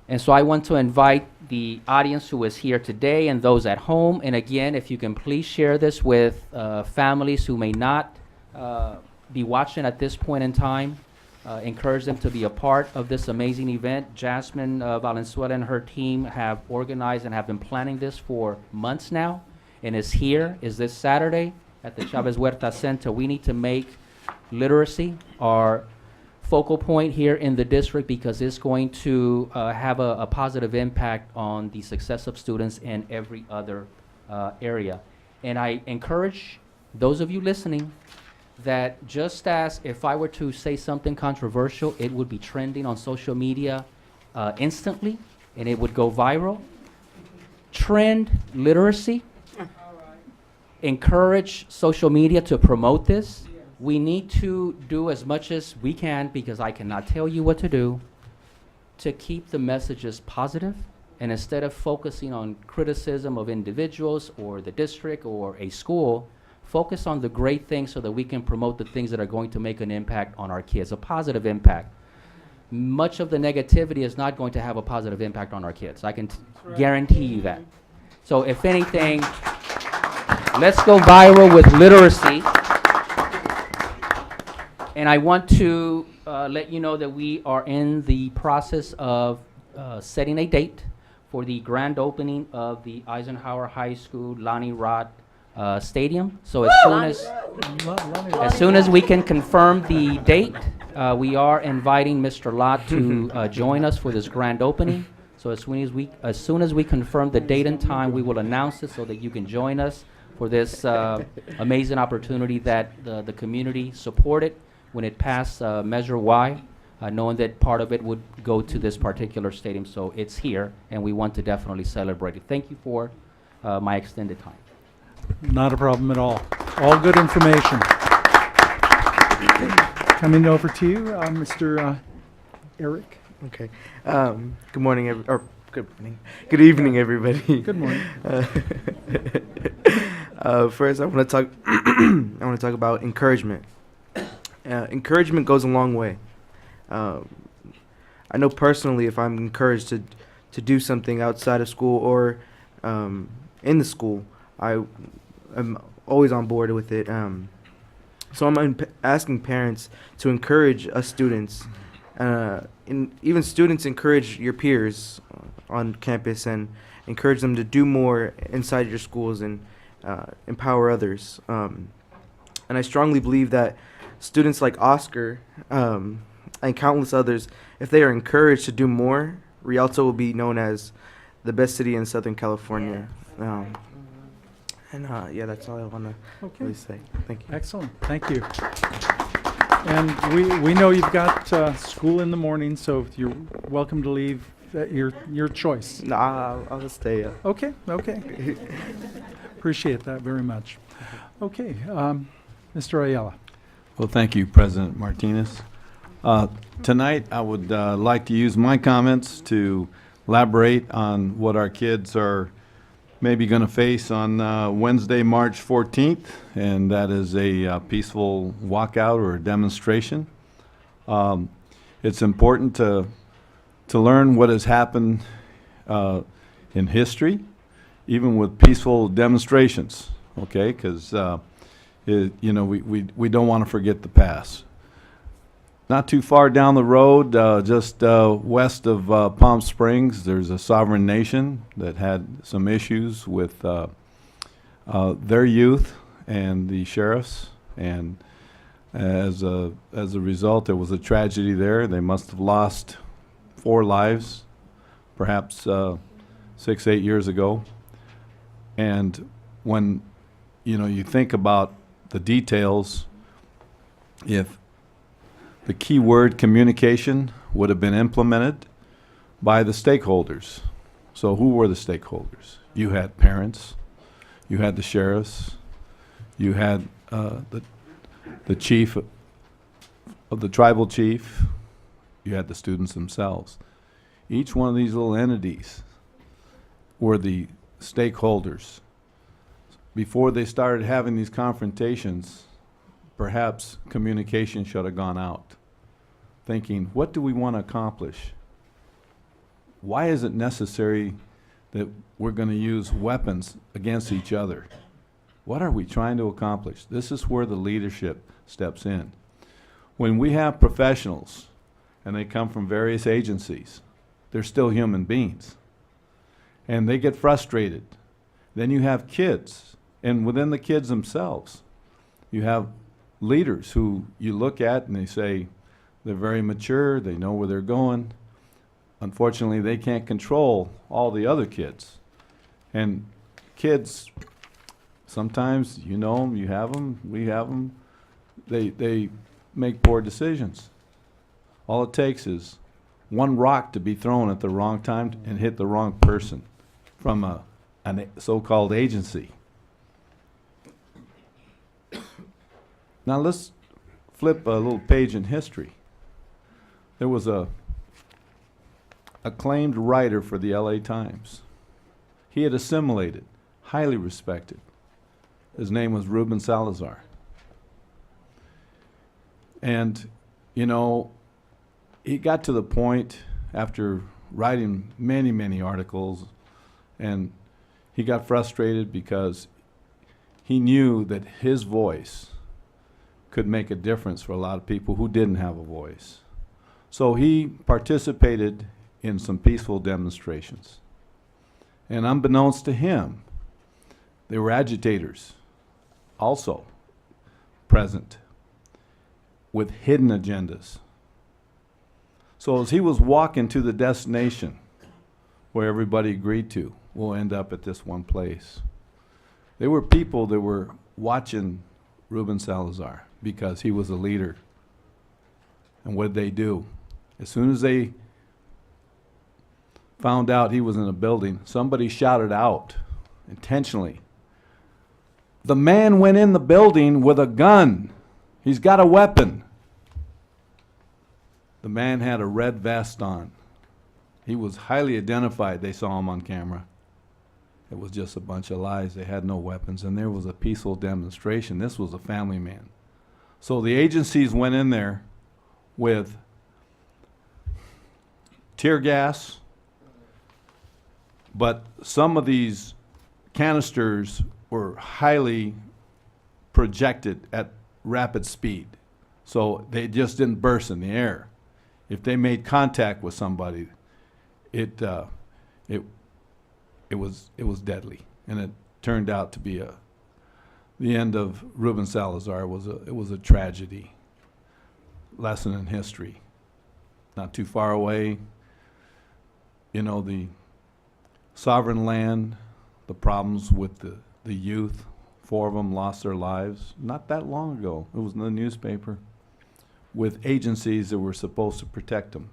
And so I want to invite the audience who is here today and those at home, and again, if you can please share this with families who may not be watching at this point in time. Encourage them to be a part of this amazing event. Jasmine Valenzuela and her team have organized and have been planning this for months now, and is this Saturday at the Chavez Huerta Center. We need to make literacy our focal point here in the district, because it's going to have a positive impact on the success of students in every other area. And I encourage those of you listening that just as if I were to say something controversial, it would be trending on social media instantly, and it would go viral. Trend literacy. Encourage social media to promote this. We need to do as much as we can, because I cannot tell you what to do, to keep the messages positive, and instead of focusing on criticism of individuals or the district or a school, Focus on the great things so that we can promote the things that are going to make an impact on our kids, a positive impact. Much of the negativity is not going to have a positive impact on our kids. I can guarantee you that. So if anything, let's go viral with literacy. And I want to let you know that we are in the process of setting a date for the grand opening of the Eisenhower High School Lonnie Rod Stadium. So as soon as we can confirm the date, we are inviting Mr. Lott to join us for this grand opening. So as soon as we confirm the date and time, we will announce it so that you can join us for this amazing opportunity that the community supported when it passed Measure Y, knowing that part of it would go to this particular stadium. So it's here, and we want to definitely celebrate it. Thank you for my extended time.
Not a problem at all. All good information. Coming over to you, Mr. Eric.
Okay. Good morning, good morning. Good evening, everybody.
Good morning.
First, I want to talk. I want to talk about encouragement. Encouragement goes a long way. I know personally, if I'm encouraged to do something outside of school or in the school, I'm always on board with it. So I'm asking parents to encourage us students, and even students encourage your peers on campus and encourage them to do more inside your schools and empower others. And I strongly believe that students like Oscar and countless others, if they are encouraged to do more, Rialto will be known as the best city in Southern California. Yeah, that's all I want to really say. Thank you.
Excellent. Thank you. And we know you've got school in the morning, so you're welcome to leave at your choice.
No, I'll just stay.
Okay. Appreciate that very much. Okay, Mr. Ayala.
Well, thank you, President Martinez. Tonight, I would like to use my comments to elaborate on what our kids are maybe going to face on Wednesday, March 14th, and that is a peaceful walkout or a demonstration. It's important to learn what has happened in history, even with peaceful demonstrations, okay? Because we don't want to forget the past. Not too far down the road, just west of Palm Springs, there's a sovereign nation that had some issues with their youth and the sheriffs, and as a result, there was a tragedy there. They must have lost 4 lives, perhaps 6-8 years ago. And when you think about the details, if the key word communication would have been implemented by the stakeholders. So who were the stakeholders? You had parents, you had the sheriffs, you had the chief of the tribal chief, you had the students themselves. Each one of these little entities were the stakeholders. Before they started having these confrontations, perhaps communication should have gone out. Thinking, what do we want to accomplish? Why is it necessary that we're going to use weapons against each other? What are we trying to accomplish? This is where the leadership steps in. When we have professionals, and they come from various agencies, they're still human beings. And they get frustrated. Then you have kids, and within the kids themselves, you have leaders who you look at and they say, they're very mature, they know where they're going. Unfortunately, they can't control all the other kids. And kids, sometimes you know them, you have them, we have them, they make poor decisions. All it takes is one rock to be thrown at the wrong time and hit the wrong person from a so-called agency. Now let's flip a little page in history. There was a acclaimed writer for the LA Times. He had assimilated, highly respected, His name was Ruben Salazar. And, you know, he got to the point after writing many, many articles, and he got frustrated because he knew that his voice could make a difference for a lot of people who didn't have a voice. So he participated in some peaceful demonstrations. And unbeknownst to him, there were agitators also present with hidden agendas. So as he was walking to the destination where everybody agreed to, we'll end up at this one place, there were people that were watching Ruben Salazar because he was a leader. And what did they do? As soon as they found out he was in a building, somebody shouted out intentionally, "The man went in the building with a gun. He's got a weapon." The man had a red vest on. He was highly identified. They saw him on camera. It was just a bunch of lies. They had no weapons, and there was a peaceful demonstration. This was a family man. So the agencies went in there with tear gas, but some of these canisters were highly projected at rapid speed. So they just didn't burst in the air. If they made contact with somebody, it was deadly, and it turned out to be the end of Ruben Salazar was a tragedy. Lesson in history. Not too far away, you know, the sovereign land, the problems with the youth. 4 of them lost their lives not that long ago. It was in the newspaper, with agencies that were supposed to protect them.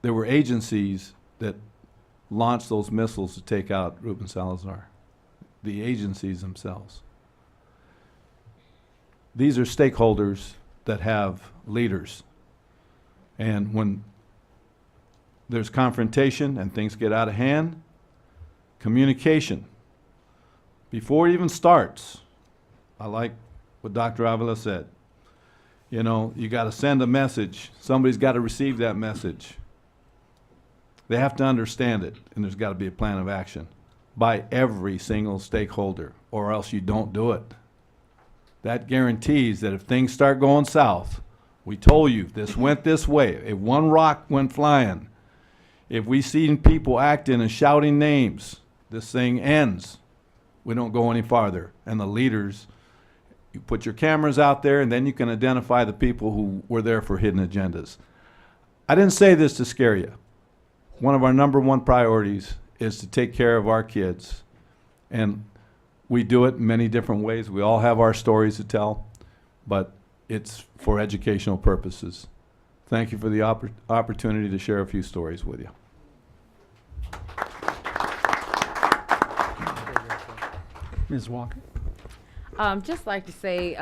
There were agencies that launched those missiles to take out Ruben Salazar, the agencies themselves. These are stakeholders that have leaders. And when there's confrontation and things get out of hand, communication. Before it even starts, I like what Dr. Avila said. You know, you got to send a message. Somebody's got to receive that message. They have to understand it, and there's got to be a plan of action by every single stakeholder, or else you don't do it. That guarantees that if things start going south, we told you this went this way. If one rock went flying, if we see people acting and shouting names, this thing ends. We don't go any farther. And the leaders, you put your cameras out there, and then you can identify the people who were there for hidden agendas. I didn't say this to scare you. One of our #1 priorities is to take care of our kids. And we do it in many different ways. We all have our stories to tell, but it's for educational purposes. Thank you for the opportunity to share a few stories with you.
Ms. Walker.
Just like to say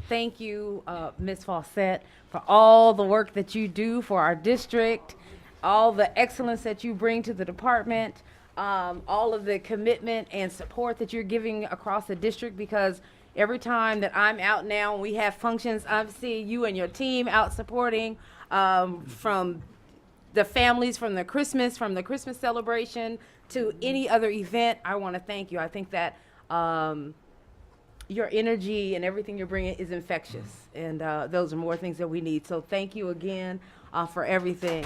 thank you, Ms. Fawcett, for all the work that you do for our district, all the excellence that you bring to the department, all of the commitment and support that you're giving across the district, because every time that I'm out now and we have functions, I'm seeing you and your team out supporting from the families, from the Christmas celebration to any other event. I want to thank you. I think that your energy and everything you're bringing is infectious, and those are more things that we need. So thank you again for everything.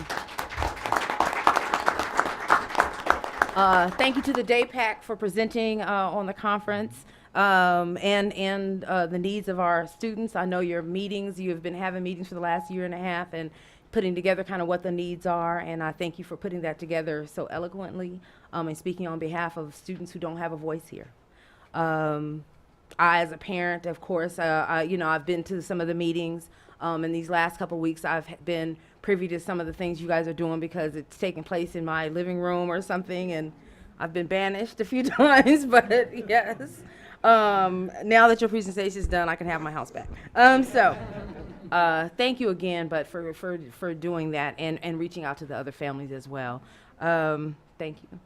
Thank you to the DAPAC for presenting on the conference and the needs of our students. I know your meetings, you have been having meetings for the last year and a half and putting together kind of what the needs are, and I thank you for putting that together so eloquently and speaking on behalf of students who don't have a voice here. I, as a parent, of course, I've been to some of the meetings. In these last couple of weeks, I've been privy to some of the things you guys are doing because it's taking place in my living room or something, and I've been banished a few times, but yes. Now that your presentation is done, I can have my house back. Thank you again, but for doing that and reaching out to the other families as well. Thank you.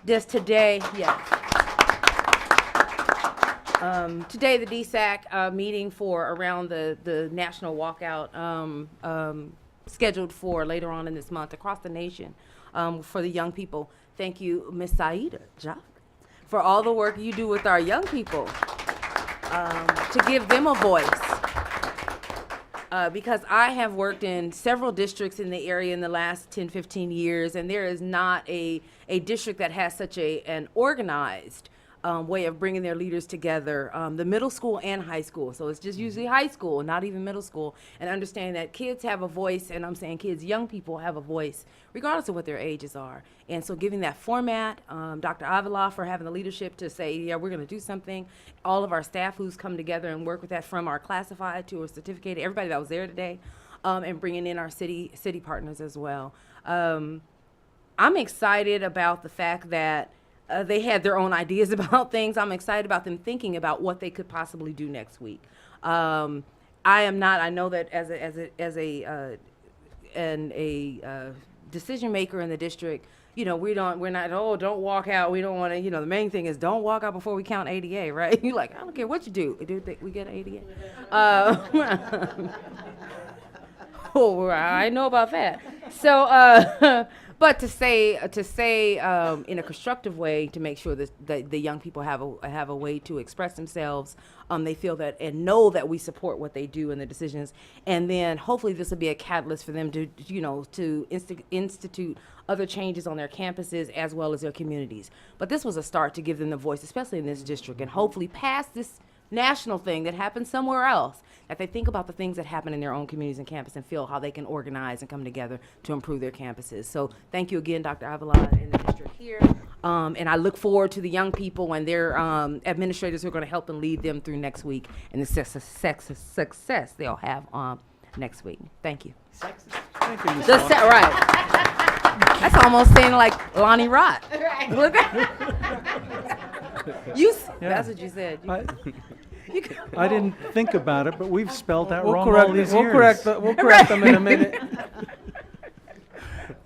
Just today, yes. Today, the DSAC meeting for around the national walkout scheduled for later on in this month across the nation for the young people. Thank you, Ms. Saida Jacques, for all the work you do with our young people to give them a voice. Because I have worked in several districts in the area in the last 10, 15 years, and there is not a district that has such an organized way of bringing their leaders together, the middle school and high school. So it's just usually high school, not even middle school, and understanding that kids have a voice, and I'm saying kids, young people have a voice, regardless of what their ages are. And so giving that format, Dr. Avila for having the leadership to say, yeah, we're gonna do something. All of our staff who's come together and work with that, from our classified to our certificated, everybody that was there today, and bringing in our city partners as well. I'm excited about the fact that they had their own ideas about things. I'm excited about them thinking about what they could possibly do next week. I know that as a decision maker in the district, we're not, don't walk out. We don't want to, the main thing is don't walk out before we count ADA, right? You're like, I don't care what you do. Do you think we get ADA? Oh, I know about that. So, but to say in a constructive way, to make sure that the young people have a way to express themselves, they feel that and know that we support what they do and the decisions, and then hopefully this will be a catalyst for them to institute other changes on their campuses as well as their communities. But this was a start to give them the voice, especially in this district, and hopefully past this national thing that happens somewhere else, that they think about the things that happen in their own communities and campus and feel how they can organize and come together to improve their campuses. So thank you again, Dr. Avila, and the district here. And I look forward to the young people and their administrators who are going to help and lead them through next week and the success they'll have next week. Thank you.
Thank you, Ms.
Right. That's almost saying like Lonnie Rott.
Right.
Look at That's what you said.
I didn't think about it, but we've spelled that wrong
correct
all these
we'll
years.
We'll correct them in a minute.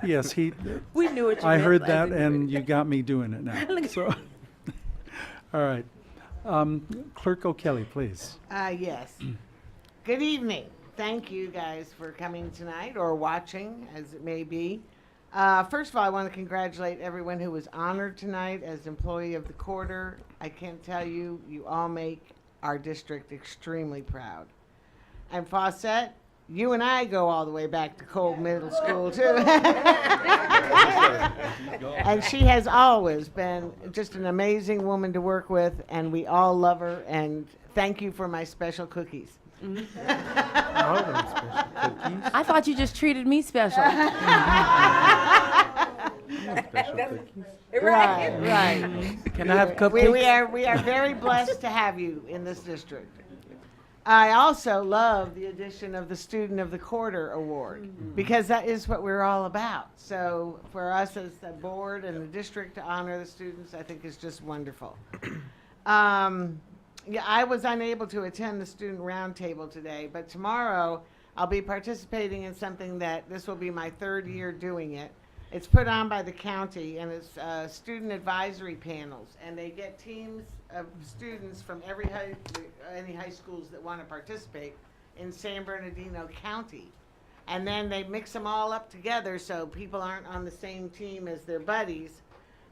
Yes,
we knew what you
I
meant,
heard
I
that,
think we
and you got me doing it now. So, all right. Clerk O'Kelly, please.
Yes. Good evening. Thank you guys for coming tonight, or watching, as it may be. First of all, I want to congratulate everyone who was honored tonight as Employee of the Quarter. I can't tell you, you all make our district extremely proud. And Fawcett, you and I go all the way back to Cole Middle School, too. And she has always been just an amazing woman to work with, and we all love her, and thank you for my special cookies.
I thought you just treated me special.
Right.
Can I have cupcakes?
We are very blessed to have you in this district. I also love the addition of the Student of the Quarter Award, because that is what we're all about. So for us as the board and the district to honor the students, I think is just wonderful. Yeah, I was unable to attend the student roundtable today, but tomorrow I'll be participating in something that this will be my third year doing it. It's put on by the county, and it's student advisory panels, and they get teams of students from any high schools that want to participate in San Bernardino County. And then they mix them all up together so people aren't on the same team as their buddies.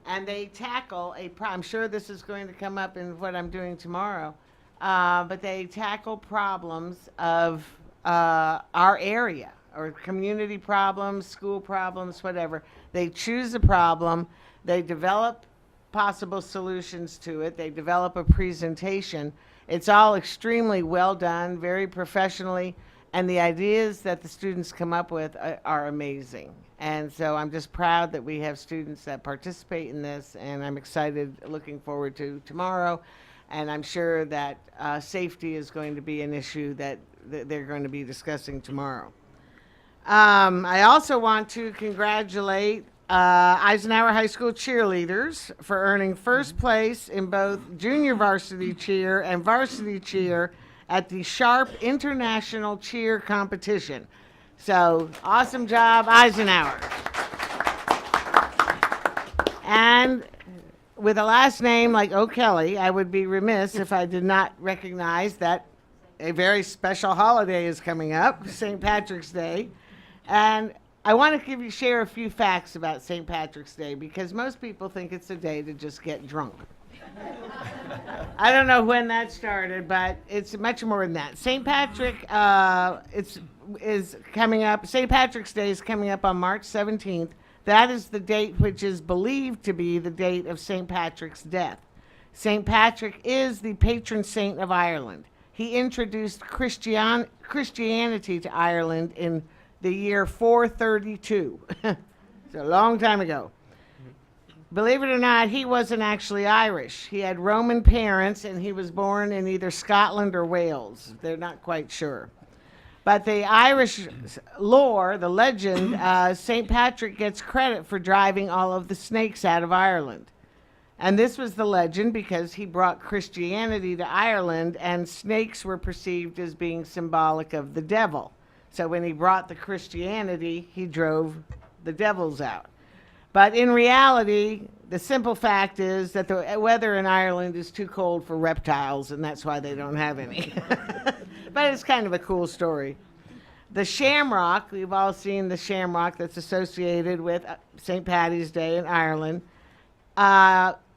And they tackle I'm sure this is going to come up in what I'm doing tomorrow, but they tackle problems of our area, or community problems, school problems, whatever. They choose a problem, they develop possible solutions to it, they develop a presentation. It's all extremely well done, very professionally, and the ideas that the students come up with are amazing. And so I'm just proud that we have students that participate in this, and I'm excited, looking forward to tomorrow. And I'm sure that safety is going to be an issue that they're going to be discussing tomorrow. I also want to congratulate Eisenhower High School cheerleaders for earning first place in both junior varsity cheer and varsity cheer at the Sharp International Cheer Competition. So, awesome job, Eisenhower. And with a last name like O'Kelly, I would be remiss if I did not recognize that a very special holiday is coming up, St. Patrick's Day. And I want to share a few facts about St. Patrick's Day because most people think it's a day to just get drunk. I don't know when that started, but it's much more than that. St. Patrick is coming up. St. Patrick's Day is coming up on March 17th. That is the date which is believed to be the date of St. Patrick's death. St. Patrick is the patron saint of Ireland. He introduced Christianity to Ireland in the year 432. It's a long time ago. Believe it or not, he wasn't actually Irish. He had Roman parents, and he was born in either Scotland or Wales. They're not quite sure. But the Irish lore, the legend, St. Patrick gets credit for driving all of the snakes out of Ireland. And this was the legend because he brought Christianity to Ireland, and snakes were perceived as being symbolic of the devil. So when he brought the Christianity, he drove the devils out. But in reality, the simple fact is that the weather in Ireland is too cold for reptiles, and that's why they don't have any. But it's kind of a cool story. The shamrock, we've all seen the shamrock that's associated with St. Paddy's Day in Ireland.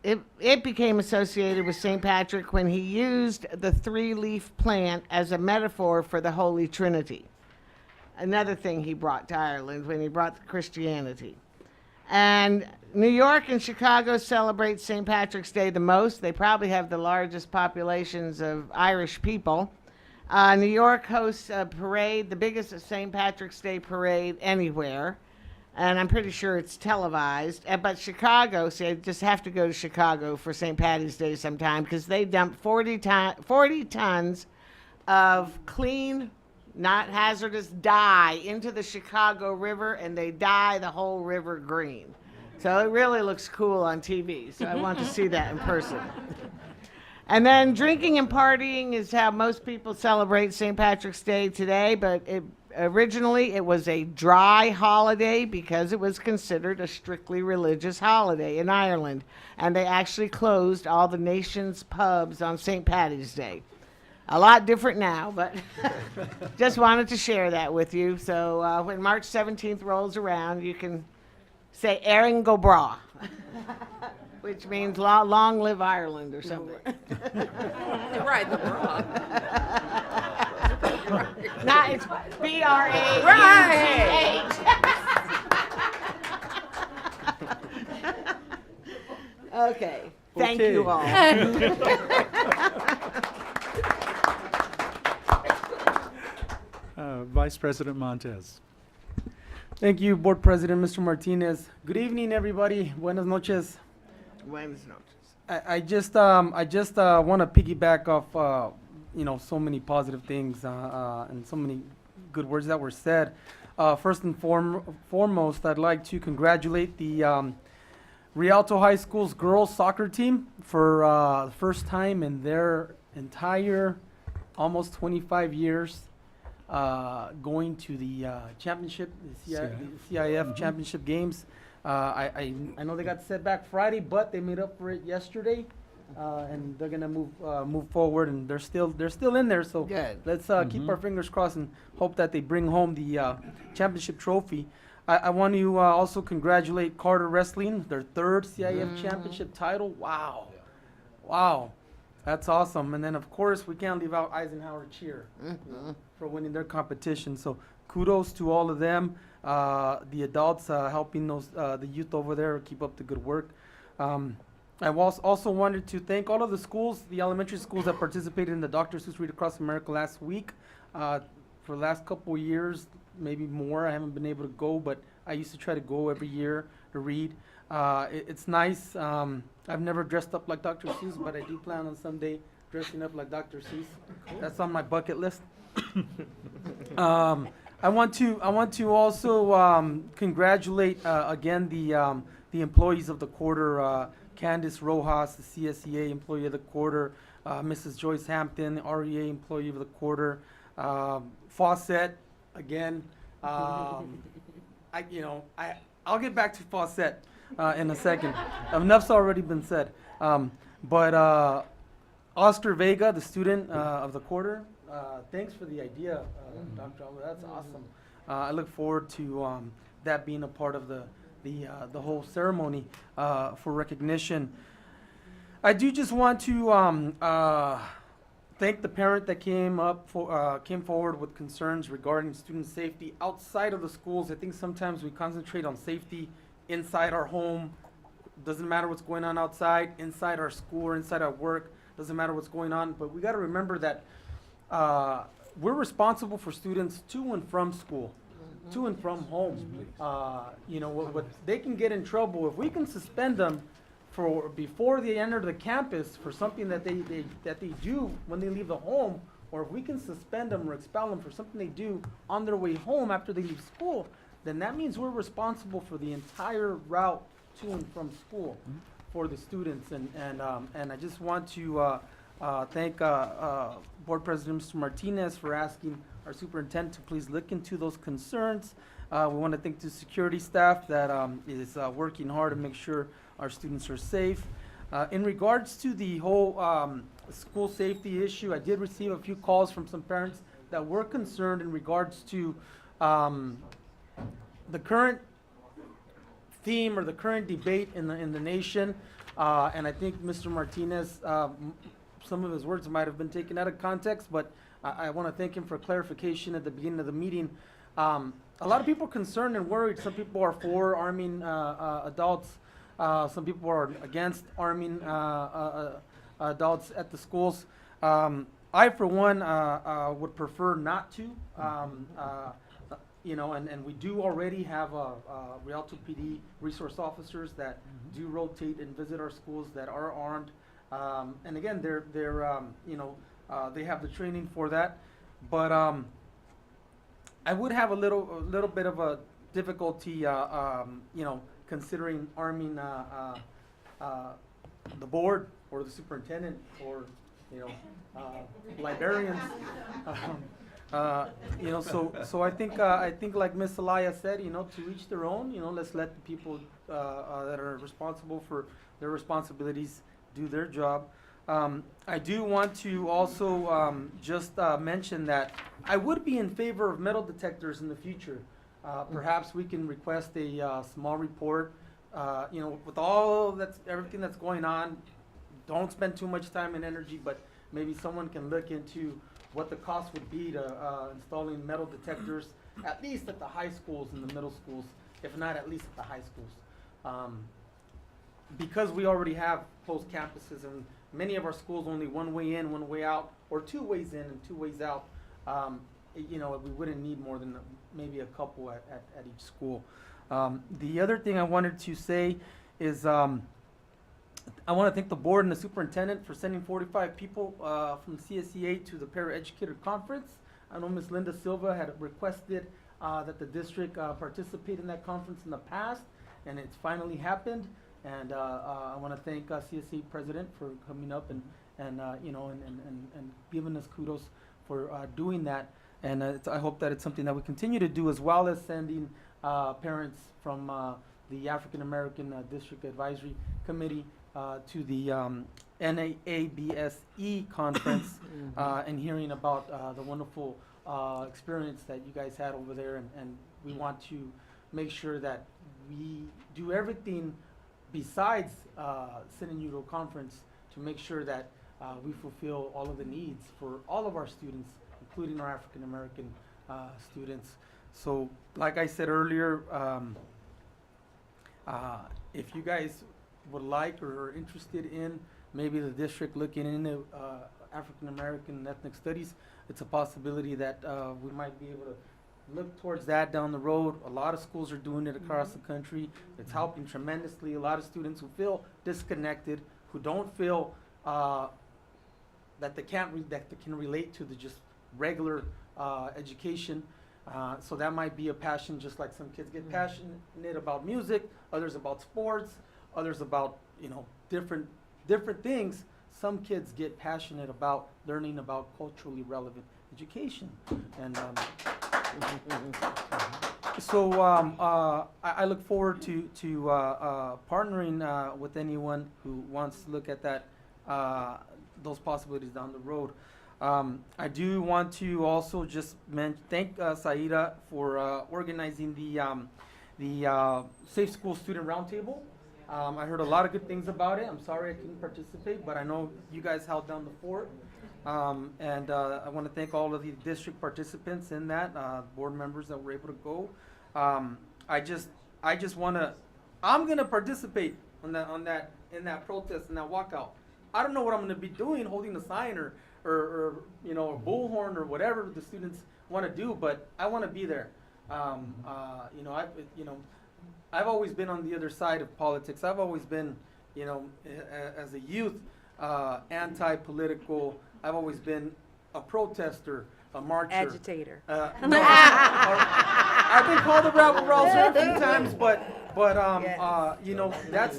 It became associated with St. Patrick when he used the three-leaf plant as a metaphor for the Holy Trinity. Another thing he brought to Ireland when he brought the Christianity. And New York and Chicago celebrate St. Patrick's Day the most. They probably have the largest populations of Irish people. New York hosts a parade, the biggest St. Patrick's Day parade anywhere. And I'm pretty sure it's televised. But Chicago, see, I just have to go to Chicago for St. Patty's Day sometime because they dump 40 tons of clean, not hazardous dye into the Chicago River, and they dye the whole river green. So it really looks cool on TV. So I want to see that in person. And then drinking and partying is how most people celebrate St. Patrick's Day today, but originally it was a dry holiday because it was considered a strictly religious holiday in Ireland. And they actually closed all the nation's pubs on St. Paddy's Day. A lot different now, but just wanted to share that with you. So when March 17th rolls around, you can say Erin go bra, which means long live Ireland or something.
Right, the bra.
Not, it's B-R-A-U-G-H. Okay, thank you all.
Vice President Montez.
Thank you, Board President, Mr. Martinez. Good evening, everybody. Buenas noches.
Buenas noches.
I just want to piggyback off, so many positive things and so many good words that were said. First and foremost, I'd like to congratulate the Rialto High School's girls soccer team for the first time in their entire almost 25 years going to the championship, the CIF championship games. I know they got set back Friday, but they made up for it yesterday, and they're gonna move forward, and they're still in there. So
good.
Let's keep our fingers crossed and hope that they bring home the championship trophy. I want to also congratulate Carter Wrestling, their third CIF championship title. Wow, wow, that's awesome. And then of course we can't leave out Eisenhower Cheer for winning their competition. So kudos to all of them. The adults helping the youth over there keep up the good work. I also wanted to thank all of the schools, the elementary schools that participated in the Dr. Seuss Read Across America last week. For the last couple of years, maybe more, I haven't been able to go, but I used to try to go every year to read. It's nice. I've never dressed up like Dr. Seuss, but I do plan on someday dressing up like Dr. Seuss. That's on my bucket list. I want to also congratulate again the employees of the quarter, Candace Rojas, the CSEA Employee of the Quarter, Mrs. Joyce Hampton, REA Employee of the Quarter, Fawcett again. I'll get back to Fawcett. in a second. Enough's already been said. But Oscar Vega, the student of the quarter, thanks for the idea, Dr. Alba. That's awesome. I look forward to that being a part of the whole ceremony for recognition. I do just want to thank the parent that came forward with concerns regarding student safety outside of the schools. I think sometimes we concentrate on safety inside our home. Doesn't matter what's going on outside, inside our school or inside our work. Doesn't matter what's going on. But we got to remember that we're responsible for students to and from school, to and from home. You know, what they can get in trouble if we can suspend them for before they enter the campus for something that they do when they leave the home, or if we can suspend them or expel them for something they do on their way home after they leave school, then that means we're responsible for the entire route to and from school for the students. And I just want to thank Board President Mr. Martinez for asking our superintendent to please look into those concerns. We want to thank the security staff that is working hard to make sure our students are safe. In regards to the whole school safety issue, I did receive a few calls from some parents that were concerned in regards to the current theme or the current debate in the nation. And I think Mr. Martinez, some of his words might have been taken out of context, but I want to thank him for clarification at the beginning of the meeting. A lot of people are concerned and worried. Some people are for arming adults. Some people are against arming adults at the schools. I, for one, would prefer not to. You know, and we do already have Rialto PD resource officers that do rotate and visit our schools that are armed. And again, they're you know, they have the training for that. But I would have a little bit of a difficulty, you know, considering arming the board or the superintendent or, you know, librarians. You know, so I think like Ms. Alaya said, you know, to each their own. You know, let's let the people that are responsible for their responsibilities do their job. I do want to also just mention that I would be in favor of metal detectors in the future. Perhaps we can request a small report. You know, with everything that's going on, don't spend too much time and energy, but maybe someone can look into what the cost would be to installing metal detectors, at least at the high schools and the middle schools, if not at least at the high schools. Because we already have closed campuses and many of our schools only one way in, one way out, or 2 ways in and 2 ways out, you know, we wouldn't need more than maybe a couple at each school. The other thing I wanted to say is I want to thank the board and the superintendent for sending 45 people from CSEA to the Paraeducator Conference. I know Ms. Linda Silva had requested that the district participate in that conference in the past, and it's finally happened. And I want to thank CSEA President for coming up and you know, and giving us kudos for doing that. And I hope that it's something that we continue to do, as well as sending parents from the African American District Advisory Committee to the NAABSE conference and hearing about the wonderful experience that you guys had over there. And we want to make sure that we do everything besides sending you to a conference to make sure that we fulfill all of the needs for all of our students, including our African American students. So, like I said earlier, if you guys would like or are interested in maybe the district looking into African American ethnic studies, it's a possibility that we might be able to look towards that down the road. A lot of schools are doing it across the country. It's helping tremendously. A lot of students who feel disconnected, who don't feel that they can relate to the just regular education. So that might be a passion, just like some kids get passionate about music, others about sports, others about, you know, different things. Some kids get passionate about learning about culturally relevant education. And I look forward to partnering with anyone who wants to look at that, those possibilities down the road. I do want to also just thank Saida for organizing the Safe School Student Roundtable. I heard a lot of good things about it. I'm sorry I couldn't participate, but I know you guys held down the fort. And I want to thank all of the district participants in that, board members that were able to go. I just want to, I'm going to participate in that protest and that walkout. I don't know what I'm going to be doing, holding a sign or you know, a bullhorn or whatever the students want to do, but I want to be there. You know, I've always been on the other side of politics. I've always been, you know, as a youth, anti-political. I've always been a protester, a marcher.
Agitator.
No, I've been called a rabble-rouser a few times, but you know, that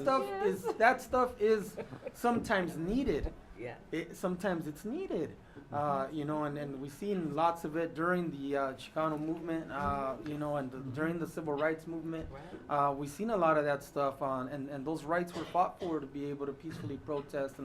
stuff is sometimes needed.
Yeah.
Sometimes it's needed. You know, and we've seen lots of it during the Chicano movement, you know, and during the civil rights movement. We've seen a lot of that stuff, and those rights were fought for to be able to peacefully protest,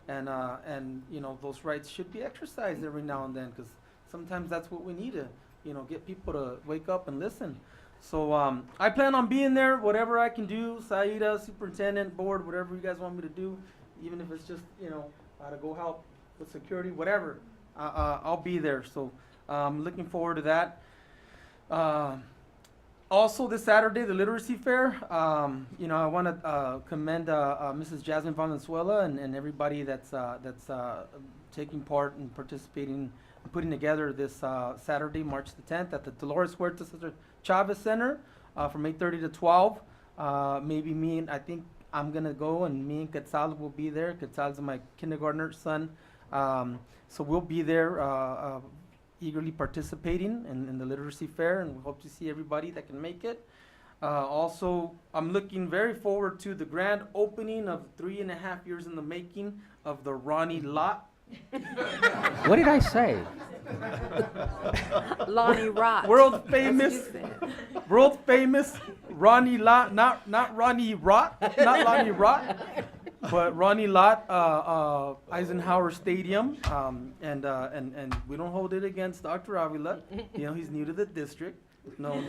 and you know, those rights should be exercised every now and then, because sometimes that's what we need to, you know, get people to wake up and listen. So I plan on being there, whatever I can do, Saida, superintendent, board, whatever you guys want me to do, even if it's just, you know, to go help with security, whatever. I'll be there. So I'm looking forward to that. Also this Saturday, the literacy fair. You know, I want to commend Mrs. Jasmine Valenzuela and everybody that's taking part and participating and putting together this Saturday, March the 10th, at the Dolores Huerta Chavez Center from 8:30 to 12. Maybe me and I think I'm gonna go, and me and Quetzal will be there. Quetzal is my kindergartner son, so we'll be there eagerly participating in the literacy fair, and we hope to see everybody that can make it. Also, I'm looking very forward to the grand opening of 3.5 years in the making of the Ronnie Lott.
What did I say?
Lonnie Rott.
World famous Ronnie Lott, not Ronnie Rott, not Lonnie Rott, but Ronnie Lott, Eisenhower Stadium, and we don't hold it against Dr. Avila. You know, he's new to the district. No,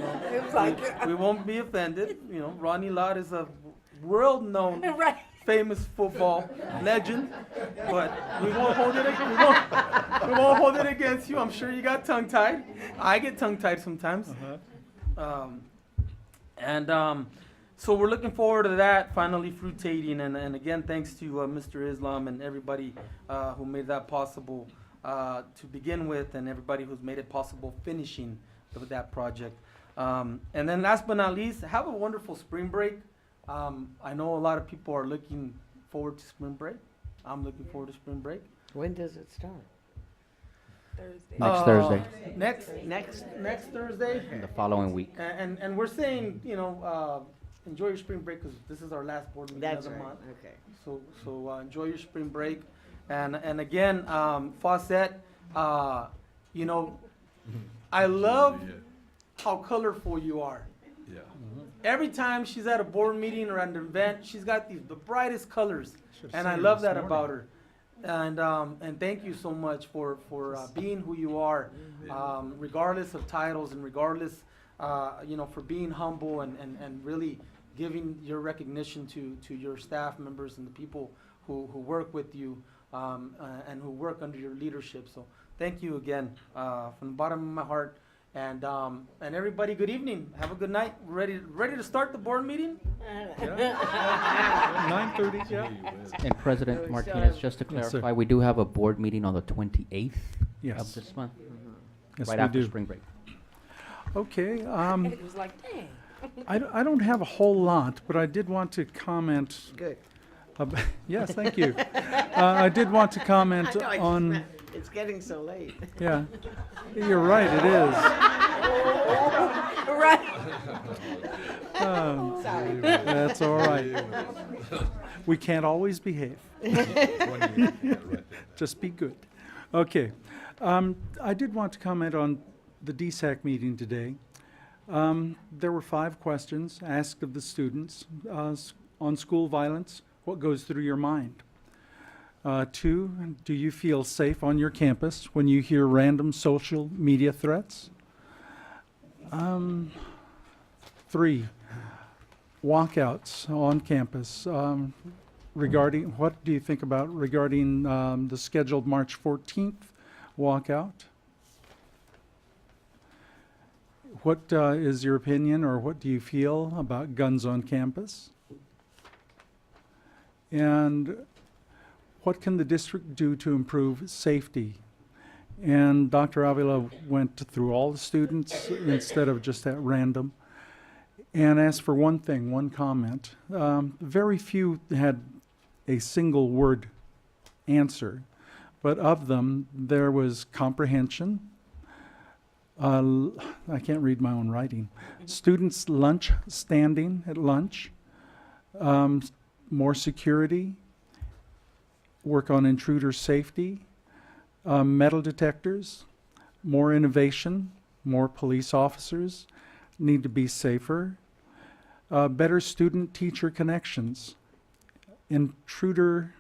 we won't be offended. You know, Ronnie Lott is a world-known, famous football legend, but we won't hold it. We won't hold it against you. I'm sure you got tongue-tied. I get tongue-tied sometimes. So we're looking forward to that finally fruitating, and again, thanks to Mr. Islam and everybody who made that possible to begin with, and everybody who's made it possible finishing of that project. And then last but not least, have a wonderful spring break. I know a lot of people are looking forward to spring break. I'm looking forward to spring break.
When does it start?
Thursday.
Next Thursday.
Next Thursday.
And the following week.
And we're saying, you know, enjoy your spring break, because this is our last board meeting of the month.
Okay.
So enjoy your spring break, and again, Fawcett, you know, I love how colorful you are.
Yeah.
Every time she's at a board meeting or at an event, she's got the brightest colors, and I love that about her. And thank you so much for being who you are, regardless of titles, and regardless, you know, for being humble and really giving your recognition to your staff members and the people who work with you, and who work under your leadership. So thank you again, from the bottom of my heart. And everybody, good evening. Have a good night. Ready to start the board meeting?
9:30, yeah.
And President Martinez, just to
Yes, sir.
clarify, we do have a board meeting on the 28th
Yes.
of this month,
Yes,
right
we
after
do.
spring break.
Okay.
It was like, dang.
I don't have a whole lot, but I did want to comment.
Good.
Yes, thank you. I did want to comment
I know, I just
on.
meant it's getting so late.
Yeah, you're right. It is.
Right.
Sorry.
That's all right. We can't always behave. Just be good. Okay. I did want to comment on the DSAC meeting today. There were 5 questions asked of the students on school violence. What goes through your mind? 2, do you feel safe on your campus when you hear random social media threats? 3, walkouts on campus. Regarding, what do you think about regarding the scheduled March 14th walkout? What is your opinion, or what do you feel about guns on campus? And what can the district do to improve safety? And Dr. Avila went through all the students instead of just at random, and asked for one thing, one comment. Very few had a single word answer, but of them there was comprehension. I can't read my own writing. Students' lunch, standing at lunch, more security, work on intruder safety, metal detectors, more innovation, more police officers, need to be safer, better student-teacher connections, intruder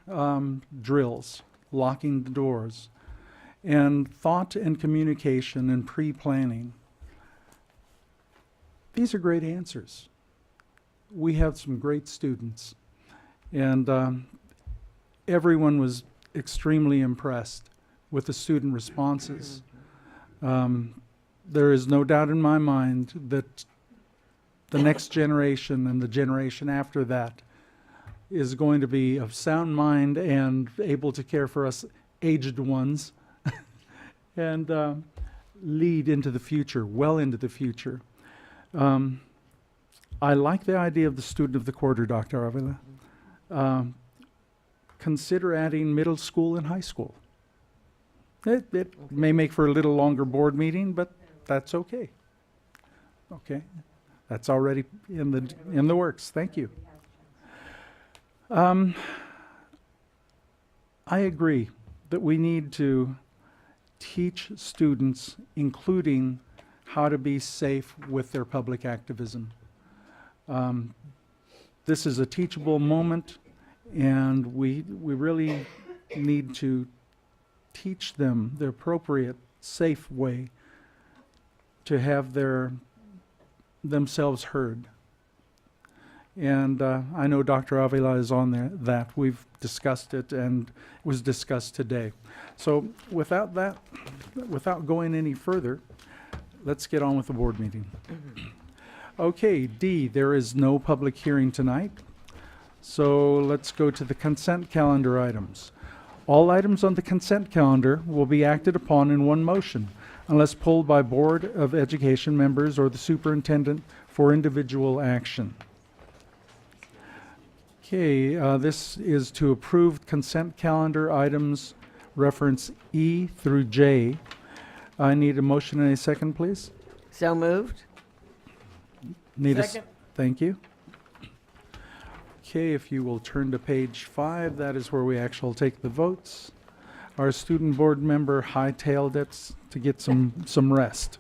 drills, locking the doors, and thought and communication and pre-planning. These are great answers. We have some great students, and everyone was extremely impressed with the student responses. There is no doubt in my mind that the next generation and the generation after that is going to be of sound mind and able to care for us aged ones and lead into the future, well into the future. I like the idea of the student of the quarter, Dr. Avila. Consider adding middle school and high school. It may make for a little longer board meeting, but that's okay. Okay, that's already in the works. Thank you. I agree that we need to teach students, including how to be safe with their public activism. This is a teachable moment, and we really need to teach them the appropriate, safe way to have themselves heard. And I know Dr. Avila is on that. We've discussed it, and it was discussed today. So without that, without going any further, let's get on with the board meeting. Okay, D, there is no public hearing tonight. So let's go to the consent calendar items. All items on the consent calendar will be acted upon in one motion, unless pulled by Board of Education members or the superintendent for individual action. Okay, this is to approve consent calendar items reference E through J. I need a motion and a second, please.
So moved.
Need
Second.
Thank you. Okay, if you will turn to page 5, that is where we actually take the votes. Our student board member hightailed it to get some rest.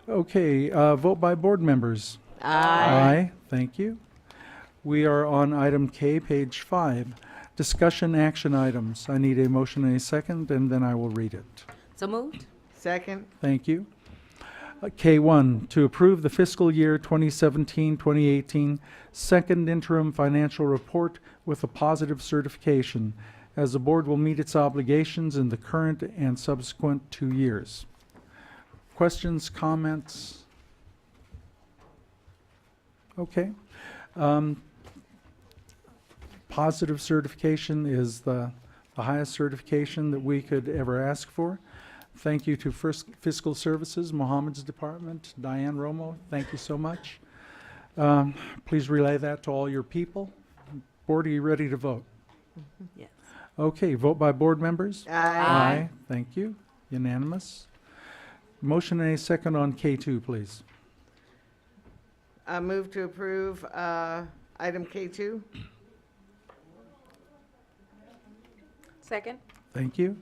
Okay, vote by board members. Aye. Thank you. We are on item K, page 5. Discussion action items. I need a motion and a second, and then I will read it.
So moved.
Second.
Thank you. K1, to approve the fiscal year 2017-2018 second interim financial report with a positive certification, as the board will meet its obligations in the current and subsequent 2 years. Questions, comments? Okay. Positive certification is the highest certification that we could ever ask for. Thank you to First Fiscal Services, Mohammed's department, Diane Romo, thank you so much. Please relay that to all your people. Board, are you ready to vote?
Yes.
Okay, vote by board members?
Aye.
Thank you. Unanimous. Motion and a second on K2, please.
I move to approve item K2.
Second.
Thank you.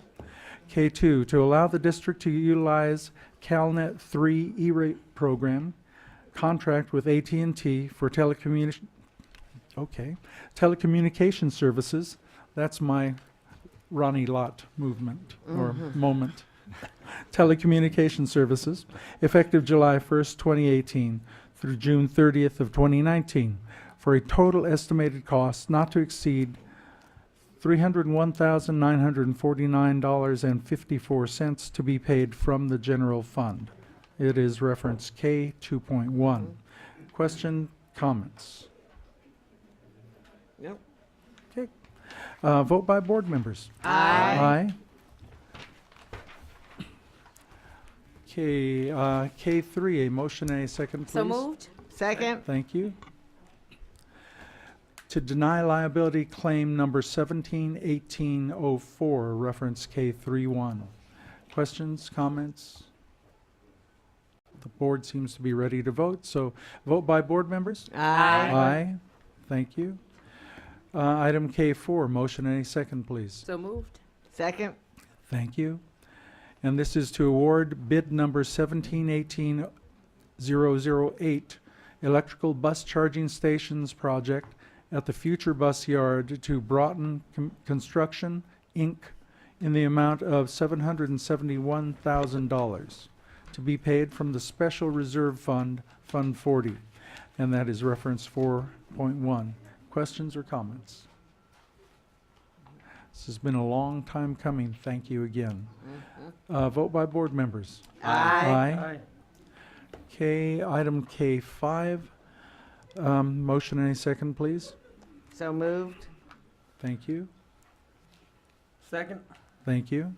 K2, to allow the district to utilize CalNet 3 program, contract with AT&T for telecommunication services. That's my Ronnie Lott movement or moment. Telecommunication services, effective July 1st, 2018 through June 30th of 2019, for a total estimated cost not to exceed $301,949.54 to be paid from the general fund. It is reference K 2.1. Question, comments?
Nope.
Okay. Vote by board members.
Aye.
Aye. Okay, K3, a motion and a second, please.
So moved.
Second.
Thank you. To deny liability claim number 171804, reference K31. Questions, comments? The board seems to be ready to vote, so vote by board members.
Aye.
Aye. Thank you. Item K4, motion and a second, please.
So moved.
Second.
Thank you. And this is to award bid number 1718008, electrical bus charging stations project at the future bus yard to Broughton Construction, Inc., in the amount of $771,000 to be paid from the Special Reserve Fund, Fund 40, and that is reference 4.1. Questions or comments? This has been a long time coming. Thank you again. Vote by board members.
Aye.
Okay, item K5. Motion and a second, please.
So moved.
Thank you.
Second.
Thank you.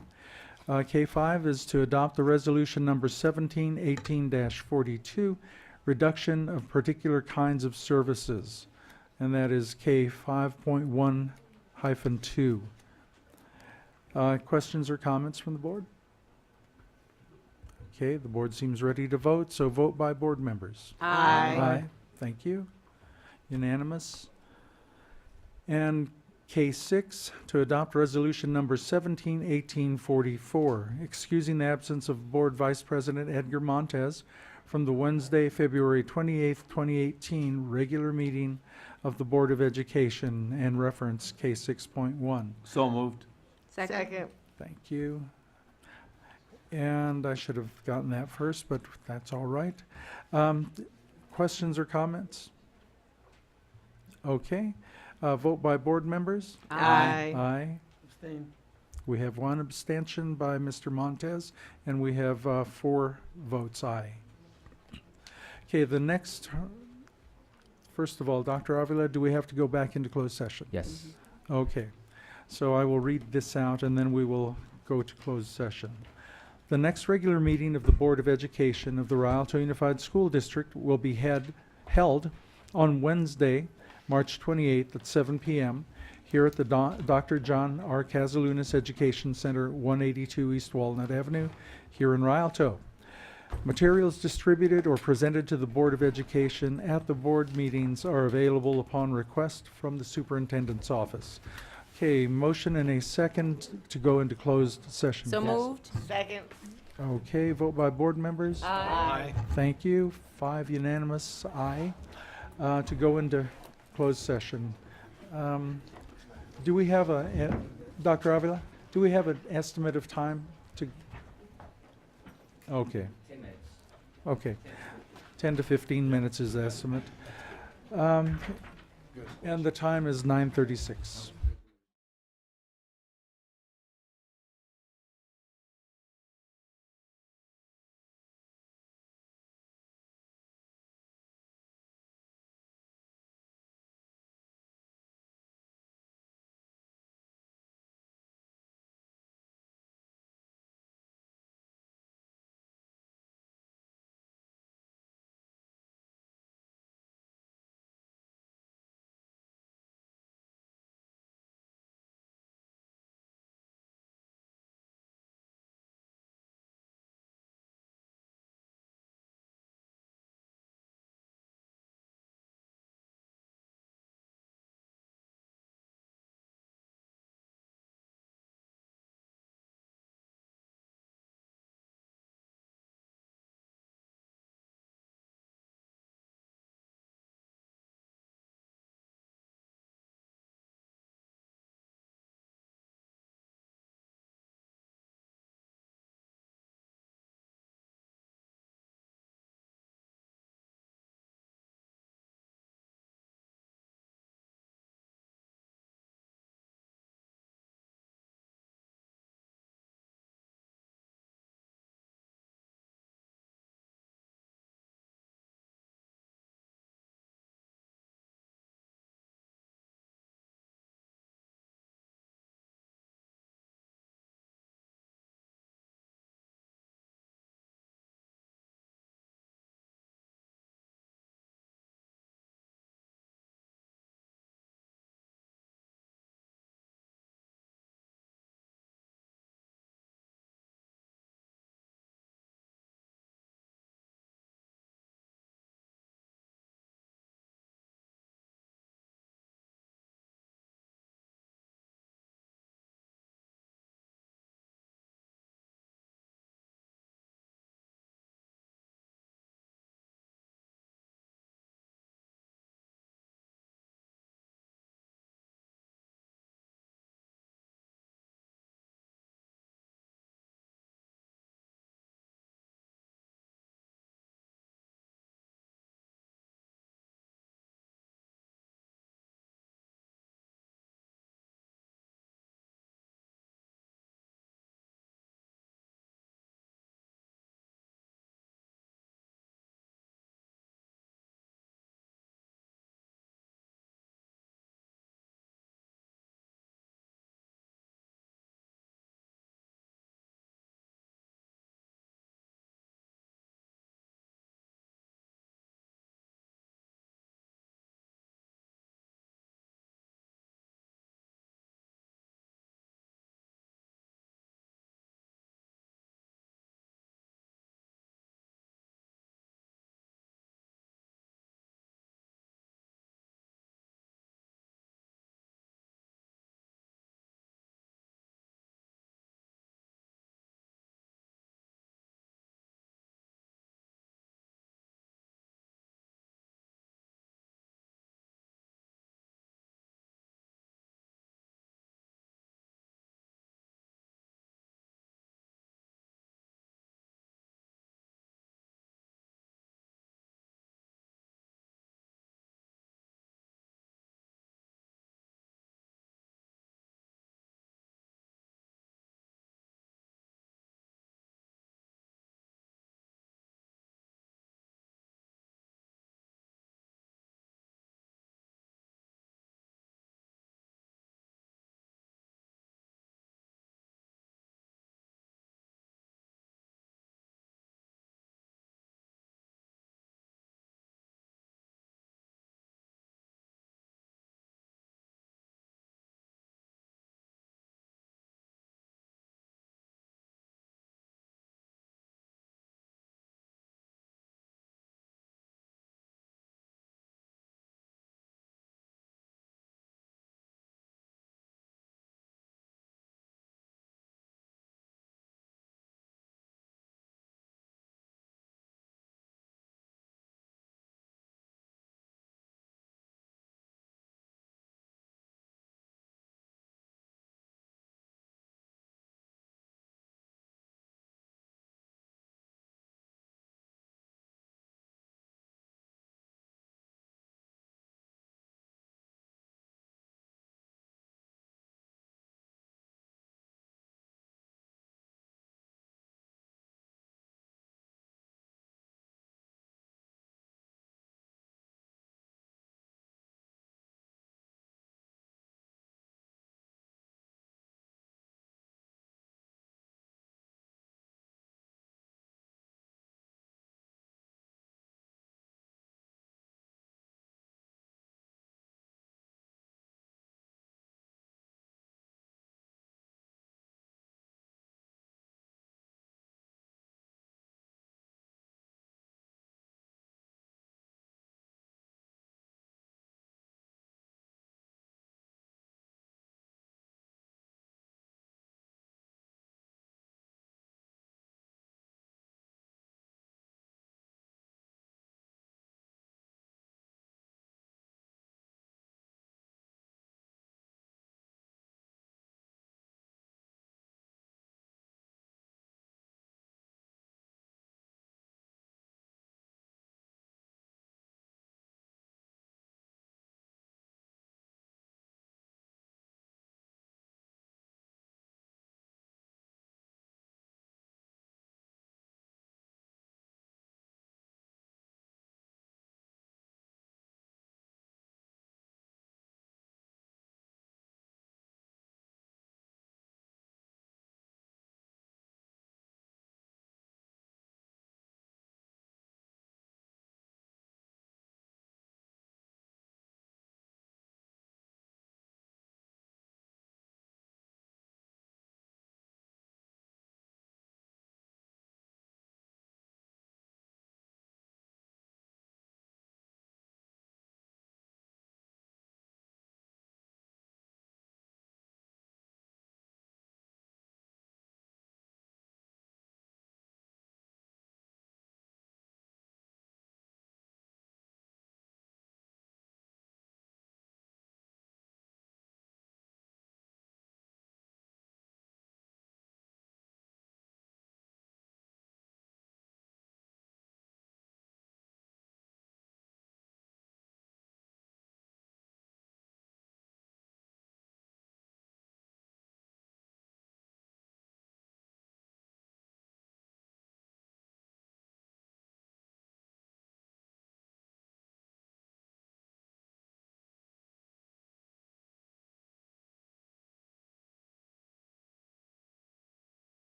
K5 is to adopt the resolution number 1718-42, reduction of particular kinds of services, and that is K5.1-2. Questions or comments from the board? Okay, the board seems ready to vote, so vote by board members.
Aye.
Thank you. Unanimous. And K6, to adopt resolution number 171844, excusing the absence of Board Vice President Edgar Montez from the Wednesday, February 28th, 2018 regular meeting of the Board of Education, and reference K6.1.
So moved.
Second.
Thank you. And I should have gotten that first, but that's all right. Questions or comments? Okay. Vote by board members.
Aye.
Aye.
Abstain.
We have one abstention by Mr. Montez, and we have 4 votes aye. Okay, the next, first of all, Dr. Avila, do we have to go back into closed session?
Yes.
Okay, so I will read this out and then we will go to closed session. The next regular meeting of the Board of Education of the Rialto Unified School District will be held on Wednesday, March 28th at 7 p.m. here at the Dr. John R. Casalunas Education Center, 182 East Walnut Avenue, here in Rialto. Materials distributed or presented to the Board of Education at the board meetings are available upon request from the superintendent's office. Okay, motion and a second to go into closed session.
So
please.
moved.
Second.
Okay, vote by board members.
Aye.
Thank you. 5 unanimous aye to go into closed session. Do we have Dr. Avila, do we have an estimate of time to? Okay.
10 minutes.
Okay. 10 to 15 minutes is the estimate. And the time is 9:36.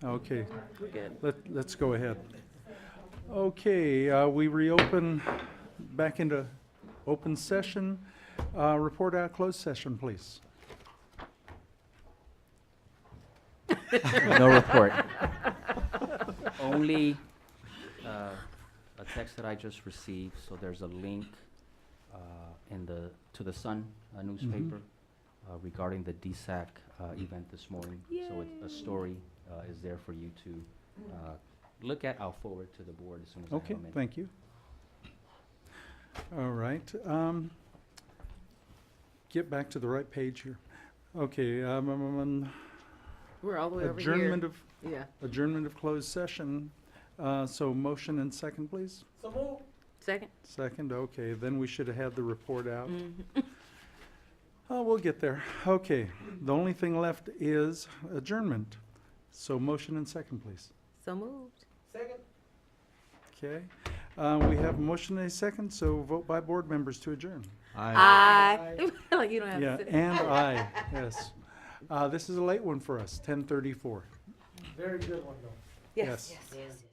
Okay.
We're good.
Let's go ahead. Okay, we reopen back into open session. Report out of closed session, please.
No report. Only a text that I just received, so there's a link to the Sun newspaper regarding the DSAC event this morning. So a story is there for you to look at. I'll forward to the board as soon as I have
Okay,
a minute.
thank you. All right. Get back to the right page here. Okay.
We're all the way over here.
Adjournment of
Yeah.
adjournment of closed session. So motion and second, please.
So move.
Second.
Second. Okay. Then we should have had the report out.
Mhm.
Oh, we'll get there. Okay. The only thing left is adjournment. So motion and second, please.
So moved.
Second.
Okay. We have a motion and a second, so vote by board members to adjourn.
Aye. Like you don't have
Yeah,
to sit.
and aye, yes. This is a late one for us, 10:34.
Very good one, though.
Yes.
Yes.
Yes.